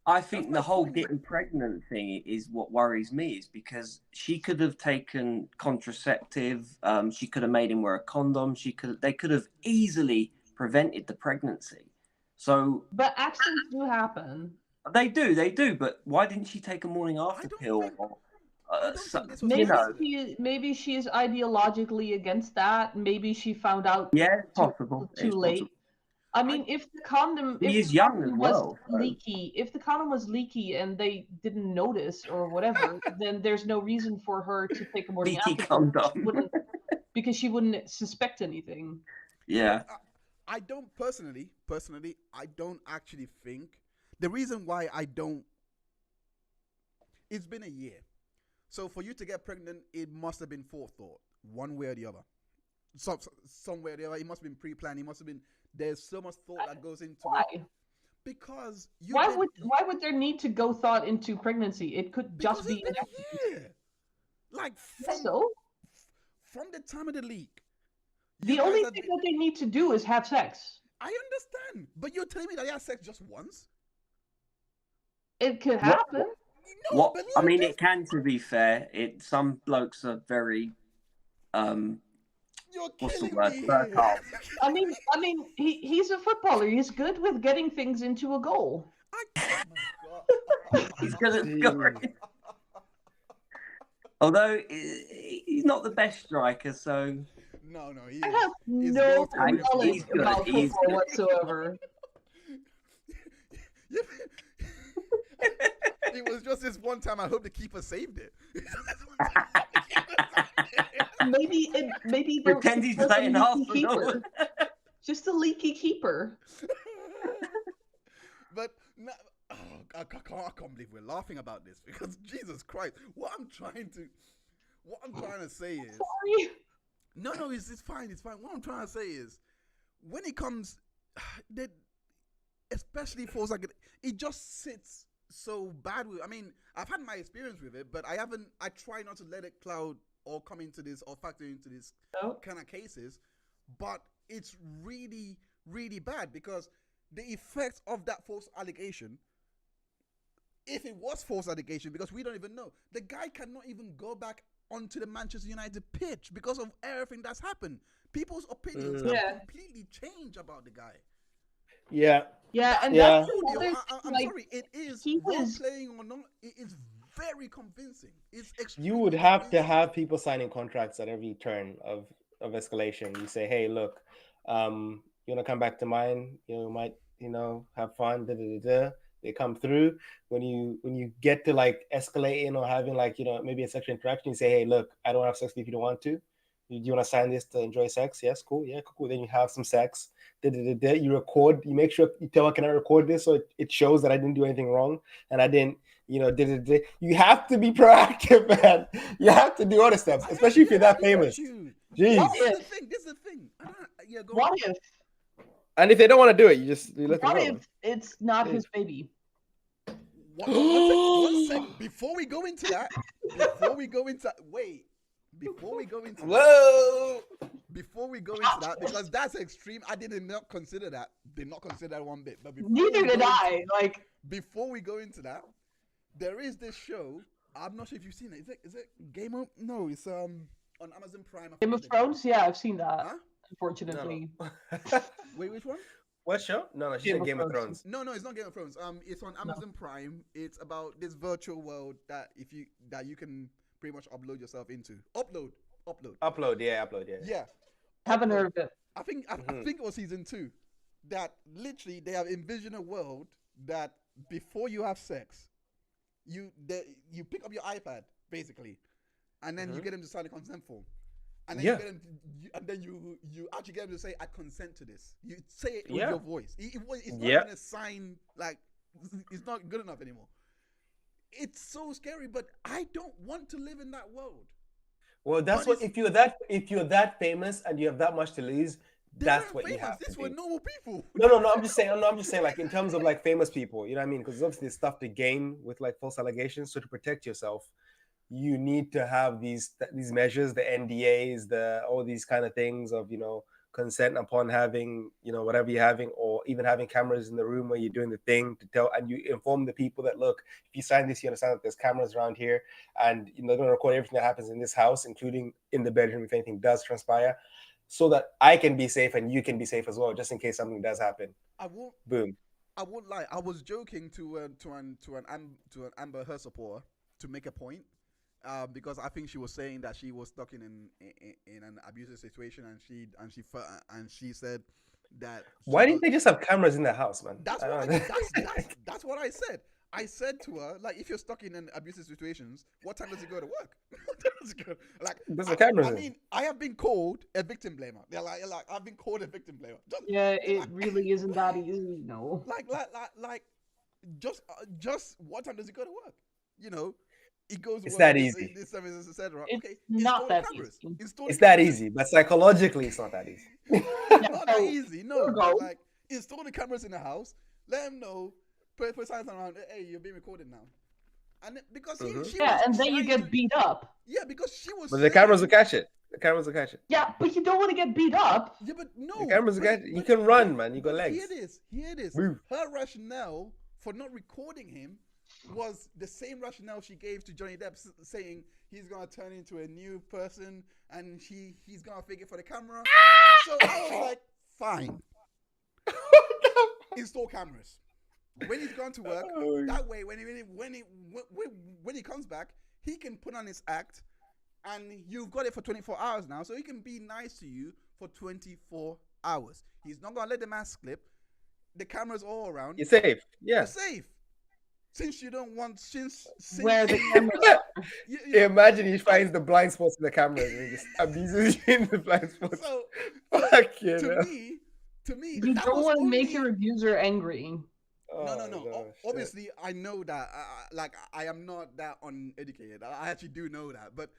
S4: I think
S1: That's
S4: the
S1: my
S4: whole
S1: point.
S4: getting pregnant thing is what worries me, is because she could have taken contraceptive, she could have made him wear a condom, they could have easily prevented the pregnancy. So
S2: But accidents do happen.
S4: they do, but why didn't she take a morning after
S1: don't
S4: pill?
S1: think-
S4: Or,
S1: I don't think this was
S2: Maybe
S4: you know,
S2: maybe she is ideologically against that. Maybe she found out
S4: yeah, it's possible.
S2: too
S4: It's
S2: late.
S4: possible.
S2: I mean, if the condom,
S4: He
S2: if
S4: is
S2: the
S4: young
S2: condom
S4: as
S2: was
S4: well, so-
S2: leaky, if the condom was leaky and they didn't notice or whatever, then there's no reason for her to take a morning
S4: Leaky
S2: after pill,
S4: condom.
S2: because she wouldn't suspect anything.
S4: Yeah.
S1: I don't personally, I don't actually think the reason why I don't. It's been a year, so for you to get pregnant, it must have been forethought, one way or the other. Some way or the other, it must have been pre-planned. It must have been. There's so much thought that goes into
S2: Why?
S1: it because
S2: Why would there need to go thought into pregnancy? It could
S1: because
S2: just be
S1: it's been a year. Like
S2: so.
S1: from the time of the leak.
S2: The only thing that they need to do is have sex.
S1: I understand, but you're telling me that they had sex just once?
S2: It could happen.
S1: No,
S4: What
S1: but
S4: I mean, it can. To be fair, some blokes are very
S1: You're
S4: what's the
S1: killing
S4: word?
S1: me
S4: Fertile.
S1: here.
S2: I mean, he's a footballer. He's good with getting things into a goal.
S1: Oh my God.
S4: He's good at scoring. Although he's not the best striker, so
S1: No, he
S2: I
S1: is.
S2: have
S1: He's
S2: no
S1: very
S2: knowledge
S4: he's good.
S2: about
S4: He's
S2: football whatsoever.
S1: It was just this one time. I hope the keeper saved it.
S2: Maybe
S4: Pretend he's
S2: there's a
S4: playing
S2: leaky
S4: Arsenal.
S2: keeper. Just a leaky keeper.
S1: But no, I can't believe we're laughing about this because Jesus Christ, what I'm trying to say is
S2: Sorry.
S1: no, it's fine. What I'm trying to say is when it comes, that especially for like it just sits so bad with. I mean, I've had my experience with it, but I try not to let it cloud or come into this or factor into this kind of cases. But it's really, really bad because the effects of that false allegation, if it was false allegation, because we don't even know, the guy cannot even go back onto the Manchester United pitch because of everything that's happened. People's opinions have completely changed about the guy.
S2: Yeah, and
S1: I'm
S2: like,
S1: sorry, it is
S2: he
S1: role
S2: was-
S1: playing or not, it is very convincing. It's extremely
S3: You would have to
S1: convincing.
S3: have people signing contracts at every turn of escalation. You say, hey, look, you want to come back to mine? You might, have fun. They come through. When you get to like escalating or having like, maybe a sexual interaction, you say, hey, look, I don't have sex if you don't want to. Do you want to sign this to enjoy sex? Yes, cool. Yeah, cool. Then you have some sex. You record. You make sure you tell, can I record this so it shows that I didn't do anything wrong and I didn't, You have to be proactive, man. You have to do all the steps, especially if you're that famous. Jeez.
S1: This is the thing.
S2: What if?
S3: And if they don't want to do it, you let them
S2: What
S3: go.
S2: if it's not his baby?
S1: One sec. Before we go into that, because that's extreme. I did not consider that. Did not consider that one bit. But
S2: Neither did I.
S1: Before we go into that, there is this show. I'm not sure if you've seen it. Is it Game of? No, it's on Amazon Prime.
S2: Game of Thrones? Yeah, I've seen that.
S1: Huh?
S2: Unfortunately.
S3: No.
S1: Wait, which one?
S3: What show? No, she said Game of Thrones.
S1: No, it's not Game of Thrones. It's on Amazon Prime. It's about this virtual world that you can pretty much upload yourself into. Upload.
S3: Yeah.
S1: Yeah.
S2: Haven't heard of it.
S1: I think it was season 2. That literally they have envisioned a world that before you have sex, you pick up your iPad basically, and then you get them to sign a consent form. And then you actually get them to say, "I consent to this." You say it with your voice. It's not even a sign, like it's not good enough anymore. It's so scary, but I don't want to live in that world.
S3: Well, that's what if you're that famous and you have that much to lose, That's what you
S1: famous.
S3: have to
S1: These were
S3: do.
S1: normal people.
S3: No. I'm just saying, like in terms of like famous people, you know what I mean? Because obviously there's stuff to gain with like false allegations. So to protect yourself, you need to have these measures, the NDAs, all these kind of things of, you know, consent upon having, you know, whatever you're having, or even having cameras in the room where you're doing the thing to tell, and you inform the people that, look, if you sign this, you understand that there's cameras around here, and you know, they're going to record everything that happens in this house, including in the bedroom if anything does transpire, so that I can be safe and you can be safe as well, just in case something does happen.
S1: I won't.
S3: Boom.
S1: I won't lie. I was joking to an Amber Heard supporter to make a point, because I think she was saying that she was stuck in an abusive situation, and she said that.
S3: Why didn't they just have cameras in the house, man?
S1: That's what I said. I said to her, like, if you're stuck in an abusive situations, what time does it go to work? What time does it go? Like,
S3: there's the cameras.
S1: I mean, I have been called a victim blamer. They're like I've been called a victim blamer.
S2: Yeah, it really isn't that easy, no.
S1: Like, just what time does it go to work? You know, it goes.
S3: It's
S1: work,
S3: that easy.
S1: This service, etc.
S2: It's
S1: Okay,
S2: not that easy.
S3: It's that easy, but psychologically, it's not that easy.
S1: Not that easy. No,
S2: go.
S1: like, install the cameras in the house. Let them know. Put signs around. Hey, you're being recorded now. And because she was
S2: and then you get beat up.
S1: Yeah, because she was.
S3: But the cameras will catch it. The cameras will catch it.
S2: Yeah, but you don't want to get beat up.
S1: Yeah, but no.
S3: The cameras will catch it. You can run, man. You got legs.
S1: Here it is.
S3: Move.
S1: Her rationale for not recording him was the same rationale she gave to Johnny Depp, saying he's gonna turn into a new person and he's gonna fake it for the camera. So I was like, fine. Install cameras. When he's gone to work, that way when he comes back, he can put on his act, and you've got it for 24 hours now, so he can be nice to you for 24 hours. He's not gonna let the mask slip. The camera's all around.
S3: You're safe. Yeah.
S1: You're safe. Since you don't want since
S2: Where the cameras are.
S3: Imagine he finds the blind spots in the camera and he just abuses you in the blind spots.
S1: So to me,
S2: You don't want to make your abuser angry.
S1: No. Obviously, I know that. Like, I am not that uneducated. I actually do know that. But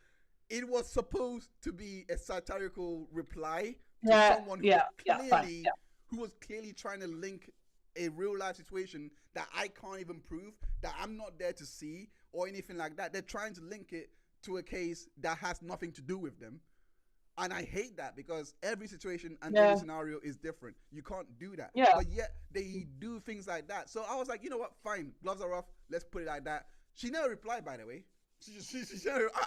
S1: it was supposed to be a satirical reply to someone who was clearly trying to link a real life situation that I can't even prove, that I'm not there to see or anything like that. They're trying to link it to a case that has nothing to do with them. And I hate that, because every situation and every scenario is different. You can't do that.
S2: Yeah.
S1: But yet they do things like that. So I was like, you know what? Fine. Gloves are off. Let's put it like that. She never replied, by the way.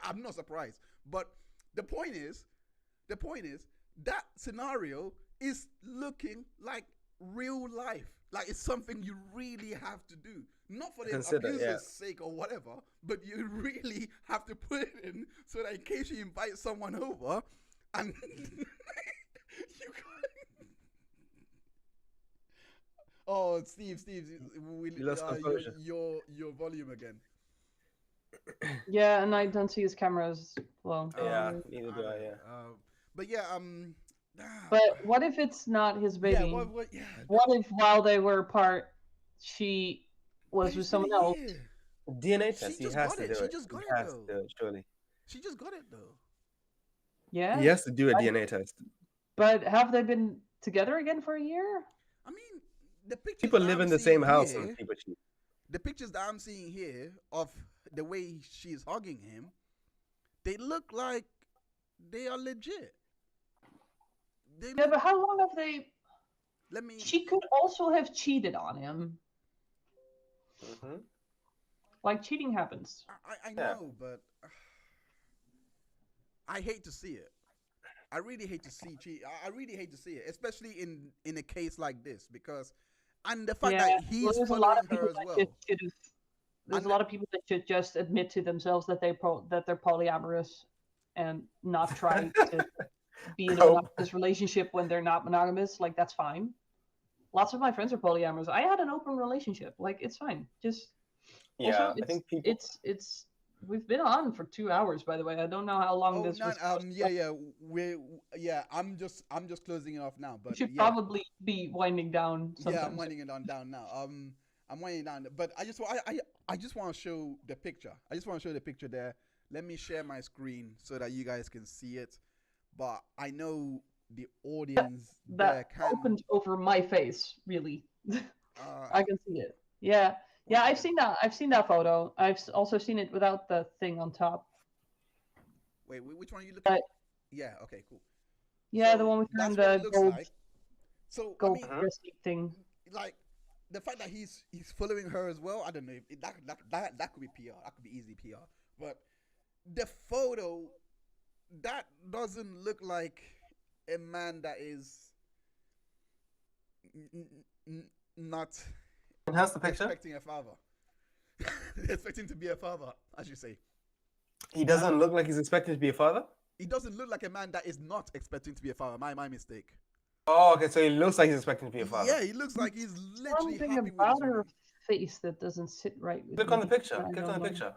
S1: I'm not surprised. But the point is that scenario is looking like real life. Like, it's something you really have to do. Not for the abuser's sake or whatever, but you really have to put it in so that in case you invite someone over, and you oh, Steve, we
S3: lost composure.
S1: Your volume again.
S2: Yeah, and I don't see his cameras. Well,
S3: neither do I. Yeah.
S1: But yeah,
S2: But what if it's not his baby? What if while they were apart, she was with someone else?
S3: DNA test. He has to do it.
S1: She just got it though.
S3: Surely.
S1: She just got it though.
S2: Yeah.
S3: He has to do a DNA test.
S2: But have they been together again for a year?
S1: I mean, the pictures
S3: people live in the same house and people cheat.
S1: The pictures that I'm seeing here of the way she's hugging him, they look like they are legit.
S2: But how long have they?
S1: Let me.
S2: She could also have cheated on him.
S3: Mm-hmm.
S2: Like, cheating happens.
S1: I know, but I hate to see it. I really hate to see cheat. I really hate to see it, especially in a case like this, because and the fact that he's following her as well.
S2: There's a lot of people that should just admit to themselves that they're polyamorous and not try to be in a monogamous relationship when they're not monogamous. Like, that's fine. Lots of my friends are polyamorous. I had an open relationship. Like, it's fine. Just also,
S3: I think people.
S2: It's we've been on for 2 hours, by the way. I don't know how long this was.
S1: I'm just closing it off now. But
S2: we should probably be winding down.
S1: Yeah, I'm winding it down now. I'm winding down, but I just want to show the picture. I just want to show the picture there. Let me share my screen so that you guys can see it. But I know the audience
S2: that
S1: there can.
S2: opened over my face, really.
S1: Uh,
S2: I can see it. Yeah. Yeah, I've
S1: okay.
S2: seen that. I've seen that photo. Also seen it without the thing on top.
S1: Wait, which one are you looking
S2: Uh,
S1: at? Yeah. Okay. Cool.
S2: Yeah, the
S1: So
S2: one with her in
S1: that's what it
S2: the
S1: looks
S2: gold
S1: like. So I
S2: gold
S1: mean,
S2: wrestling thing.
S1: like the fact that he's following her as well. I don't know if that could be PR. That could be easy PR. But the photo that doesn't look like a man that is not
S3: Enhance the picture.
S1: expecting a father. Expecting to be a father, as you say.
S3: He doesn't look like he's expected to be a father.
S1: He doesn't look like a man that is not expecting to be a father. My mistake.
S3: Oh, okay. So he looks like he's expecting to be a father.
S1: Yeah, he looks like he's literally
S2: Something
S1: happy with
S2: about
S1: his
S2: her
S1: woman.
S2: face that doesn't sit right with
S3: Click
S2: me.
S3: on the picture.
S2: I
S3: Click
S2: don't
S3: on the
S2: know.
S3: picture.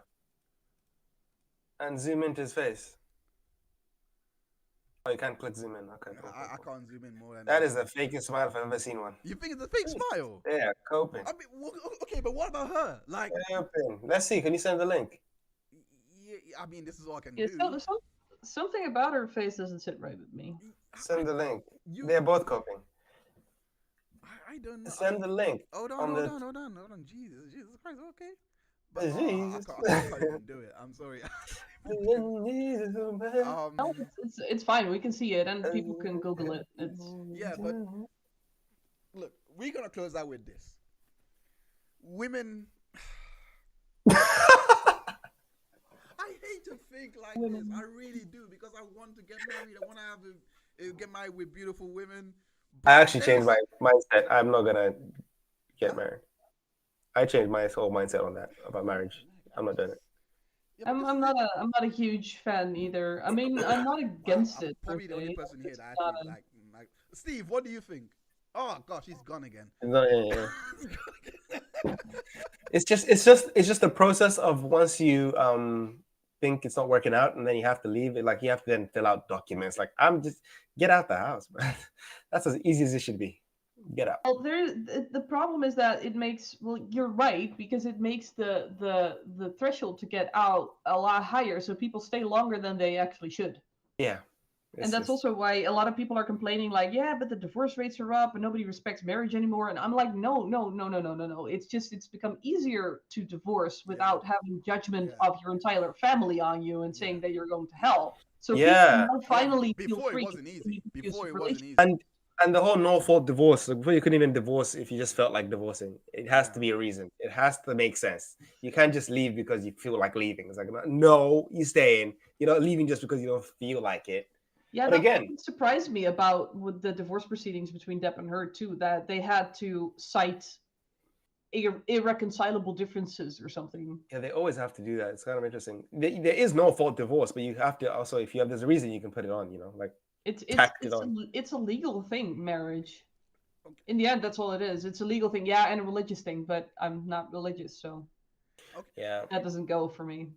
S3: And zoom into his face. Oh, you can't click zoom in. Okay. Cool,
S1: I
S3: cool.
S1: can't zoom in more than
S3: That is the fakest smile if I've ever seen one.
S1: You think it's a fake smile?
S3: Yeah, coping.
S1: I mean, okay, but what about her? Like,
S3: Coping. Let's see. Can you send the link?
S1: yeah, I mean, this is all I can
S2: Yeah,
S1: do.
S2: something about her face doesn't sit right with me.
S3: Send the link.
S1: You,
S3: They're both coping.
S1: I don't know.
S3: Send the link.
S1: Hold
S3: on
S1: on,
S3: the-
S1: hold on. Jesus Christ, okay. But
S3: Jesus.
S1: I can't even do it. I'm sorry.
S2: No, it's fine. We can see it, and people can Google it. It's
S1: Yeah, but look, we're gonna close out with this. Women, I hate to think like
S2: Women.
S1: this. I really do because I want to get married. I want to have get married with beautiful women.
S3: I actually
S1: There
S3: changed
S1: is-
S3: my mindset. I'm not gonna get married. I changed my whole mindset on that about marriage. I'm not doing it.
S1: Yeah, but this
S2: I'm
S1: is
S2: not
S1: it.
S2: I'm not a huge fan either. I mean, I'm not against
S1: I'm
S2: it. per
S1: probably the only
S2: se.
S1: person here
S2: It's
S1: that
S2: not
S1: actually
S2: a-
S1: like. Steve, what do you think? Oh gosh, he's gone again.
S3: It's not- yeah, yeah. It's just the process of once you think it's not working out and then you have to leave it, like you have to then fill out documents. Like I'm just get out the house, man. That's as easy as it should be. Get out.
S2: Well, the problem is that it makes, well, you're right, because it makes the threshold to get out a lot higher, so people stay longer than they actually should.
S3: Yeah.
S2: And that's also why a lot of people are complaining, like, yeah, but the divorce rates are up and nobody respects marriage anymore. And I'm like, no. It's become easier to divorce without having judgment
S1: Yeah.
S2: of your entire family on you and saying that you're going to hell. So
S3: Yeah.
S2: people now finally feel
S1: Before it
S2: free
S1: wasn't
S2: to
S1: easy.
S2: continue to be
S1: Before it
S2: abusive
S1: wasn't
S2: relationship.
S1: easy.
S3: And the whole no fault divorce, like before you couldn't even divorce if you just felt like divorcing. It has
S1: Yeah.
S3: to be a reason. It has to make sense. You can't just leave because you feel like leaving. It's like, no, you're staying. You're not leaving just because you don't feel like it.
S2: Yeah,
S3: But
S2: that
S3: again-
S2: surprised me about with the divorce proceedings between Depp and her too, that they had to cite irreconcilable differences or something.
S3: Yeah, they always have to do that. It's kind of interesting. There is no fault divorce, but you have to also, if you have, there's a reason you can put it on, like
S2: It's
S3: tacked it on.
S2: it's a legal thing, marriage. In the end, that's all it is. It's a legal thing, yeah, and a religious thing, but I'm not religious, so
S3: Yeah.
S2: that doesn't go for me.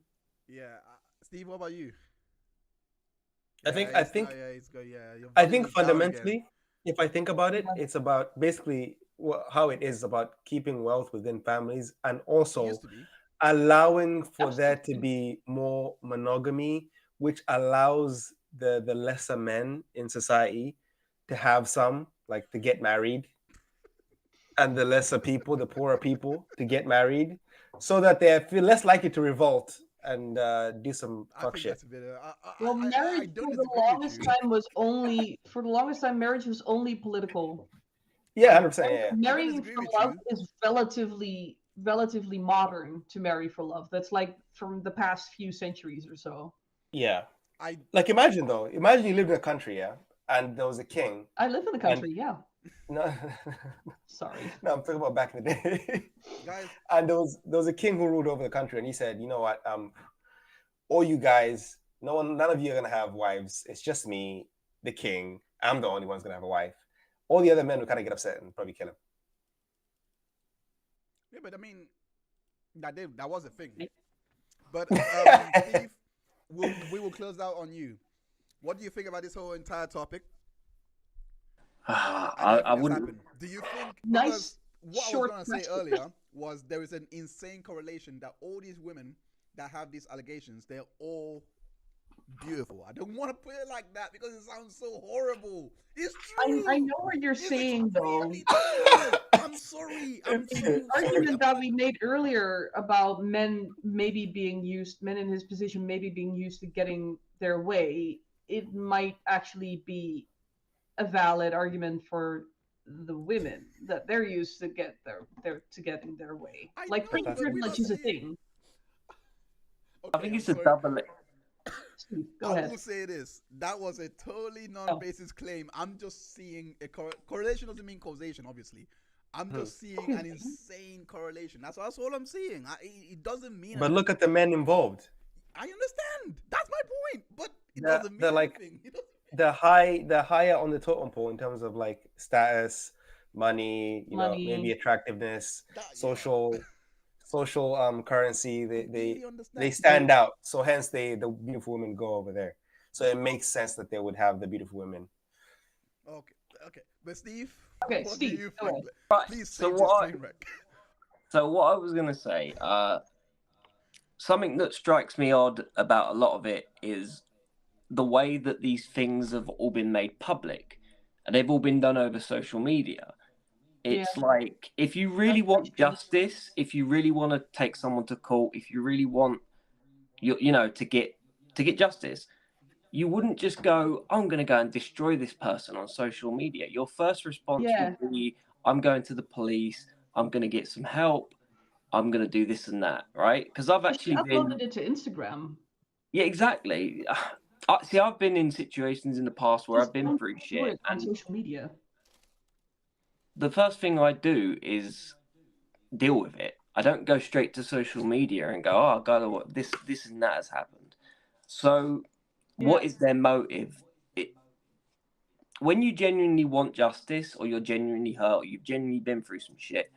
S1: Yeah, Steve, what about you?
S3: I think your
S1: I think
S3: volume
S1: volume is down again.
S3: fundamentally, if I think about it,
S2: Yeah.
S3: it's about basically how it is about keeping wealth within families and
S1: It
S3: also
S1: used to be.
S3: allowing for there to
S2: Absolutely.
S3: be more monogamy, which allows the lesser men in society to have some, like to get married, and the lesser people, the poorer people, to get married, so that they feel less likely to revolt and do some
S1: I
S3: fuck
S1: think
S3: shit.
S1: that's a bit.
S2: Well,
S1: I
S2: marriage
S1: don't
S2: for the
S1: disagree with
S2: longest
S1: you.
S2: time was only for the longest time marriage was only political.
S3: Yeah, 100%. Yeah.
S2: Marrying
S1: disagree
S2: for
S1: with
S2: love
S1: you.
S2: is relatively modern to marry for love. That's like from the past few centuries or so.
S3: Yeah.
S1: I
S3: Like imagine you lived in a country, yeah, and there was a king.
S2: I live in the country, yeah.
S3: No,
S2: Sorry.
S3: no, I'm talking about back in the day.
S1: guys.
S3: And there was a king who ruled over the country, and he said, you know what, all you guys, none of you are gonna have wives. It's just me, the king. I'm the only one who's gonna have a wife. All the other men would kind of get upset and probably kill him.
S1: Yeah, but I mean, that was a thing.
S2: Me?
S1: But Steve, we will close out on you. What do you think about this whole entire topic? And do you
S4: I
S1: think it's
S4: wouldn't.
S1: happened? Do you think?
S2: Nice,
S1: Because what I
S2: short
S1: was going to say
S2: question.
S1: earlier was there is an insane correlation that all these women that have these allegations, they're all beautiful. I don't want to put it like that because it sounds so horrible. It's true.
S2: I know what you're saying, though.
S1: Really true. I'm sorry. I'm
S2: The
S1: so sorry.
S2: argument that we made earlier about men in his position maybe being used to getting their way, it might actually be a valid argument for the women that they're used to getting their way.
S1: I
S2: Like
S1: know,
S2: free
S1: but we're not
S2: privilege is a
S1: saying-
S2: thing.
S4: I think
S1: I'm
S4: it's a
S1: sorry.
S4: double.
S2: Steve, go
S1: I
S2: ahead.
S1: will say this. That was a totally non-basis claim. I'm just seeing a correlation doesn't mean causation, obviously. I'm just seeing an insane correlation. That's all I'm seeing. It doesn't mean
S3: But look at the men involved.
S1: I understand. That's my point. But it
S3: They're-
S1: doesn't mean
S3: they're like-
S1: anything.
S3: The higher on the totem pole in terms of like status, money, maybe attractiveness, social currency. They stand out. So hence the beautiful women go over there. So it makes sense that they would have the beautiful women.
S1: Okay. But Steve,
S2: Okay,
S1: what
S2: Steve,
S1: do you
S2: go
S1: think?
S2: ahead.
S4: Right,
S1: Please
S4: so
S1: save this train wreck.
S4: So what I was gonna say, something that strikes me odd about a lot of it is the way that these things have all been made public, and they've all been done over social media. It's like, if you really want justice, if you really want to take someone to court, if you really want to get justice, you wouldn't just go, I'm going to go and destroy this person on social media. Your first response would be, I'm going to the police, I'm going to get some help, I'm going to do this and that, right? Because I've actually
S2: uploaded it to Instagram.
S4: Yeah, exactly. See, I've been in situations in the past where I've been through shit,
S2: on
S4: and
S2: social media.
S4: the first thing I do is deal with it. I don't go straight to social media and go, "Oh, God, this and that has happened." So, what is their motive? When you genuinely want justice, or you're genuinely hurt, or you've genuinely been through some shit,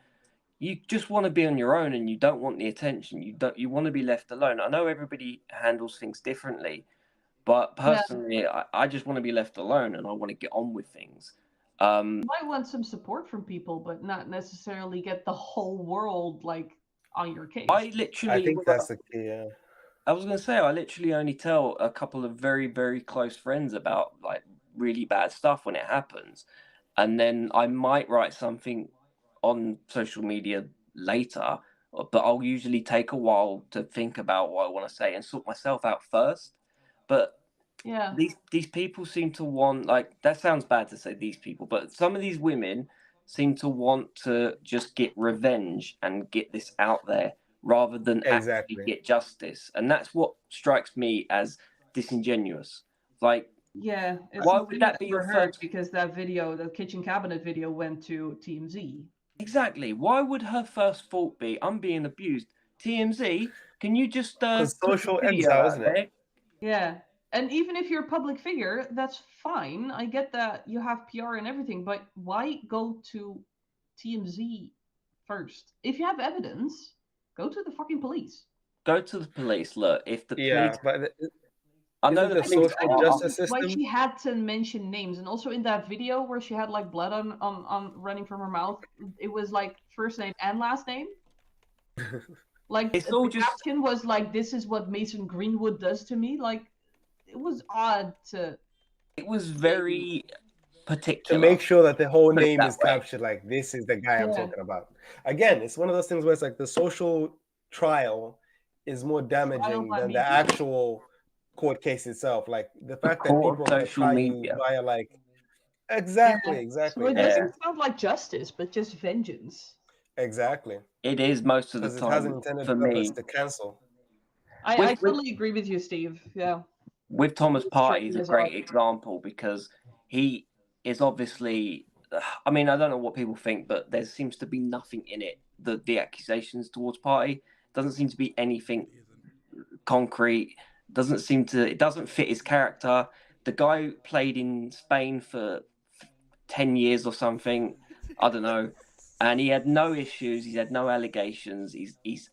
S4: you just want to be on your own, and you don't want the attention. You want to be left alone. I know everybody handles things differently, but personally, I just want to be left alone, and I want to get on with things.
S2: You might want some support from people, but not necessarily get the whole world like on your case.
S3: I think that's the key. Yeah.
S4: I was going to say, I literally only tell a couple of very, very close friends about like really bad stuff when it happens. And then I might write something on social media later, but I'll usually take a while to think about what I want to say and sort myself out first. But these people seem to want, like, that sounds bad to say these people, but some of these women seem to want to just get revenge and get this out there rather than actually get justice. And that's what strikes me as disingenuous. Like, why would that be your first?
S2: Because that video, the kitchen cabinet video, went to TMZ.
S4: Exactly. Why would her first thought be, I'm being abused? TMZ, can you just
S3: social exile, isn't it?
S2: Yeah. And even if you're a public figure, that's fine. I get that you have PR and everything, but why go to TMZ first? If you have evidence, go to the fucking police.
S4: Go to the police. Look, if the
S3: police...
S4: but I know
S3: the social justice system.
S2: Why she had to mention names, and also in that video where she had like blood on running from her mouth, it was like first name and last name. Like
S4: it's all
S2: the caption was like, "This is what Mason Greenwood does to me." Like, it was odd to.
S4: It was very particular
S3: to make sure that the whole name is captured. Like, this is the guy I'm talking about. Again, it's one of those things where it's like the social trial is more damaging than the actual court case itself. Like the fact that people are trying via like exactly.
S2: So it doesn't sound like justice, but just vengeance.
S3: Exactly.
S4: It is most of the time.
S3: It has an intended purpose to cancel.
S2: I totally agree with you, Steve. Yeah.
S4: With Thomas Partey is a great example because he is obviously, I mean, I don't know what people think, but there seems to be nothing in it. The accusations towards Partey doesn't seem to be anything concrete. It doesn't fit his character. The guy played in Spain for 10 years or something. I don't know. And he had no issues. He had no allegations. He's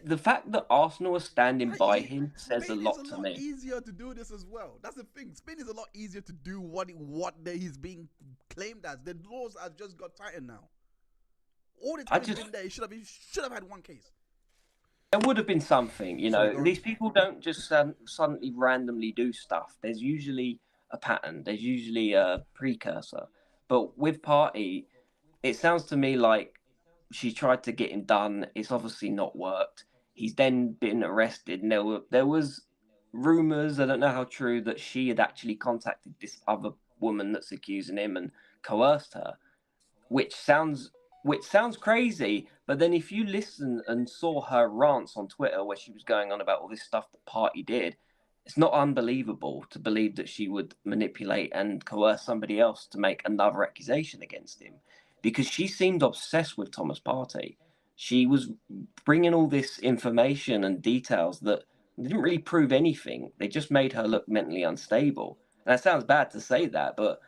S4: the fact that Arsenal are standing by him says a lot to me.
S1: It's easier to do this as well. That's the thing. Spain is a lot easier to do what he's being claimed as. The laws have just got tighter now. All the time he's been there, he should have had one case.
S4: There would have been something, you
S1: Sorry,
S4: know.
S1: go on.
S4: These people don't just suddenly randomly do stuff. There's usually a pattern. There's usually a precursor. But with Party, it sounds to me like she tried to get him done. It's obviously not worked. He's then been arrested, and there was rumors. I don't know how true that she had actually contacted this other woman that's accusing him and coerced her, which sounds crazy. But then if you listen and saw her rants on Twitter where she was going on about all this stuff the Party did, it's not unbelievable to believe that she would manipulate and coerce somebody else to make another accusation against him, because she seemed obsessed with Thomas Party. She was bringing all this information and details that didn't really prove anything. They just made her look mentally unstable. And that sounds bad to say that, but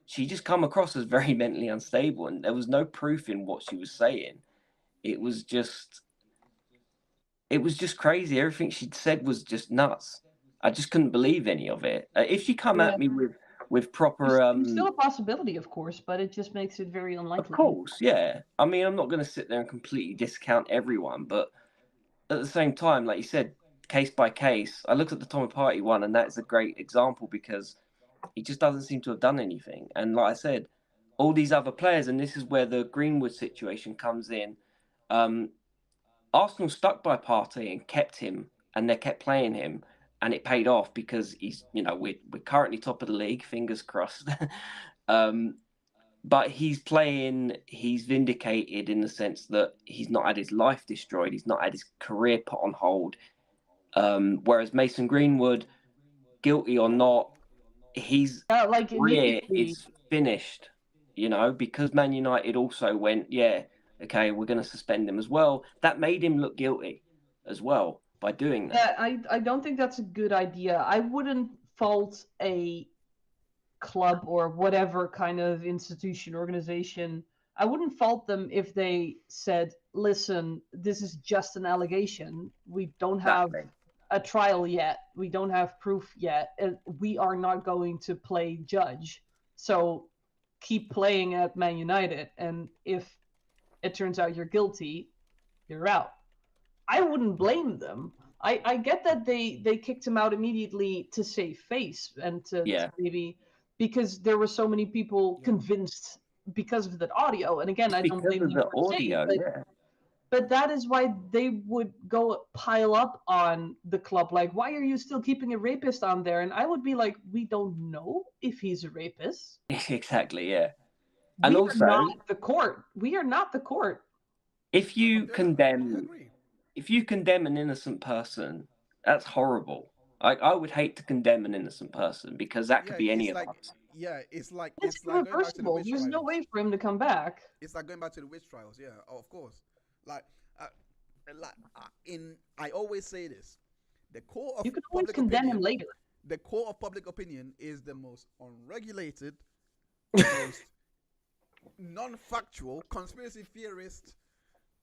S4: she just come across as very mentally unstable, and there was no proof in what she was saying. It was just crazy. Everything she'd said was just nuts. I just couldn't believe any of it. If she come at me with proper
S2: There's still a possibility, of course, but it just makes it very unlikely.
S4: of course, yeah. I mean, I'm not going to sit there and completely discount everyone, but at the same time, like you said, case by case. I looked at the Thomas Party one, and that's a great example because he just doesn't seem to have done anything. And like I said, all these other players, and this is where the Greenwood situation comes in. Arsenal stuck by Partey and kept him, and they kept playing him, and it paid off because he's, you know, we're currently top of the league, fingers crossed. But he's vindicated in the sense that he's not had his life destroyed, he's not had his career put on hold. Whereas Mason Greenwood, guilty or not, his career is finished, you know, because Man United also went, okay, we're going to suspend him as well. That made him look guilty as well by doing that.
S2: Yeah, I don't think that's a good idea. I wouldn't fault a club or whatever kind of institution, organization. I wouldn't fault them if they said, listen, this is just an allegation. We don't have a trial yet. We don't have proof yet. And we are not going to play judge. So keep playing at Man United. And if it turns out you're guilty, you're out. I wouldn't blame them. I get that they kicked him out immediately to save face and to maybe because there were so many people convinced because of that audio. And again, I don't blame them for
S4: audio,
S2: but that is why they would go pile up on the club. Like, why are you still keeping a rapist on there? And I would be like, we don't know if he's a rapist.
S4: Exactly, yeah. And
S2: we
S4: also,
S2: are not the court. We are not the court.
S4: If you condemn an innocent person, that's horrible. I would hate to condemn an innocent person because that could be any of us.
S1: Yeah, it's like
S2: irreversible. There's no way for him to come back.
S1: It's like going back to the witch trials. Yeah, of course. I always say this: the core of
S2: you can always condemn him later.
S1: The core of public opinion is the most unregulated, most non-factual, conspiracy theorist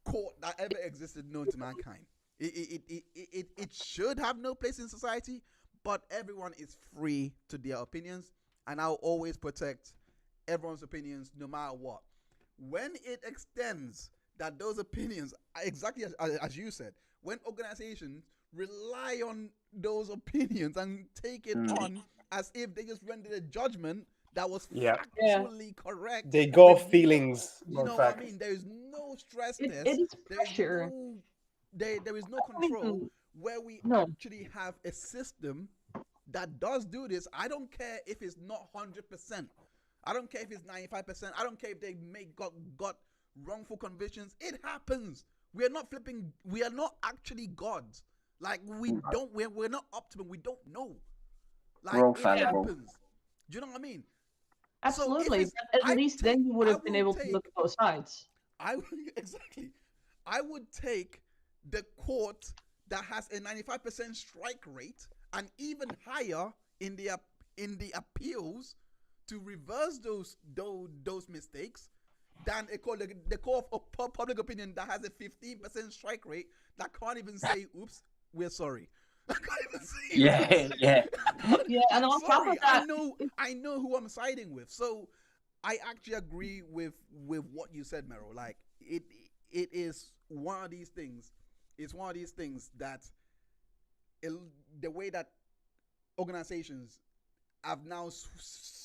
S1: court that ever existed known to mankind. It should have no place in society, but everyone is free to their opinions, and I'll always protect everyone's opinions no matter what. When it extends that those opinions, exactly as you said, when organizations rely on those opinions and take it on as if they just rendered a judgment that was factually correct.
S3: They go off feelings.
S1: You know what I mean? There is no stress test.
S2: It is pressure.
S1: There is no control where we actually have a system that does do this. I don't care if it's not 100%. I don't care if it's 95%. I don't care if they got wrongful convictions. It happens. We are not flipping. We are not actually gods. Like we're not optimum. We don't know. Like it happens. Do you know what I mean?
S2: Absolutely. So at least then you would have been able to look at both sides.
S1: Exactly. I would take the court that has a 95% strike rate and even higher in the appeals to reverse those mistakes than the court of public opinion that has a 15% strike rate that can't even say, "Oops, we're sorry." I can't even say
S2: yeah. And on top of that,
S1: I know who I'm siding with. So I actually agree with what you said, Merel. Like it is one of these things. it's one of these things that the way that organizations have now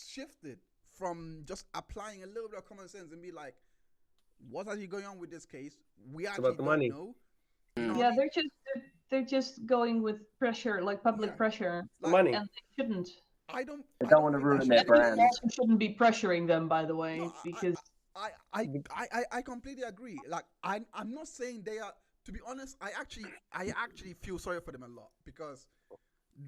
S1: shifted from just applying a little bit of common sense and be like, what's actually going on with this case? We actually
S3: about the
S1: don't
S3: money.
S1: know. You know what
S2: Yeah,
S1: I mean?
S2: they're just going with pressure, like public
S1: Yeah.
S2: pressure,
S3: The money.
S2: and they shouldn't.
S1: I don't
S4: don't wanna
S1: think
S4: ruin
S1: that
S4: their
S1: should be the
S2: And
S4: brand.
S2: we
S1: case.
S2: also shouldn't be pressuring them, by the way,
S1: No,
S2: because
S1: I completely agree. Like I'm not saying they are. To be honest, I actually feel sorry for them a lot because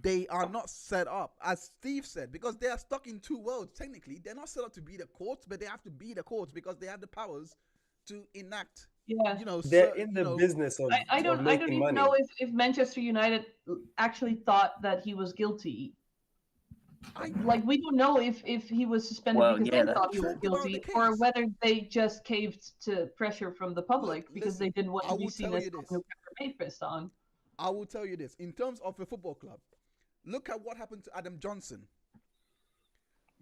S1: they are not set up, as Steve said, because they are stuck in two worlds. Technically, they're not set up to be the courts, but they have to be the courts because they have the powers to enact.
S2: yeah.
S1: You know,
S3: They're in the business of
S2: I don't
S3: making
S2: even
S3: money.
S2: know if Manchester United actually thought that he was guilty. Like, we don't know if he was suspended
S4: Well,
S2: because
S4: yeah,
S2: they
S4: that's
S2: thought he was
S1: true. Talk about
S2: guilty,
S1: the
S2: or
S1: case.
S2: whether they just caved to pressure from the public
S1: Look,
S2: because they
S1: listen,
S2: didn't want
S1: I
S2: to be
S1: will
S2: seen
S1: tell
S2: as
S1: you
S2: someone
S1: this.
S2: who kept their faith fist on.
S1: I will tell you this. In terms of a football club, look at what happened to Adam Johnson.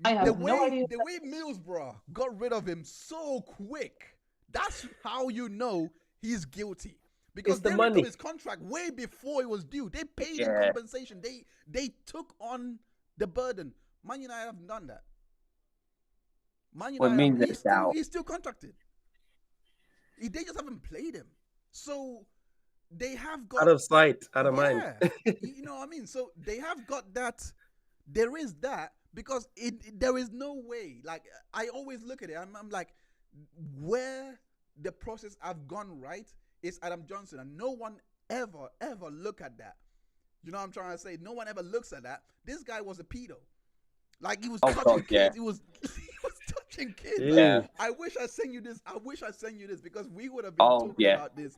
S2: I have
S1: The
S2: no idea.
S1: way Middlesbrough got rid of him so quick, that's how you know he's guilty. Because
S3: It's the
S1: they ripped
S3: money.
S1: up his contract way before it was due. They paid him
S4: Yeah.
S1: compensation. They took on the burden. Man United haven't done that. Man
S4: Well, it
S1: United,
S4: means they're out.
S1: he's still contracted. They just haven't played him. So they have got
S3: Out of sight, out of mind.
S1: yeah, you know what I mean. So they have got that. There is that because there is no way. Like I always look at it. I'm like, where the process have gone right is Adam Johnson, and no one ever look at that. You know what I'm trying to say? No one ever looks at that. This guy was a pedo. Like he was
S4: Oh,
S1: touching
S4: God,
S1: kids.
S4: yeah.
S1: He was touching kids.
S3: Yeah.
S1: Like, I wish I sent you this. Because we would have been
S4: Oh,
S1: talking
S4: yeah.
S1: about this.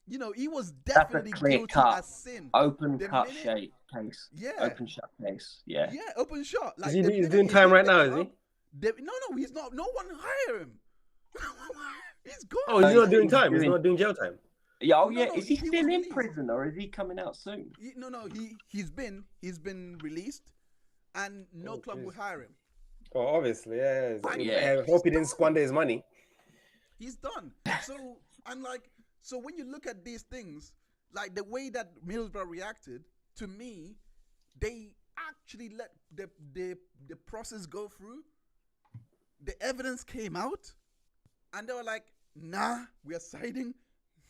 S1: You know, he was
S4: That's a
S1: definitely
S4: clear
S1: guilty
S4: cut.
S1: as sin.
S4: Open
S1: The
S4: cut
S1: minute-
S4: shape case.
S1: Yeah.
S4: Open shut case. Yeah.
S1: Yeah, open shot. Like
S3: Is he-
S1: the
S3: he's
S1: minute
S3: doing
S1: he's
S3: time
S1: in
S3: right
S1: the
S3: now, is he?
S1: club, no, he's not. No one hire him. He's gone.
S3: Oh, he's
S4: No,
S3: not doing
S4: he's
S3: time. He's
S4: doing-
S3: not doing jail time.
S4: Yeah. Oh,
S1: No,
S4: yeah.
S1: no,
S4: Is he
S1: he was
S4: still in
S1: released.
S4: prison or is he coming out soon?
S1: He's been released, and no
S3: Oh,
S1: club will
S3: jeez.
S1: hire him.
S3: Oh, obviously, yeah.
S1: Right,
S4: yeah.
S3: I hope he didn't squander his money.
S1: He's done. So I'm like, so when you look at these things, like the way that Middlesbrough reacted, to me, they actually let the process go through. The evidence came out, and they were like, nah, we are siding.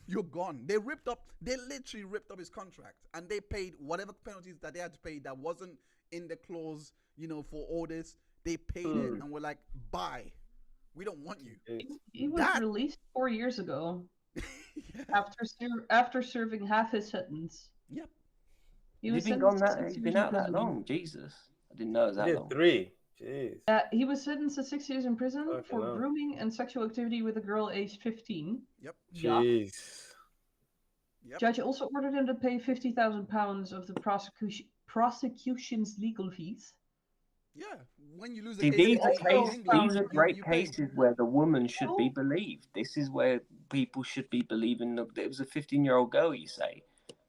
S1: You're gone. They literally ripped up his contract, and they paid whatever penalties that they had to pay that wasn't in the clause, for all this. They paid it, and were like, bye. We don't want you.
S2: He was
S1: That-
S2: released 4 years ago
S1: Yeah.
S2: after serving half his sentence.
S1: Yep.
S2: He
S4: Has
S2: was
S4: he been
S2: sentenced
S4: gone
S2: to
S4: that?
S2: 6
S4: He's
S2: years
S4: been
S2: in
S4: out that
S2: prison.
S4: long. Jesus, I didn't know it was
S3: He
S4: that
S3: did
S4: long.
S3: 3. Jeez.
S2: He was sentenced to 6 years in prison
S3: Fucking
S2: for
S3: hell.
S2: grooming and sexual activity with a girl aged 15.
S1: Yep.
S2: Yeah.
S3: Jeez.
S1: Yep.
S2: Judge also ordered him to pay £50,000 of the prosecution's legal fees.
S1: Yeah. When you lose a
S4: See,
S1: case,
S4: these
S1: in
S4: are
S1: England,
S4: these are
S1: you
S4: great
S1: pay.
S4: cases where the woman should be believed. This is where people should be believing that it was a 15-year-old girl, you say,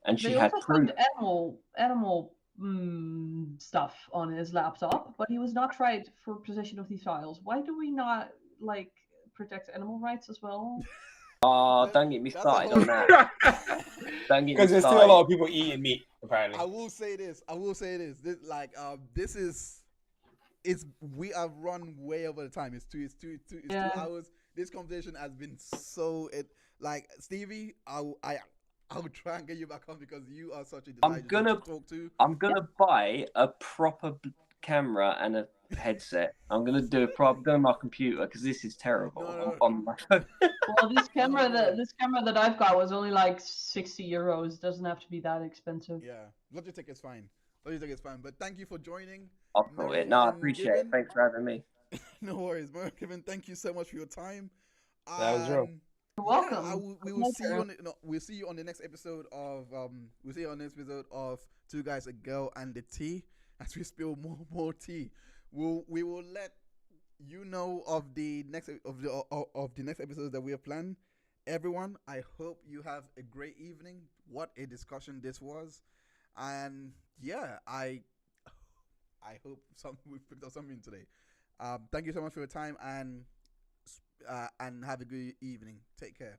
S4: and she
S2: They
S4: had
S2: also
S4: proof.
S2: found animal stuff on his laptop, but he was not tried for possession of these files. Why do we not protect animal rights as well?
S4: Oh, don't get me
S1: That's a
S4: started
S1: whole-
S4: on that. Don't get me
S3: Because there's still a
S4: started.
S3: lot of people eating meat, apparently.
S1: I will say this. We have run way over the time. It's two
S2: Yeah.
S1: hours. This conversation has been Stevie. I'll try and get you back on because you are such a delight to
S4: gonna-
S1: talk to.
S4: I'm gonna buy a proper camera and a headset. I'm gonna do a proper go on my computer because this is terrible.
S1: No.
S4: On my phone.
S2: Well, this camera
S1: No.
S2: this camera that I've got was only like €60. Doesn't have to be that expensive.
S1: Yeah, Logitech is fine. But thank you for joining.
S4: I'll throw it.
S1: Merel
S4: No, I
S1: and
S4: appreciate it.
S1: Given.
S4: Thanks for having me.
S1: No worries, Merel. Kevin, thank you so much for your time.
S3: That was real.
S1: And
S2: You're
S1: yeah,
S2: welcome.
S1: we will see you on. We'll see you on the next episode of. We'll see you on the next episode of Two Guys, a Girl, and the Tea. As we spill more tea, we will let you know of the next of the next episodes that we have planned. Everyone, I hope you have a great evening. What a discussion this was, and yeah, I hope we picked up something today. Thank you so much for your time, and have a good evening. Take care.